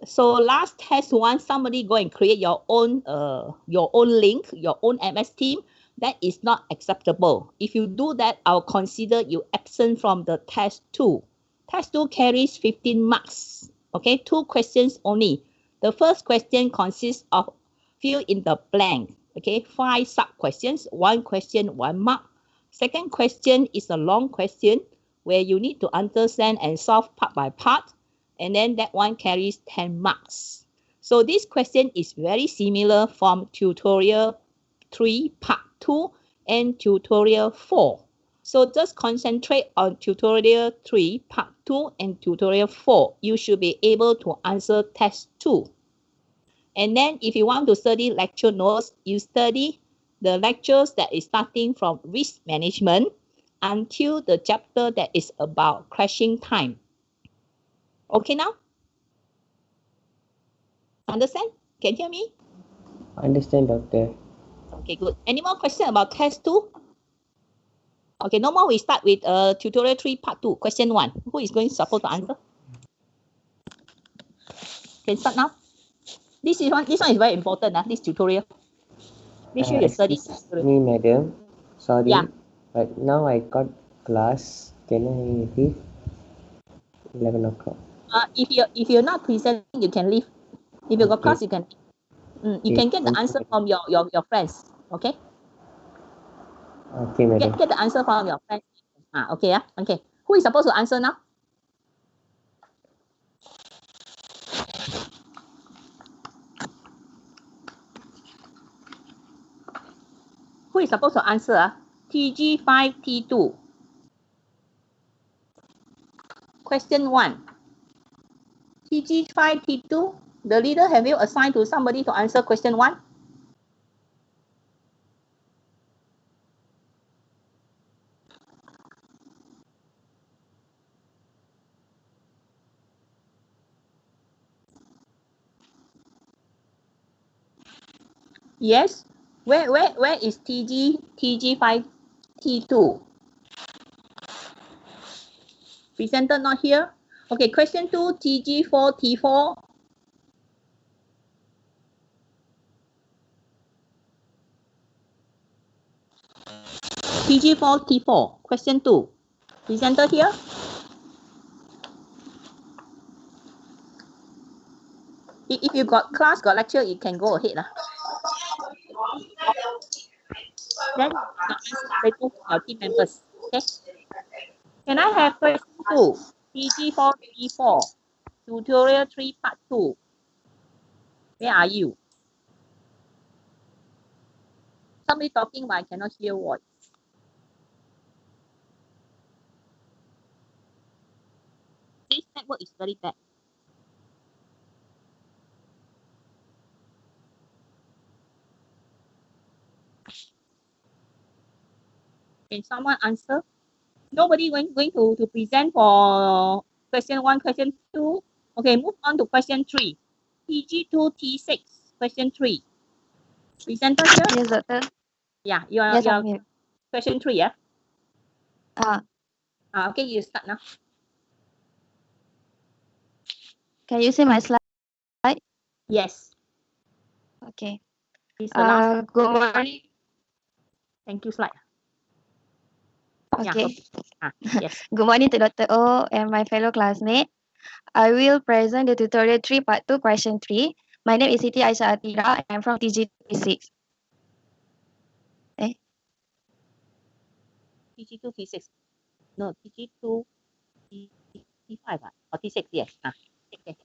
So last test 1, somebody go and create your own link, your own MS Team. That is not acceptable. If you do that, I'll consider you absent from the test 2. Test 2 carries 15 marks. Okay, 2 questions only. The first question consists of fill in the blank. Okay, 5 sub questions, 1 question, 1 mark. Second question is a long question where you need to understand and solve part by part. And then that one carries 10 marks. So this question is very similar from tutorial 3 part 2 and tutorial 4. So just concentrate on tutorial 3 part 2 and tutorial 4. You should be able to answer test 2. And then if you want to study lecture notes, you study the lectures that is starting from risk management until the chapter that is about crashing time. Okay now? Understand? Can you hear me? Understand, doctor. Okay, good. Any more questions about test 2? Okay, no more. We start with tutorial 3 part 2, question 1. Who is going to support to answer? Can start now. This one is very important, this tutorial. Make sure you study. Excuse me, madam. Sorry. Yeah. But now I got class. Can I leave? 11 o'clock. If you're not presenting, you can leave. If you got class, you can. You can get the answer from your friends. Okay. Okay, madam. Get the answer from your friends. Okay. Okay. Who is supposed to answer now? Who is supposed to answer? TG5T2. Question 1. TG5T2. The leader, have you assigned to somebody to answer question 1? Yes. Where is TG5T2? Presenter not here. Okay, question 2, TG4T4. TG4T4. Question 2. Presenter here. If you got class, got lecture, you can go ahead. Then your answer later to your team members. Okay. Can I have question 2? TG434, Tutorial 3 Part 2. Where are you? Somebody talking, but I cannot hear voice. This network is very bad. Can someone answer? Nobody going to present for question 1, question 2. Okay, move on to question 3. TG2T6, question 3. Presenter here? Yes, doctor. Yeah, you are, Yes, I'm here. question 3, yeah? Okay, you start now. Can you see my slide? Yes. Okay. It's the last. Good morning. Thank you, slide. Okay. Yes. Good morning to Dr. O and my fellow classmates. I will present the tutorial 3 part 2 question 3. My name is Siti Aisha Atira and I'm from TG6. TG2, T6. No, TG2, T5 or T6, yes. Okay.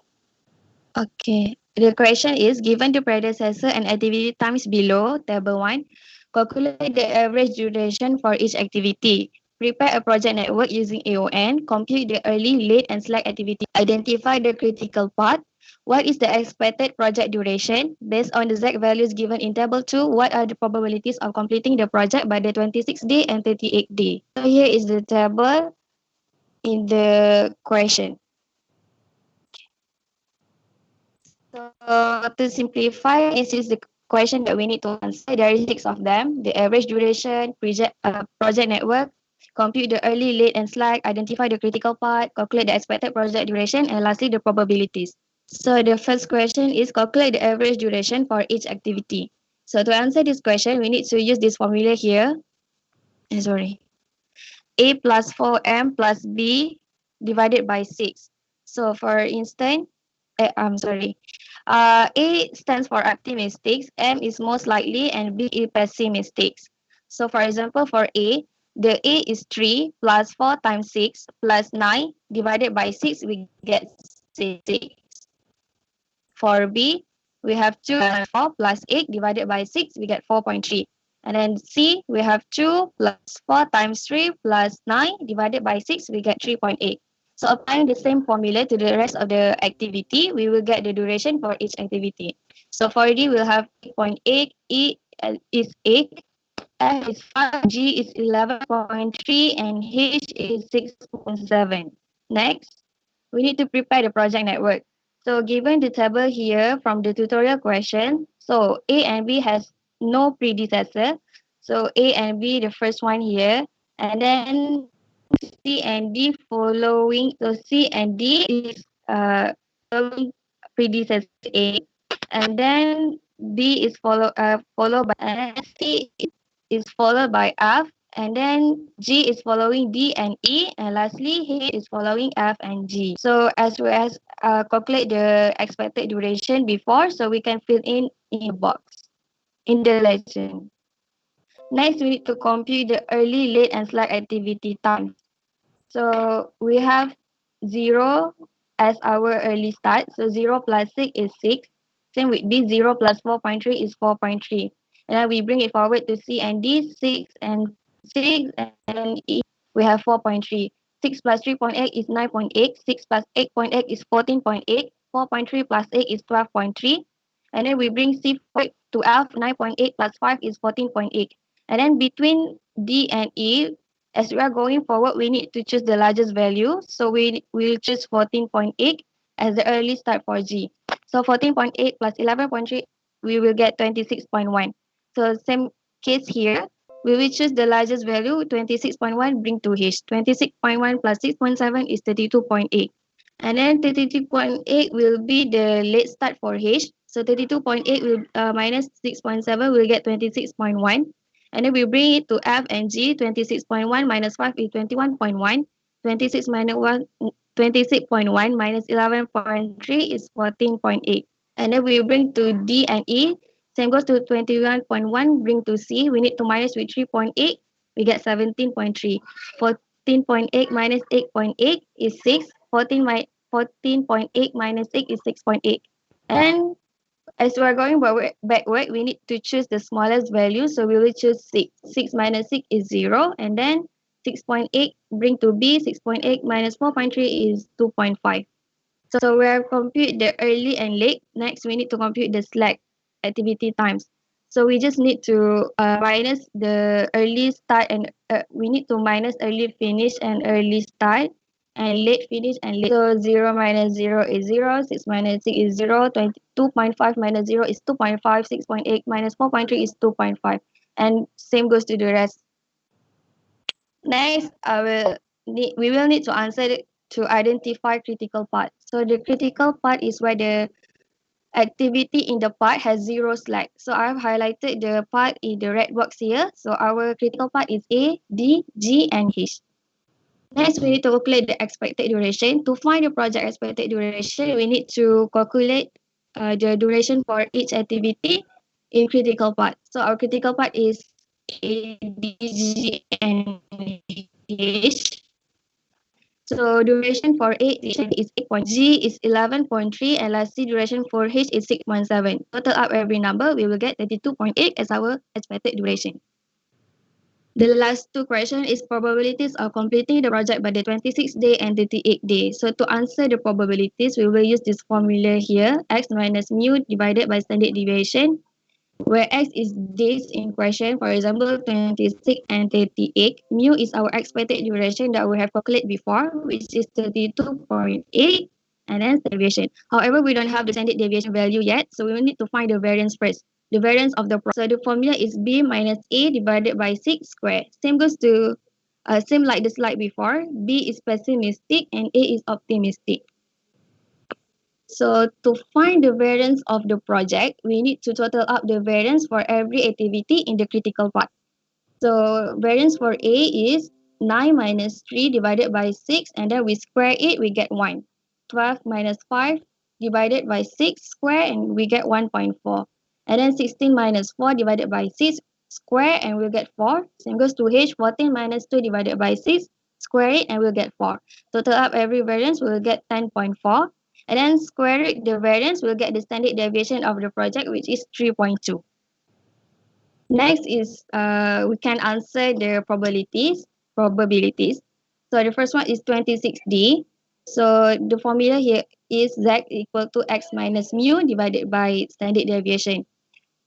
Okay. The question is, given the predecessor and activity times below, table 1, calculate the average duration for each activity. Prepare a project network using AON, compute the early, late, and slack activity. Identify the critical path. What is the expected project duration? Based on the Z values given in table 2, what are the probabilities of completing the project by the 26th day and 38th day? So here is the table in the question. So to simplify, this is the question that we need to answer. There is 6 of them. The average duration, project network, compute the early, late, and slack, identify the critical path, calculate the expected project duration, and lastly, the probabilities. So the first question is calculate the average duration for each activity. So to answer this question, we need to use this formula here. Sorry. A plus 4M plus B divided by 6. So for instance, I'm sorry. A stands for optimistics, M is most likely, and B is pessimistics. So for example, for A, the A is 3 plus 4 times 6 plus 9 divided by 6, we get 6. For B, we have 2 plus 4 plus 8 divided by 6, we get 4.3. And then C, we have 2 plus 4 times 3 plus 9 divided by 6, we get 3.8. So applying the same formula to the rest of the activity, we will get the duration for each activity. So for D, we'll have 8.8, E is 8, F is 5, G is 11.3, and H is 6.7. Next, we need to prepare the project network. So given the table here from the tutorial question, so A and B has no predecessor. So A and B, the first one here, and then C and D following. So C and D is following predecessor A, and then B is followed by, and C is followed by F, and then G is following D and E, and lastly H is following F and G. So as well as calculate the expected duration before, so we can fill in the box in the legend. Next, we need to compute the early, late, and slack activity time. So we have 0 as our early start. So 0 plus 6 is 6. Same with B, 0 plus 4.3 is 4.3. And then we bring it forward to C and D, 6 and 6, and then E, we have 4.3. 6 plus 3.8 is 9.8. 6 plus 8.8 is 14.8. 4.3 plus 8 is 12.3. And then we bring C forward to F, 9.8 plus 5 is 14.8. And then between D and E, as we are going forward, we need to choose the largest value. So we will choose 14.8 as the early start for G. So 14.8 plus 11.3, we will get 26.1. So same case here, we will choose the largest value, 26.1, bring to H. 26.1 plus 6.7 is 32.8. And then 32.8 will be the late start for H. So 32.8 will minus 6.7 will get 26.1. And then we bring it to F and G. 26.1 minus 5 is 21.1. 26 minus 1, 26.1 minus 11.3 is 14.8. And then we bring to D and E. Same goes to 21.1, bring to C. We need to minus with 3.8. We get 17.3. 14.8 minus 8.8 is 6. 14.8 minus 8 is 6.8. And as we are going backward, we need to choose the smallest value. So we will choose 6. 6 minus 6 is 0. And then 6.8 bring to B. 6.8 minus 4.3 is 2.5. So we have compute the early and late. Next, we need to compute the slack activity times. So we just need to minus the early start and we need to minus early finish and early start and late finish and late. So 0 minus 0 is 0, 6 minus 6 is 0, 2.5 minus 0 is 2.5, 6.8 minus 4.3 is 2.5. And same goes to the rest. Next, we will need to answer to identify critical path. So the critical path is where the activity in the path has 0 slack. So I've highlighted the path in the red box here. So our critical path is A, D, G, and H. Next, we need to calculate the expected duration. To find the project expected duration, we need to calculate the duration for each activity in critical path. So our critical path is A, D, G, and H. So duration for A is 8. G is 11.3 and lastly duration for H is 6.7. Total up every number, we will get 32.8 as our expected duration. The last two questions is probabilities of completing the project by the 26th day and 38th day. So to answer the probabilities, we will use this formula here, x minus mu divided by standard deviation, where x is days in question, for example, 26 and 38. Mu is our expected duration that we have calculated before, which is 32.8, and then standard deviation. However, we don't have the standard deviation value yet, so we will need to find the variance first. The variance of the so the formula is b minus a divided by 6 squared. Same goes to same like the slide before. B is pessimistic and A is optimistic. So to find the variance of the project, we need to total up the variance for every activity in the critical path. So variance for A is 9 minus 3 divided by 6, and then we square it, we get 1. 12 minus 5 divided by 6 square, and we get 1.4. And then 16 minus 4 divided by 6 square, and we'll get 4. Same goes to H, 14 minus 2 divided by 6, square it, and we'll get 4. Total up every variance, we'll get 10.4. And then square it, the variance, we'll get the standard deviation of the project, which is 3.2. Next is we can answer the probabilities. So the first one is 26D. So the formula here is Z equal to X minus mu divided by standard deviation.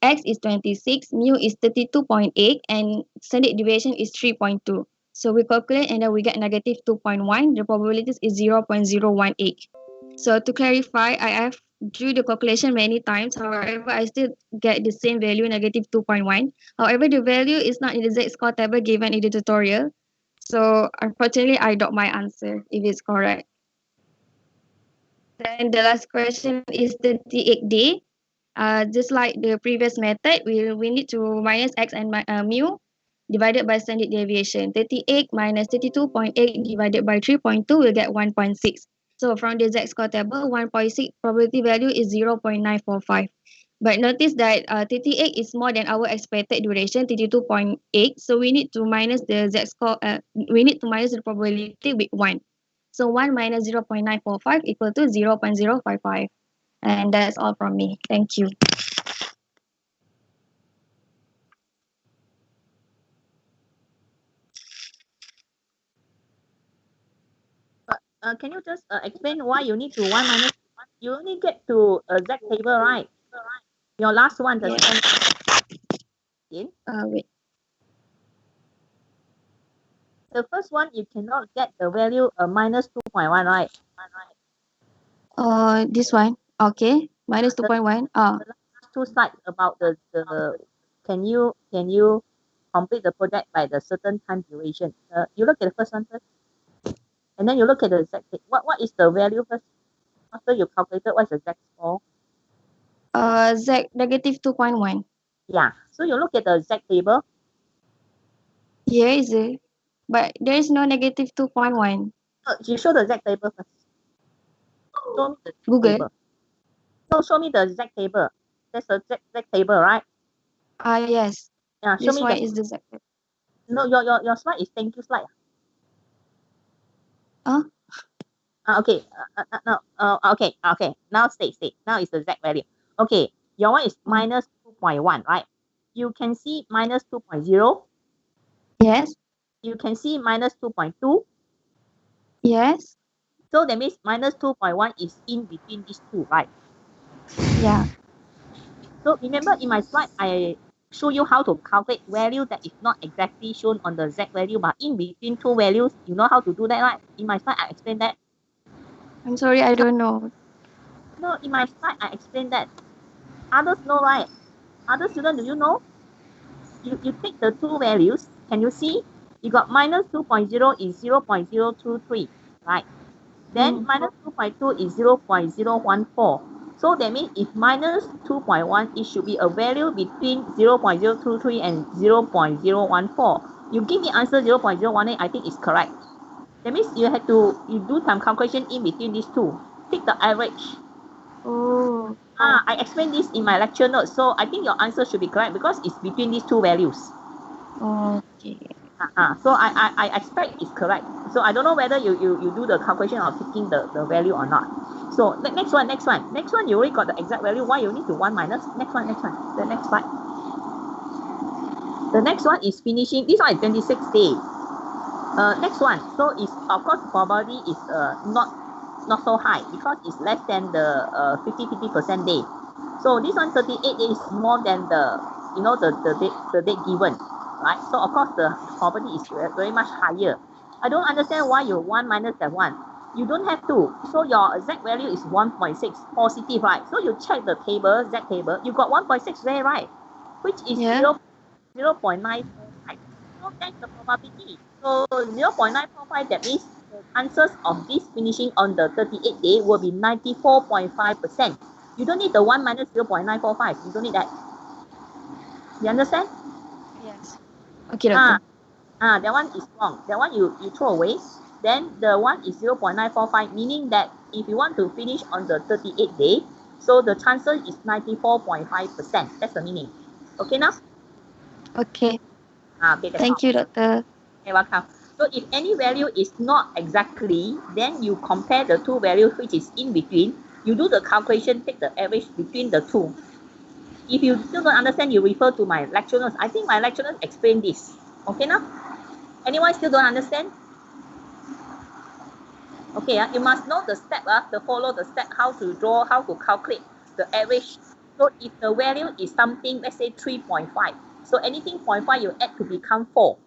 X is 26, mu is 32.8, and standard deviation is 3.2. So we calculate and then we get negative 2.1. The probabilities is 0.018. So to clarify, I have drew the calculation many times. However, I still get the same value, negative 2.1. However, the value is not in the Z-score table given in the tutorial. So unfortunately, I got my answer if it's correct. Then the last question is 38D. Just like the previous method, we need to minus x and mu divided by standard deviation. 38 minus 32.8 divided by 3.2 will get 1.6. So from the Z-score table, 1.6 probability value is 0.945. But notice that 38 is more than our expected duration, 32.8. So we need to minus the Z-score, we need to minus the probability with 1. So 1 minus 0.945 equal to 0.055. And that's all from me. Thank you. Can you just explain why you need to 1 minus 1? You only get to a Z table, right? Your last one, the second one. Wait. The first one, you cannot get the value minus 2.1, right? This one. Okay. Minus 2.1. The last two slides about the can you complete the project by the certain time duration? You look at the first one first, and then you look at the Z. What is the value first? After you calculated, what's the Z score? Z negative 2.1. Yeah. So you look at the Z table. Here is it, but there is no negative 2.1. You show the Z table first. Show me the Z Google. table. No, show me the Z table. That's the Z table, right? Yes. Yeah, show This me one that. is the Z. No, your slide is thank you slide. Okay. Okay. Now stay. Now is the Z value. Okay. Your one is minus 2.1, right? You can see minus 2.0. Yes. You can see minus 2.2. Yes. So that means minus 2.1 is in between these two, right? Yeah. So remember in my slide, I show you how to calculate value that is not exactly shown on the Z value, but in between two values. You know how to do that, right? In my slide, I explained that. I'm sorry, I don't know. No, in my slide, I explained that. Others know, right? Other students, do you know? You take the two values. Can you see? You got minus 2.0 is 0.023, right? Then minus 2.2 is 0.014. So that means if minus 2.1, it should be a value between 0.023 and 0.014. You give me answer 0.018, I think is correct. That means you do some calculation in between these two. Take the average. Oh. I explained this in my lecture notes, so I think your answer should be correct because it's between these two values. Okay. So I expect it's correct. So I don't know whether you do the calculation of taking the value or not. So the next one. You already got the exact value. Why you need to 1 minus? Next one. The next slide. The next one is finishing. This one is 26 days. Next one. So is of course probability is not so high because it's less than the 50% day. So this one 38 days is more than the the date given, right? So of course the probability is very much higher. I don't understand why you 1 minus that one. You don't have to. So your Z value is 1.6 positive, right? So you check the table, Z table, you got 1.6 there, right? Which is 0.945. So that's the probability. So 0.945, that means the chances of this finishing on the 38th day will be 94.5%. You don't need the 1 minus 0.945. You don't need that. You understand? Yes. Okay, doctor. That one is wrong. That one you throw away. Then the one is 0.945, meaning that if you want to finish on the 38th day, so the chances is 94.5%. That's the meaning. Okay now? Okay. Okay, that's Thank all. you, doctor. You're welcome. So if any value is not exactly, then you compare the two values which is in between. You do the calculation, take the average between the two. If you still don't understand, you refer to my lecture notes. I think my lecture notes explain this. Okay now? Anyone still don't understand? Okay, you must know the step, to follow the step, how to draw, how to calculate the average. So if the value is something, let's say 3.5. So anything 0.5 you add to become 4.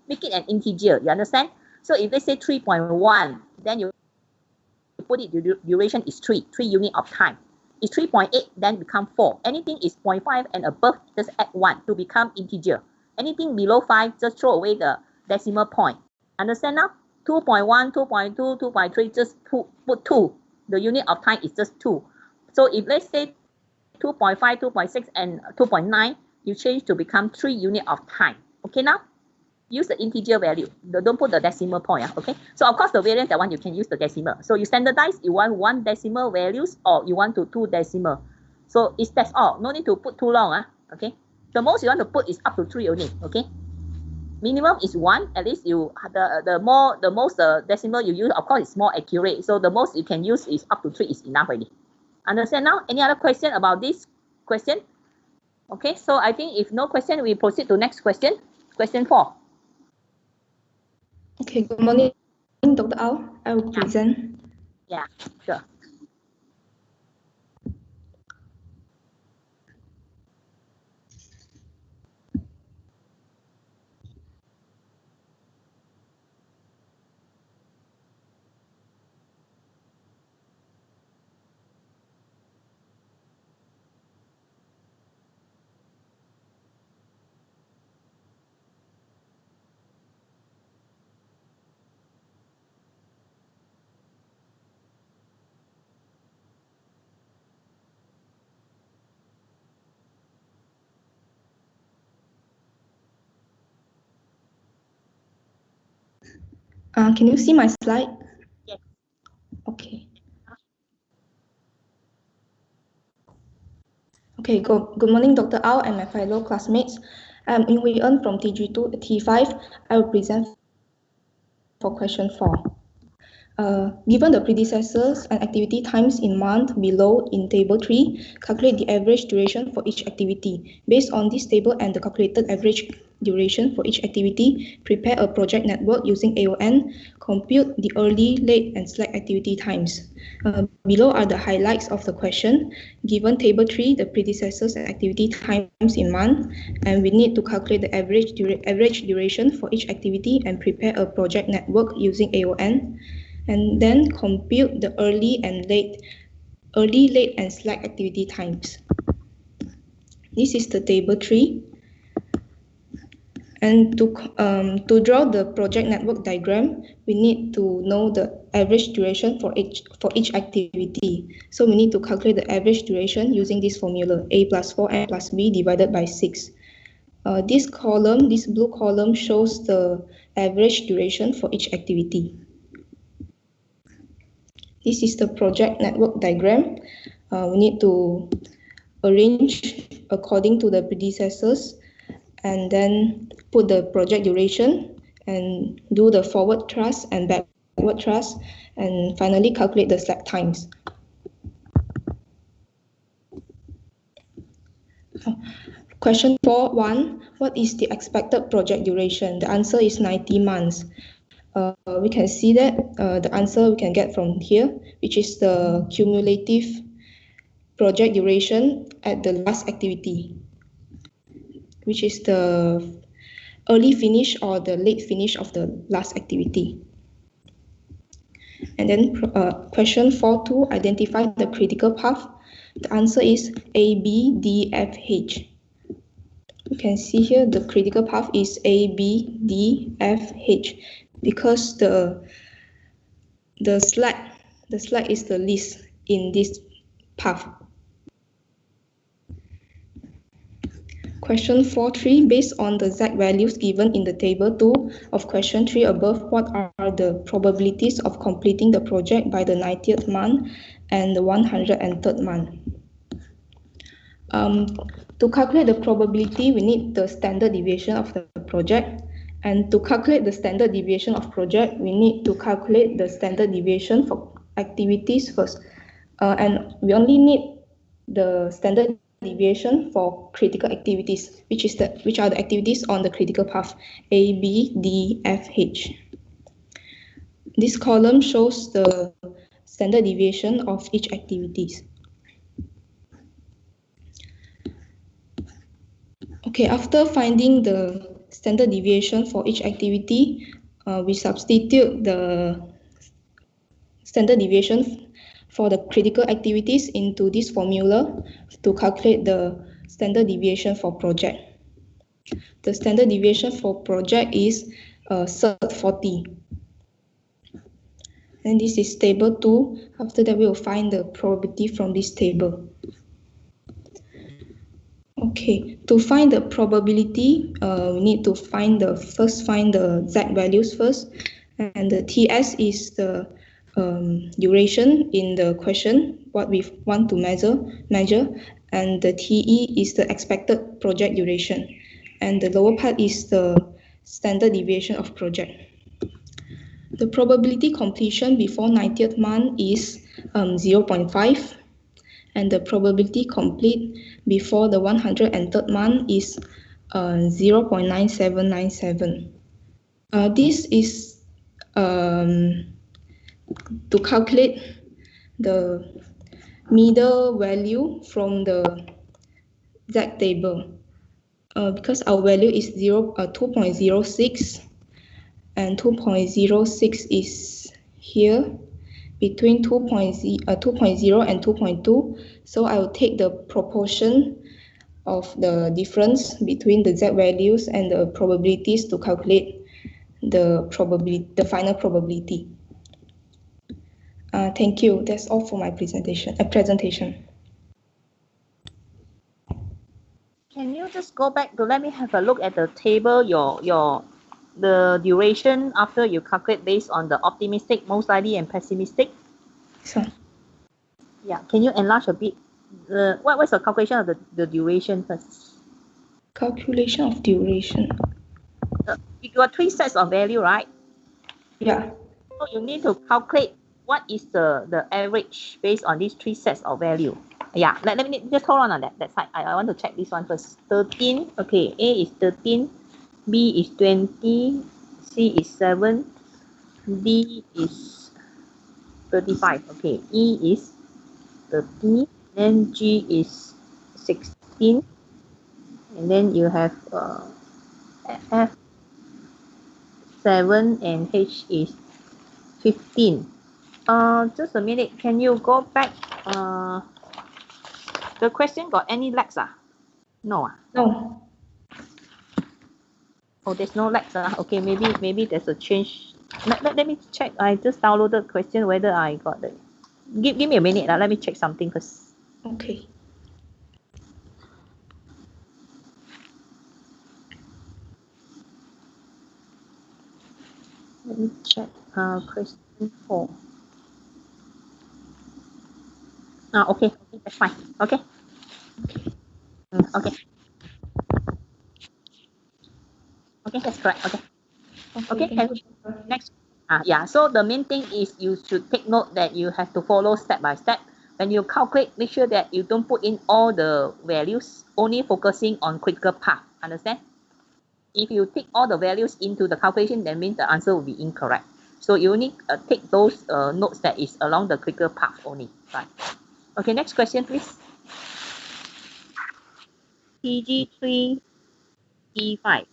Make it an integer, you understand? So if let's say 3.1, then you put it, the duration is 3 unit of time. It's 3.8, then become 4. Anything is 0.5 and above, just add 1 to become integer. Anything below 5, just throw away the decimal point. Understand now? 2.1, 2.2, 2.3, just put 2. The unit of time is just 2. So if let's say 2.5, 2.6, and 2.9, you change to become 3 unit of time. Okay now? Use the integer value. Don't put the decimal point. Okay. So of course the variance, that one you can use the decimal. So you standardize, you want 1 decimal values or you want to 2 decimal. So that's all. No need to put too long. Okay. The most you want to put is up to 3 only. Okay. Minimum is 1. At least you the most decimal you use, of course, it's more accurate. So the most you can use is up to 3 is enough already. Understand now? Any other question about this question? Okay. So I think if no question, we proceed to next question. Question 4. Okay, good morning, Dr. Au. I will present. Yeah, sure. Can you see my slide? Yes. Okay. Okay, good morning, Dr. Au and my fellow classmates. I'm In Hui Eun from TG2 T5. I will present for question 4. Given the predecessors and activity times in month below in table 3, calculate the average duration for each activity. Based on this table and the calculated average duration for each activity, prepare a project network using AON, compute the early, late, and slack activity times. Below are the highlights of the question. Given table 3, the predecessors and activity times in month, and we need to calculate the average duration for each activity and prepare a project network using AON. And then compute the early, late, and slack activity times. This is the table 3. And to draw the project network diagram, we need to know the average duration for each activity. So we need to calculate the average duration using this formula, A plus 4N plus B divided by 6. This blue column shows the average duration for each activity. This is the project network diagram. We need to arrange according to the predecessors and then put the project duration and do the forward thrust and backward thrust and finally calculate the slack times. Question 4.1. What is the expected project duration? The answer is 90 months. We can see that the answer we can get from here, which is the cumulative project duration at the last activity, which is the early finish or the late finish of the last activity. And then question 4.2, identify the critical path. The answer is A, B, D, F, H. You can see here the critical path is A, B, D, F, H because the slack is the least in this path. Question 4.3, based on the Z values given in the table 2 of question 3 above, what are the probabilities of completing the project by the 90th month and the 103rd month? To calculate the probability, we need the standard deviation of the project. And to calculate the standard deviation of project, we need to calculate the standard deviation for activities first. And we only need the standard deviation for critical activities, which are the activities on the critical path, A, B, D, F, H. This column shows the standard deviation of each activities. Okay, after finding the standard deviation for each activity, we substitute the standard deviation for the critical activities into this formula to calculate the standard deviation for project. The standard deviation for project is CERT 40. And this is table 2. After that, we will find the probability from this table. Okay, to find the probability, we need to find the Z values first, and the TS is the duration in the question, what we want to measure, and the TE is the expected project duration, and the lower part is the standard deviation of project. The probability completion before 90th month is 0.5. And the probability complete before the 103rd month is 0.9797. This is to calculate the middle value from the Z table. Because our value is 2.06 and 2.06 is here, between 2.0 and 2.2. So I will take the proportion of the difference between the Z values and the probabilities to calculate the final probability. Thank you. That's all for my presentation. Can you just go back to let me have a look at the table, the duration after you calculate based on the optimistic, most likely, and pessimistic? Sure. Yeah, can you enlarge a bit? What's the calculation of the duration first? Calculation of duration. You got 3 sets of value, right? Yeah. So you need to calculate what is the average based on these three sets of value. Yeah, let me just hold on that side. I want to check this one first. 13, okay, A is 13, B is 20, C is 7, D is 35. Okay, E is 30, then G is 16, and then you have F 7 and H is 15. Just a minute. Can you go back? The question got any lags? No. No. Oh, there's no lags. Okay, maybe there's a change. Let me check. I just downloaded the question whether I got the. Give me a minute. Let me check something first. Okay. Let me check. Question 4. Okay, that's fine. Okay. Okay. Okay, that's correct. Okay. Okay, next. Yeah, so the main thing is you should take note that you have to follow step by step. When you calculate, make sure that you don't put in all the values, only focusing on critical path. Understand? If you take all the values into the calculation, that means the answer will be incorrect. So you only take those notes that is along the critical path only. Right. Okay, next question, please. TG3 E5.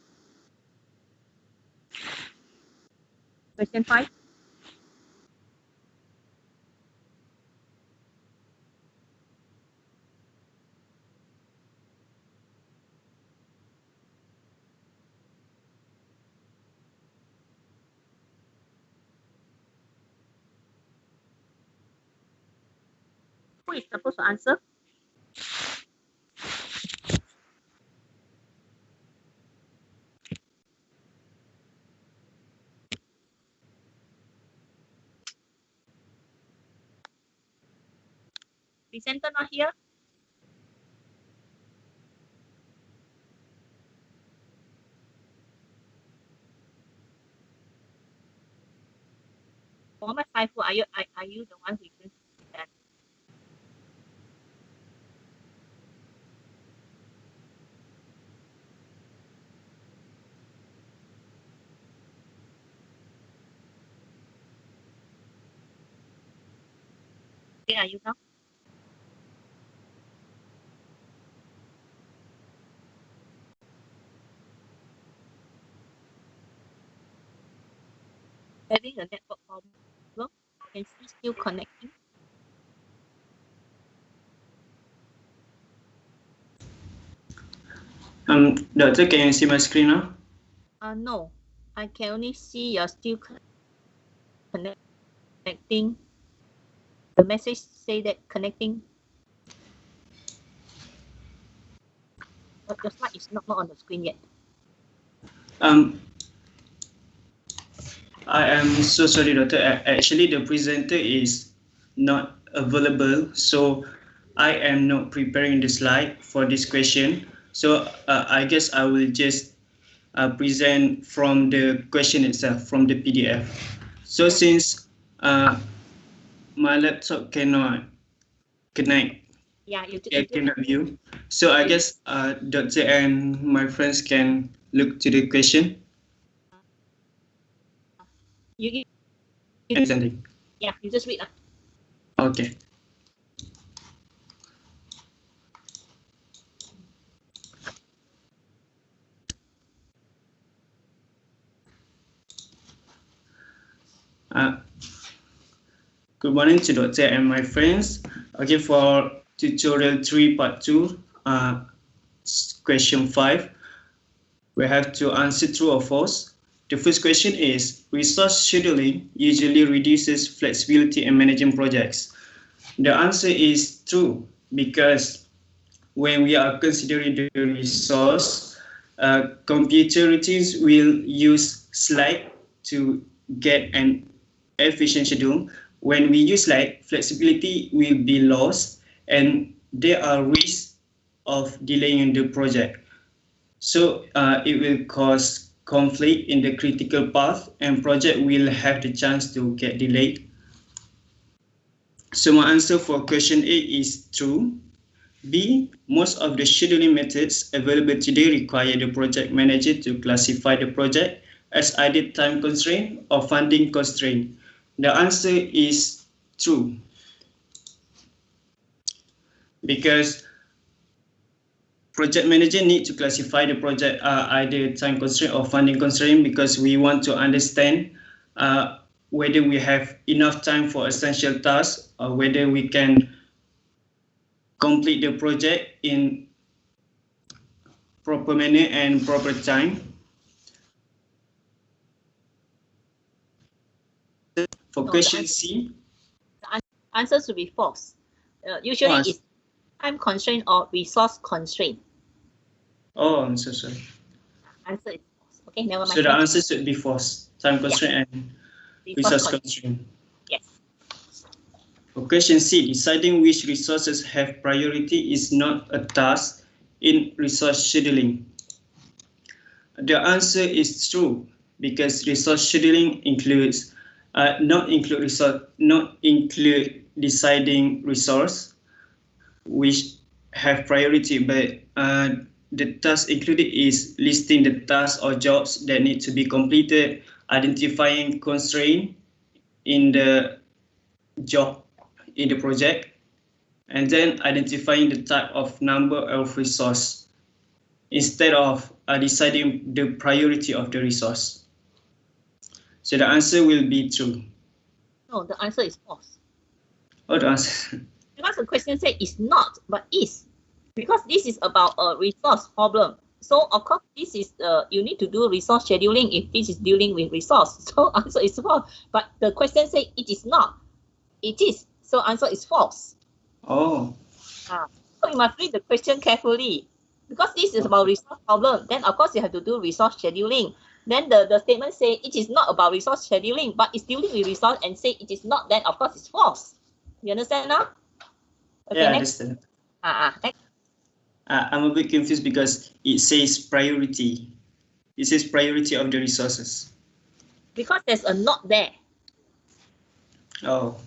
Question 5. Who is supposed to answer? Presenter not here? Muhammad Saiful, are you the one who is going to present? Okay, are you now? Having a network problem? Can see still connecting? Doctor, can you see my screen now? No, I can only see you're still connecting. The message say that connecting. But your slide is not on the screen yet. I am so sorry, Doctor. Actually, the presenter is not available, so I am not preparing the slide for this question. So I guess I will just present from the question itself, from the PDF. So since my laptop cannot connect, cannot view, so I guess Doctor and my friends can look to the question. You Presenting. Yeah, you just read. Okay. Good morning to Doctor and my friends. Okay, for tutorial 3 part 2, question 5, we have to answer true or false. The first question is, resource scheduling usually reduces flexibility in managing projects. The answer is true, because when we are considering the resource, computer routines will use Slack to get an efficient schedule. When we use Slack, flexibility will be lost and there are risks of delaying the project. So it will cause conflict in the critical path and project will have the chance to get delayed. So my answer for question A is true. B, most of the scheduling methods available today require the project manager to classify the project as either time constraint or funding constraint. The answer is true. Because project manager need to classify the project either time constraint or funding constraint, because we want to understand whether we have enough time for essential tasks or whether we can complete the project in proper manner and proper time. For question C, the answer should be false. Usually it's time constraint or resource constraint. Oh, I'm so sorry. Answer is false. Okay, never mind. So the answer should be false. Time constraint and resource constraint. Yes. For question C, deciding which resources have priority is not a task in resource scheduling. The answer is true, because resource scheduling includes not include deciding resource which have priority, but the task included is listing the tasks or jobs that need to be completed, identifying constraint in the job in the project, and then identifying the type of number of resource instead of deciding the priority of the resource. So the answer will be true. No, the answer is false. Oh, the answer. Because the question said it's not, but is. Because this is about a resource problem. So of course, this is you need to do resource scheduling if this is dealing with resource. So answer is false. But the question said it is not. It is. So answer is false. Oh. So you must read the question carefully. Because this is about resource problem, then of course you have to do resource scheduling. Then the statement say it is not about resource scheduling, but it's dealing with resource and say it is not, then of course it's false. You understand now? Okay, Yeah, I next. understand. Next. I'm a bit confused because it says priority. It says priority of the resources. Because there's a not there. Oh.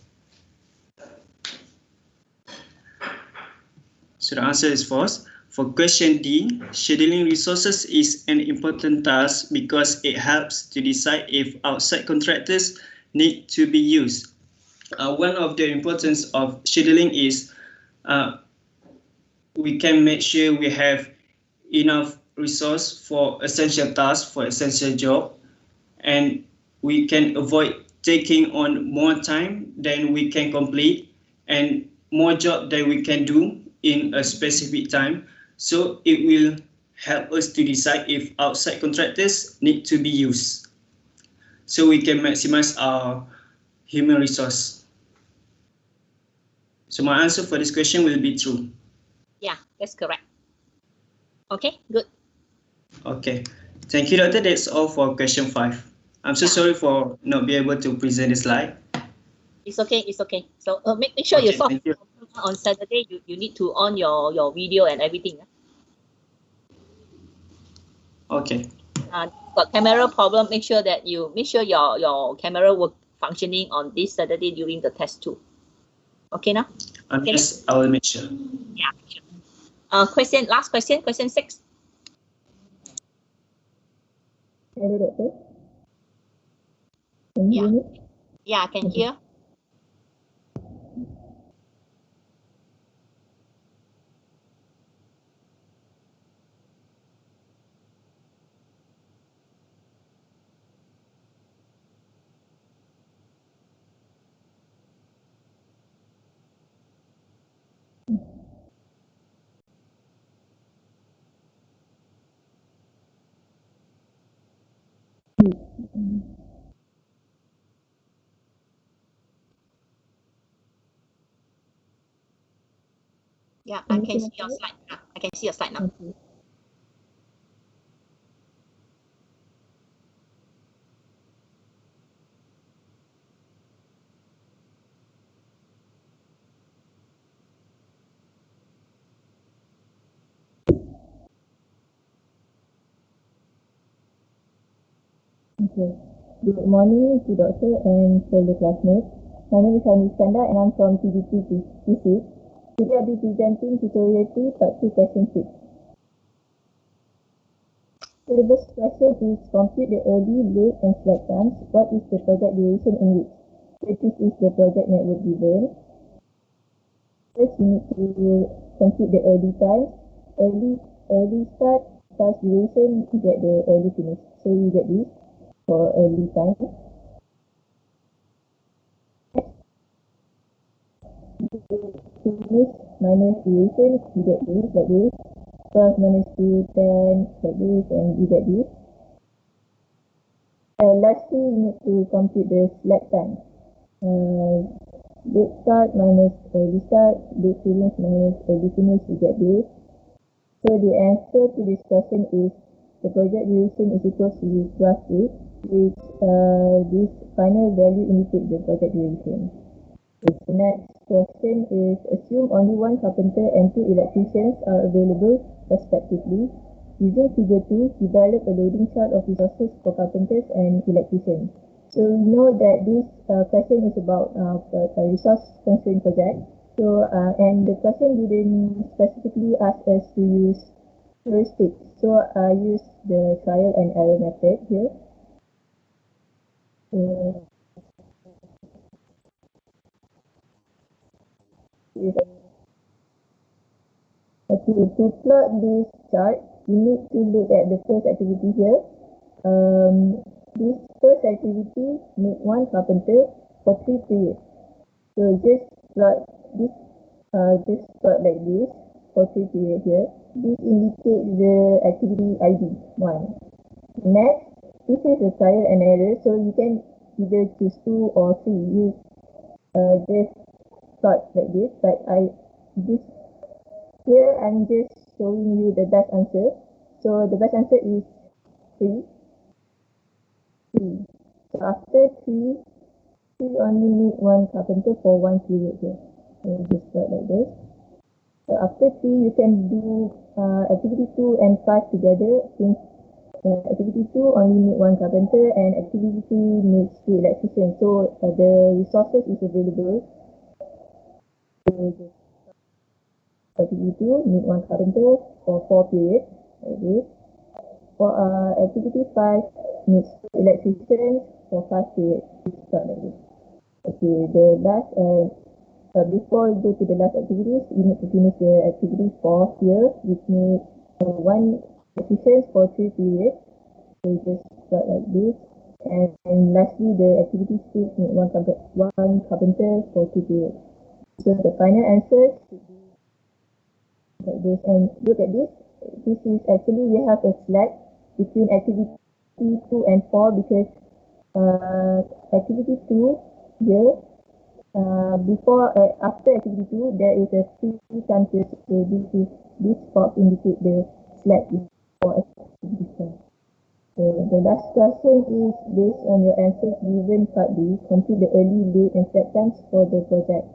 So the answer is false. For question D, scheduling resources is an important task because it helps to decide if outside contractors need to be used. One of the importance of scheduling is we can make sure we have enough resource for essential tasks, for essential job, and we can avoid taking on more time than we can complete and more job than we can do in a specific time. So it will help us to decide if outside contractors need to be used. So we can maximize our human resource. So my answer for this question will be true. Yeah, that's correct. Okay, good. Okay. Thank you, Doctor. That's all for question 5. I'm so sorry for not being able to present the slide. It's okay, it's okay. So make sure you solve on Saturday. You need to on your video and everything. Okay. Got camera problem, make sure that you your camera work functioning on this Saturday during the test too. Okay now? Okay. Yes, I will make sure. Yeah, sure. Last question, question 6. Yeah. Yeah, I can hear. Yeah, I can see your slide. I can see your slide now. Okay. Good morning to Doctor and fellow classmates. My name is Iskandar and I'm from TG2 P6. Today I'll be presenting tutorial 2 part 2 question 6. So the first question is compute the early, late and slack times. What is the project duration in which? So this is the project network given. First we need to compute the early times. Early start plus duration to get the early finish. So you get this for early time. Finish minus duration, you get this like this. 12 minus 2, 10 like this, and you get this. Lastly, you need to compute the slack time. Late start minus early start, late finish minus early finish, you get this. So the answer to this question is the project duration is equal to plus 8, which this final value indicates the project duration. The next question is assume only one carpenter and 2 electricians are available respectively. Using figure 2, develop a loading chart of resources for carpenters and electricians. So we know that this question is about a resource constraint project. So and the question didn't specifically ask us to use heuristics. So I use the trial and error method here. Okay, to plot this chart, you need to look at the first activity here. This first activity need 1 carpenter for 3 periods. So just plot this, just plot like this for 3 periods here. This indicates the activity ID 1. Next, this is the trial and error, so you can either choose 2 or 3. You just plot like this, but here I'm just showing you the best answer. So the best answer is 3. So after 3, we only need 1 carpenter for 1 period here. So just plot like this. So after 3, you can do activity 2 and 5 together, since activity 2 only need 1 carpenter and activity 3 needs 2 electricians. So the resources is available. So activity 2 need 1 carpenter for 4 periods like this. For activity 5 needs 2 electricians for 5 periods. Start like this. Okay, the last before we go to the last activities, we need to finish the activity 4 here, which needs 1 electrician for 3 periods. So just start like this. And lastly, the activity 6 need 1 carpenter for 2 periods. So the final answer should be like this. And look at this. This is actually we have a slack between activity 2 and 4 because activity 2 here after activity 2 there is a free time period. So this box indicate the slack before activity 4. So the last question is based on your answers given part B, complete the early, late and slack times for the project.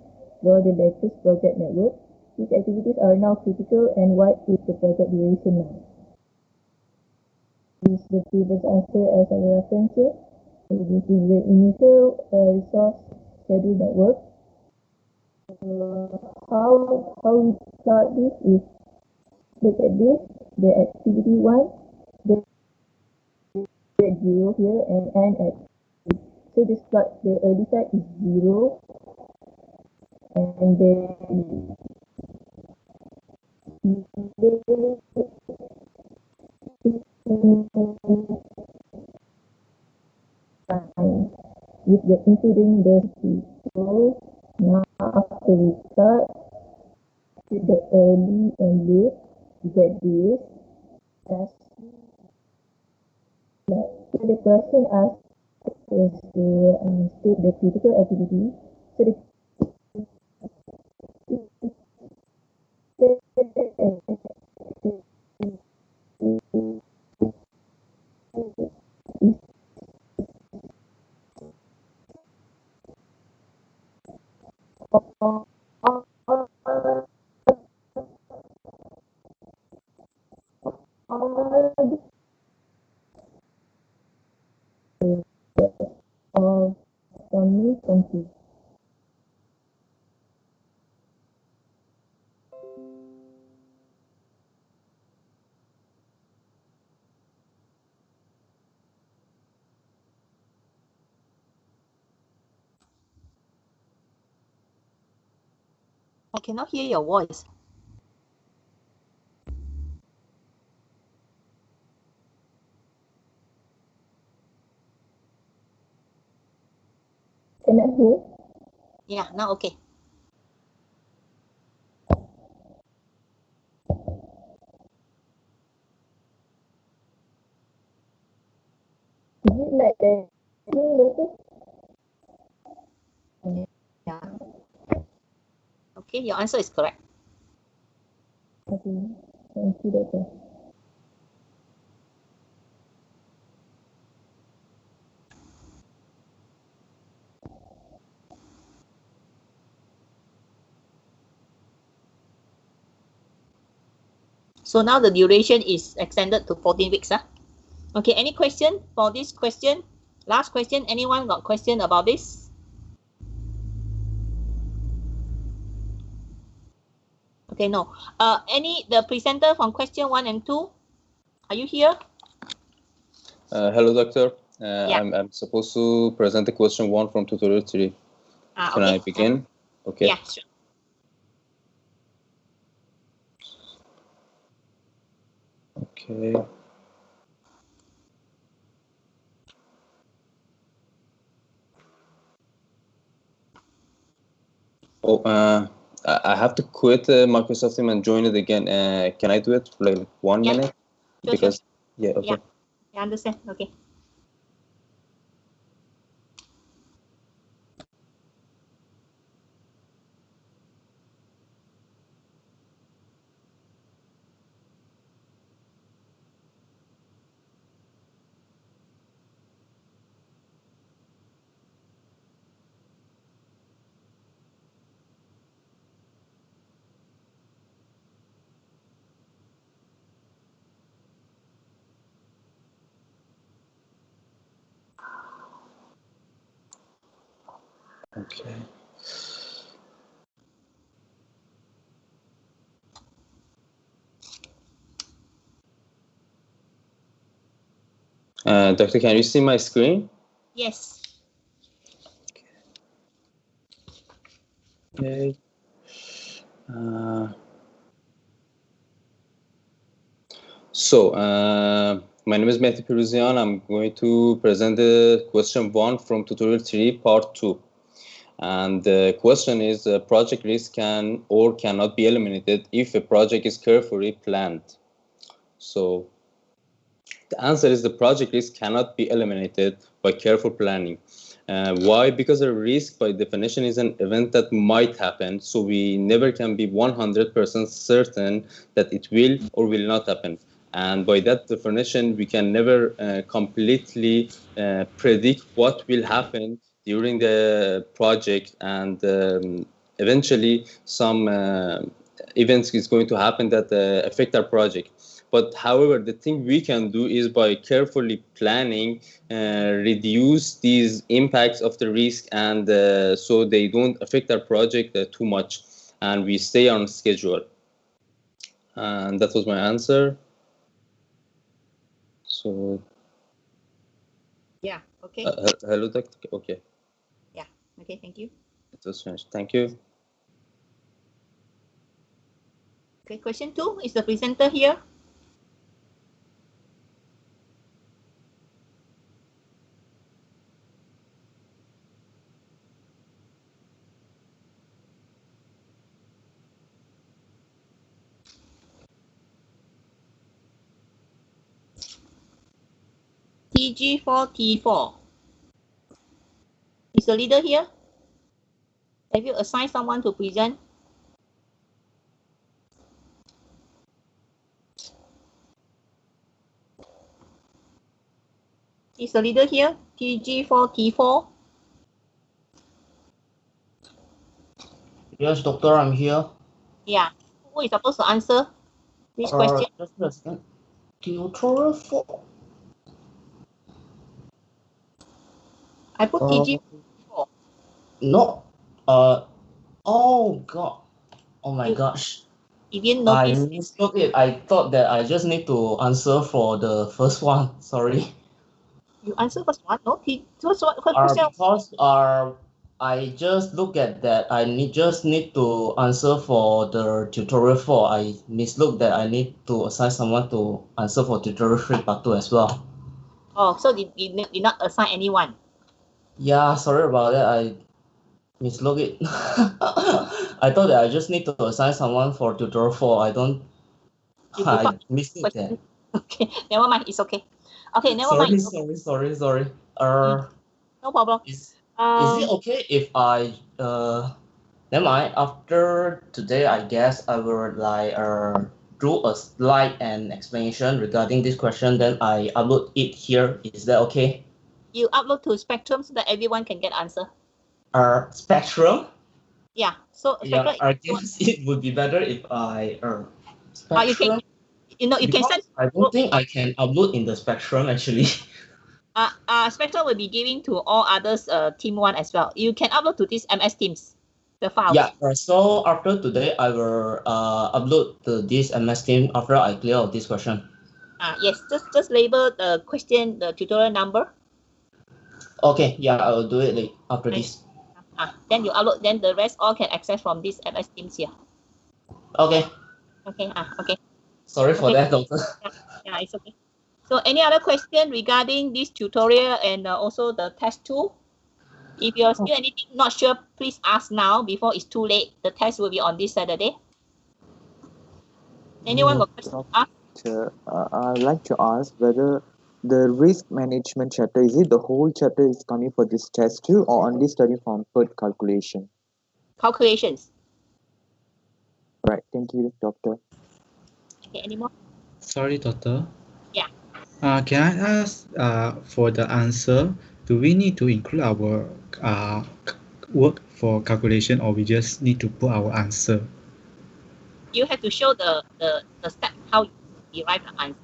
Draw the latest project network. Which activities are now critical and what is the project duration now? This is the previous answer as a reference here. So this is the initial resource schedule network. How we start this is look at this, the activity 1, the 0 here and end at 3. So this plot the early side is 0 and then with the including the C. So now after we start with the early and late, we get this. So the question asks is to state the critical activity. So the Okay. I cannot hear your voice. Cannot hear? Yeah, now okay. Is it like the later? Yeah. Okay, your answer is correct. Okay. Thank you, Doctor. So now the duration is extended to 14 weeks. Okay, any question for this question? Last question, anyone got question about this? Okay, no. The presenter from question 1 and 2, are you here? Hello, Doctor. Yeah. I'm supposed to present the question 1 from tutorial 3. Can Okay. I begin? Okay. Yeah, sure. Okay. Oh, I have to quit Microsoft Team and join it again. Can I do it for like 1 minute? Sure, Because sure. yeah, okay. Yeah, I understand. Okay. Okay. Doctor, can you see my screen? Yes. Okay. My name is Mehdi Piruzian. I'm going to present the question 1 from tutorial 3, part 2. And the question is, project risk can or cannot be eliminated if a project is carefully planned. So the answer is the project risk cannot be eliminated by careful planning. Why? Because a risk by definition is an event that might happen, so we never can be 100% certain that it will or will not happen. And by that definition, we can never completely predict what will happen during the project, and eventually some events is going to happen that affect our project. But however, the thing we can do is by carefully planning, reduce these impacts of the risk, and so they don't affect our project too much, and we stay on schedule. And that was my answer. So. Yeah. Okay. Hello, Doctor. Okay. Yeah. Okay. Thank you. It was finished. Thank you. Okay. Question 2, is the presenter here? TG4T4. Is the leader here? Have you assigned someone to present? Is the leader here? TG4T4. Yes, Doctor, I'm here. Yeah. Who is supposed to answer this question? Just a second. Tutorial 4. I put TG4. No. Oh God. Oh my gosh. You didn't I notice. mistook it. I thought that I just need to answer for the first one. Sorry. You answer first one. No, he first one. First question. Because I just look at that. Just need to answer for the tutorial 4. I mislooked that I need to assign someone to answer for tutorial 3 part 2 as well. Oh, so did not assign anyone. Yeah, sorry about that. I mislooked it. I thought that I just need to assign someone for tutorial 4. You I forgot mistook that. question. Okay, never mind. It's okay. Okay, never Sorry, mind. sorry. No problem. Is it okay if I never mind. After today, I guess I will do a slide and explanation regarding this question. Then I upload it here. Is that okay? You upload to Spectrum so that everyone can get answer. Spectrum. Yeah. So Yeah, Spectrum. I guess it would be better if I You can. Spectrum. You can send. Because I don't think I can upload in the Spectrum actually. Spectrum will be giving to all others team 1 as well. You can upload to this MS Teams, the files. Yeah. So after today, I will upload this MS Team after I clear out this question. Yes, just label the question, the tutorial number. Okay, yeah, I will do it after this. Then you upload, then the rest all can access from this MS Teams here. Okay. Okay. Okay. Sorry for that, doctor. Yeah, it's okay. So any other question regarding this tutorial and also the test 2? If you're still anything not sure, please ask now before it's too late. The test will be on this Saturday. Anyone got questions? I'd like to ask whether the risk management chapter, is it the whole chapter is coming for this test too, or only study from PERT calculation? Calculations. Right, thank you, doctor. Okay, any more? Sorry, doctor. Yeah. Can I ask for the answer? Do we need to include our work for calculation, or we just need to put our answer? You have to show the step how you derive the answers.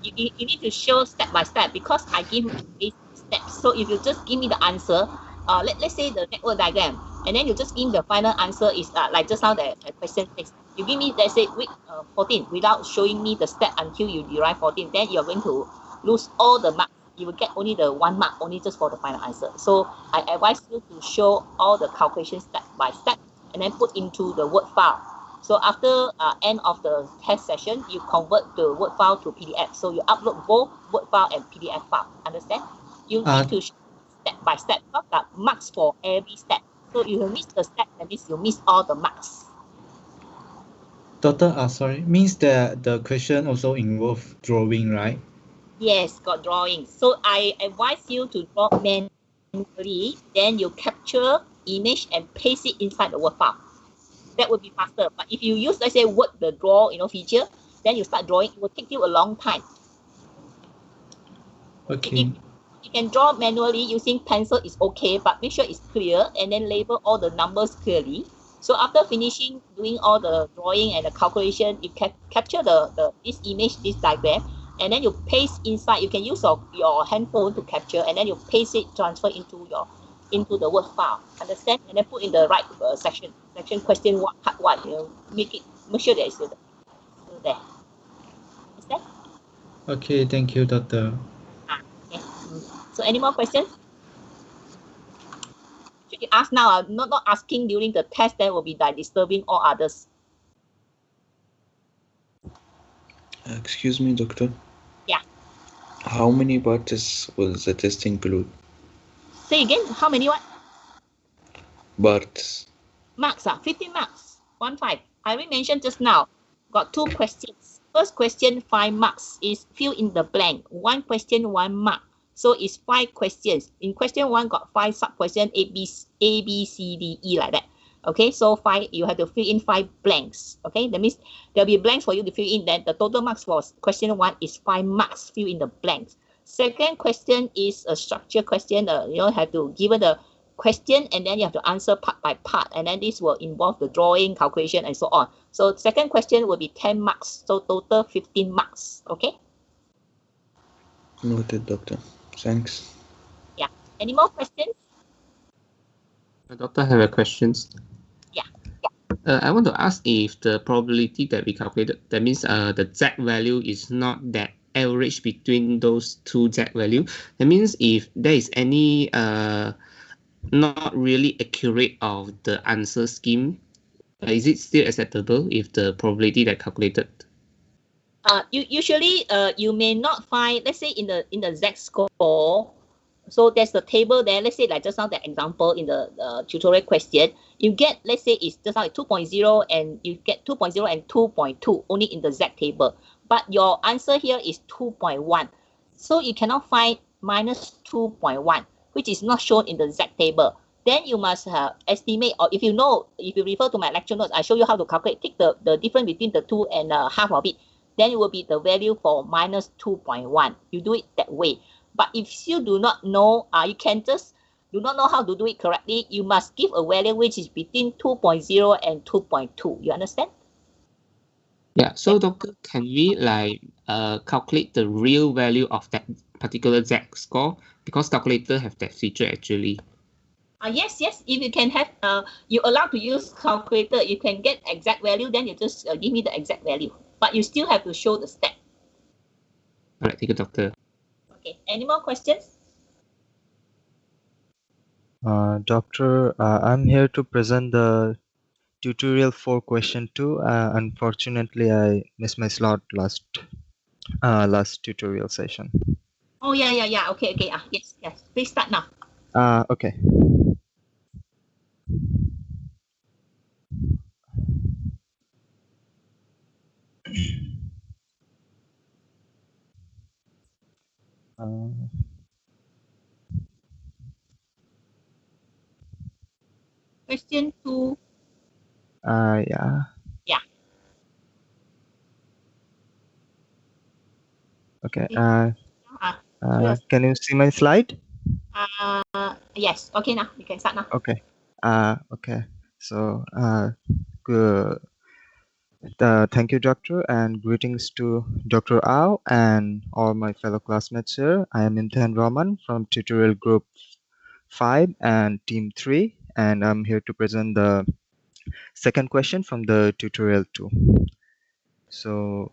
You need to show step by step because I give you basic steps. So if you just give me the answer, let's say the network diagram, and then you just give me the final answer is like just now the question 6. You give me, let's say, week 14 without showing me the step until you derive 14, then you're going to lose all the marks. You will get only the 1 mark, only just for the final answer. So I advise you to show all the calculations step by step and then put into the Word file. So after end of the test session, you convert the Word file to PDF. So you upload both Word file and PDF file. Understand? You need to step by step, not like marks for every step. So if you miss the step, that means you miss all the marks. Doctor, sorry, means that the question also involve drawing, right? Yes, got drawing. So I advise you to draw manually, then you capture image and paste it inside the Word file. That would be faster. But if you use, let's say, Word, the draw, feature, then you start drawing, it will take you a long time. Okay. You can draw manually using pencil is okay, but make sure it's clear and then label all the numbers clearly. So after finishing doing all the drawing and the calculation, you can capture this image, this diagram, and then you paste inside. You can use your handphone to capture, and then you paste it, transfer into the Word file. Understand? And then put in the right section question 1, part 1. Make sure that it's still there. Understand? Okay, thank you, doctor. Okay. So any more questions? Should you ask now? Not asking during the test, then will be like disturbing all others. Excuse me, doctor. Yeah. How many parts will the test include? Say again, how many what? Parts. Marks, 15 marks. 1-5. I already mentioned just now. Got 2 questions. First question, 5 marks, is fill in the blank. 1 question, 1 mark. So it's 5 questions. In question 1, got 5 sub-questions, A, B, C, D, E, like that. Okay, so 5, you have to fill in 5 blanks. Okay, that means there'll be blanks for you to fill in. Then the total marks for question 1 is 5 marks. Fill in the blanks. Second question is a structure question. Have to give the question and then you have to answer part by part, and then this will involve the drawing, calculation, and so on. So second question will be 10 marks. So total 15 marks. Okay. Noted, doctor. Thanks. Yeah. Any more questions? Doctor, I have a question. Yeah. I want to ask if the probability that we calculated, that means the Z value is not that average between those two Z value. That means if there is any not really accurate of the answer scheme, is it still acceptable if the probability that calculated? Usually you may not find, let's say in the Z score. So there's the table there. Let's say like just now the example in the tutorial question, you get, let's say it's just like 2.0 and you get 2.0 and 2.2 only in the Z table. But your answer here is 2.1. So you cannot find minus 2.1, which is not shown in the Z table. Then you must estimate, or if you know, if you refer to my lecture notes, I show you how to calculate, take the difference between the two and half of it. Then it will be the value for minus 2.1. You do it that way. But if you do not know, you can just do not know how to do it correctly, you must give a value which is between 2.0 and 2.2. You understand? Yeah. So doctor, can we like calculate the real value of that particular Z score? Because calculator have that feature actually. Yes. If you can have, you're allowed to use calculator. You can get exact value, then you just give me the exact value. But you still have to show the step. All right, thank you, doctor. Okay. Any more questions? Doctor, I'm here to present the tutorial for question 2. Unfortunately, I missed my slot last tutorial session. Oh yeah. Okay. Yes. Please start now. Okay. Question 2. Yeah. Yeah. Okay. Sure. Can you see my slide? Yes. Okay, now you can start now. Okay. Okay. So, thank you, Doctor, and greetings to Dr. Ao and all my fellow classmates here. I am Imtihan Rahman from Tutorial Group 5 and Team 3, and I'm here to present the second question from the Tutorial 2. So,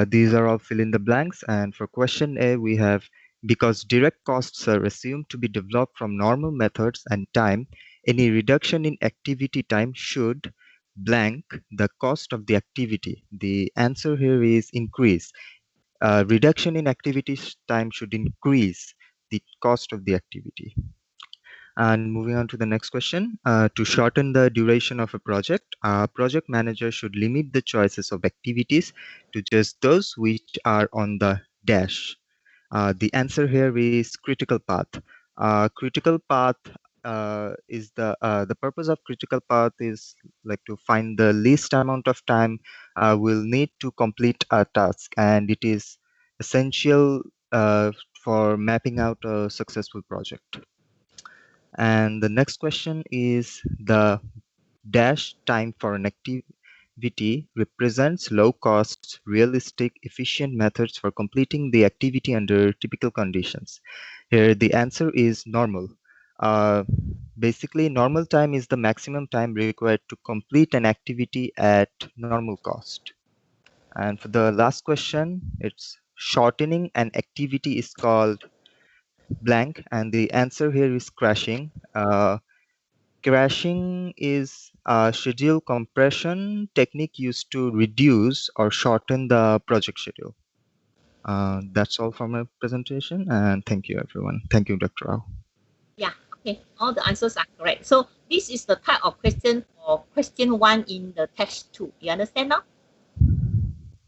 these are all fill in the blanks, and for question A, we have because direct costs are assumed to be developed from normal methods and time, any reduction in activity time should blank the cost of the activity. The answer here is increase. Reduction in activity time should increase the cost of the activity. And moving on to the next question, to shorten the duration of a project manager should limit the choices of activities to just those which are on the dash. The answer here is critical path. Critical path is the purpose of critical path is like to find the least amount of time we'll need to complete a task, and it is essential for mapping out a successful project. And the next question is the dash time for an activity represents low cost, realistic, efficient methods for completing the activity under typical conditions. Here the answer is normal. Basically, normal time is the maximum time required to complete an activity at normal cost. And for the last question, it's shortening an activity is called blank, and the answer here is crashing. Crashing is a schedule compression technique used to reduce or shorten the project schedule. That's all for my presentation, and thank you, everyone. Thank you, Dr. Rao. Yeah, okay. All the answers are correct. So this is the type of question for question 1 in the test 2. You understand now?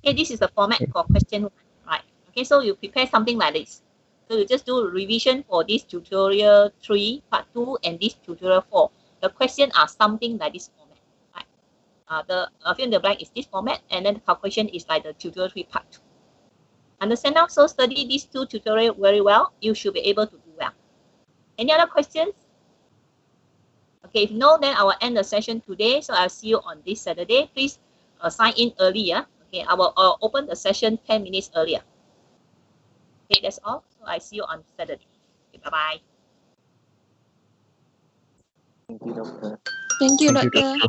Okay, this is the format for question 1, right? Okay, so you prepare something like this. So you just do revision for this tutorial 3, part 2, and this tutorial 4. The questions are something like this format, right? The fill in the blank is this format, and then the calculation is like the tutorial 3, part 2. Understand now? So study these 2 tutorials very well. You should be able to do well. Any other questions? Okay, if no, then I will end the session today. So I'll see you on this Saturday. Please sign in earlier. Okay, I will open the session 10 minutes earlier. Okay, that's all. So I see you on Saturday. Okay, bye-bye. Thank you, Doctor. Thank you, Thank you, Doctor. Doctor.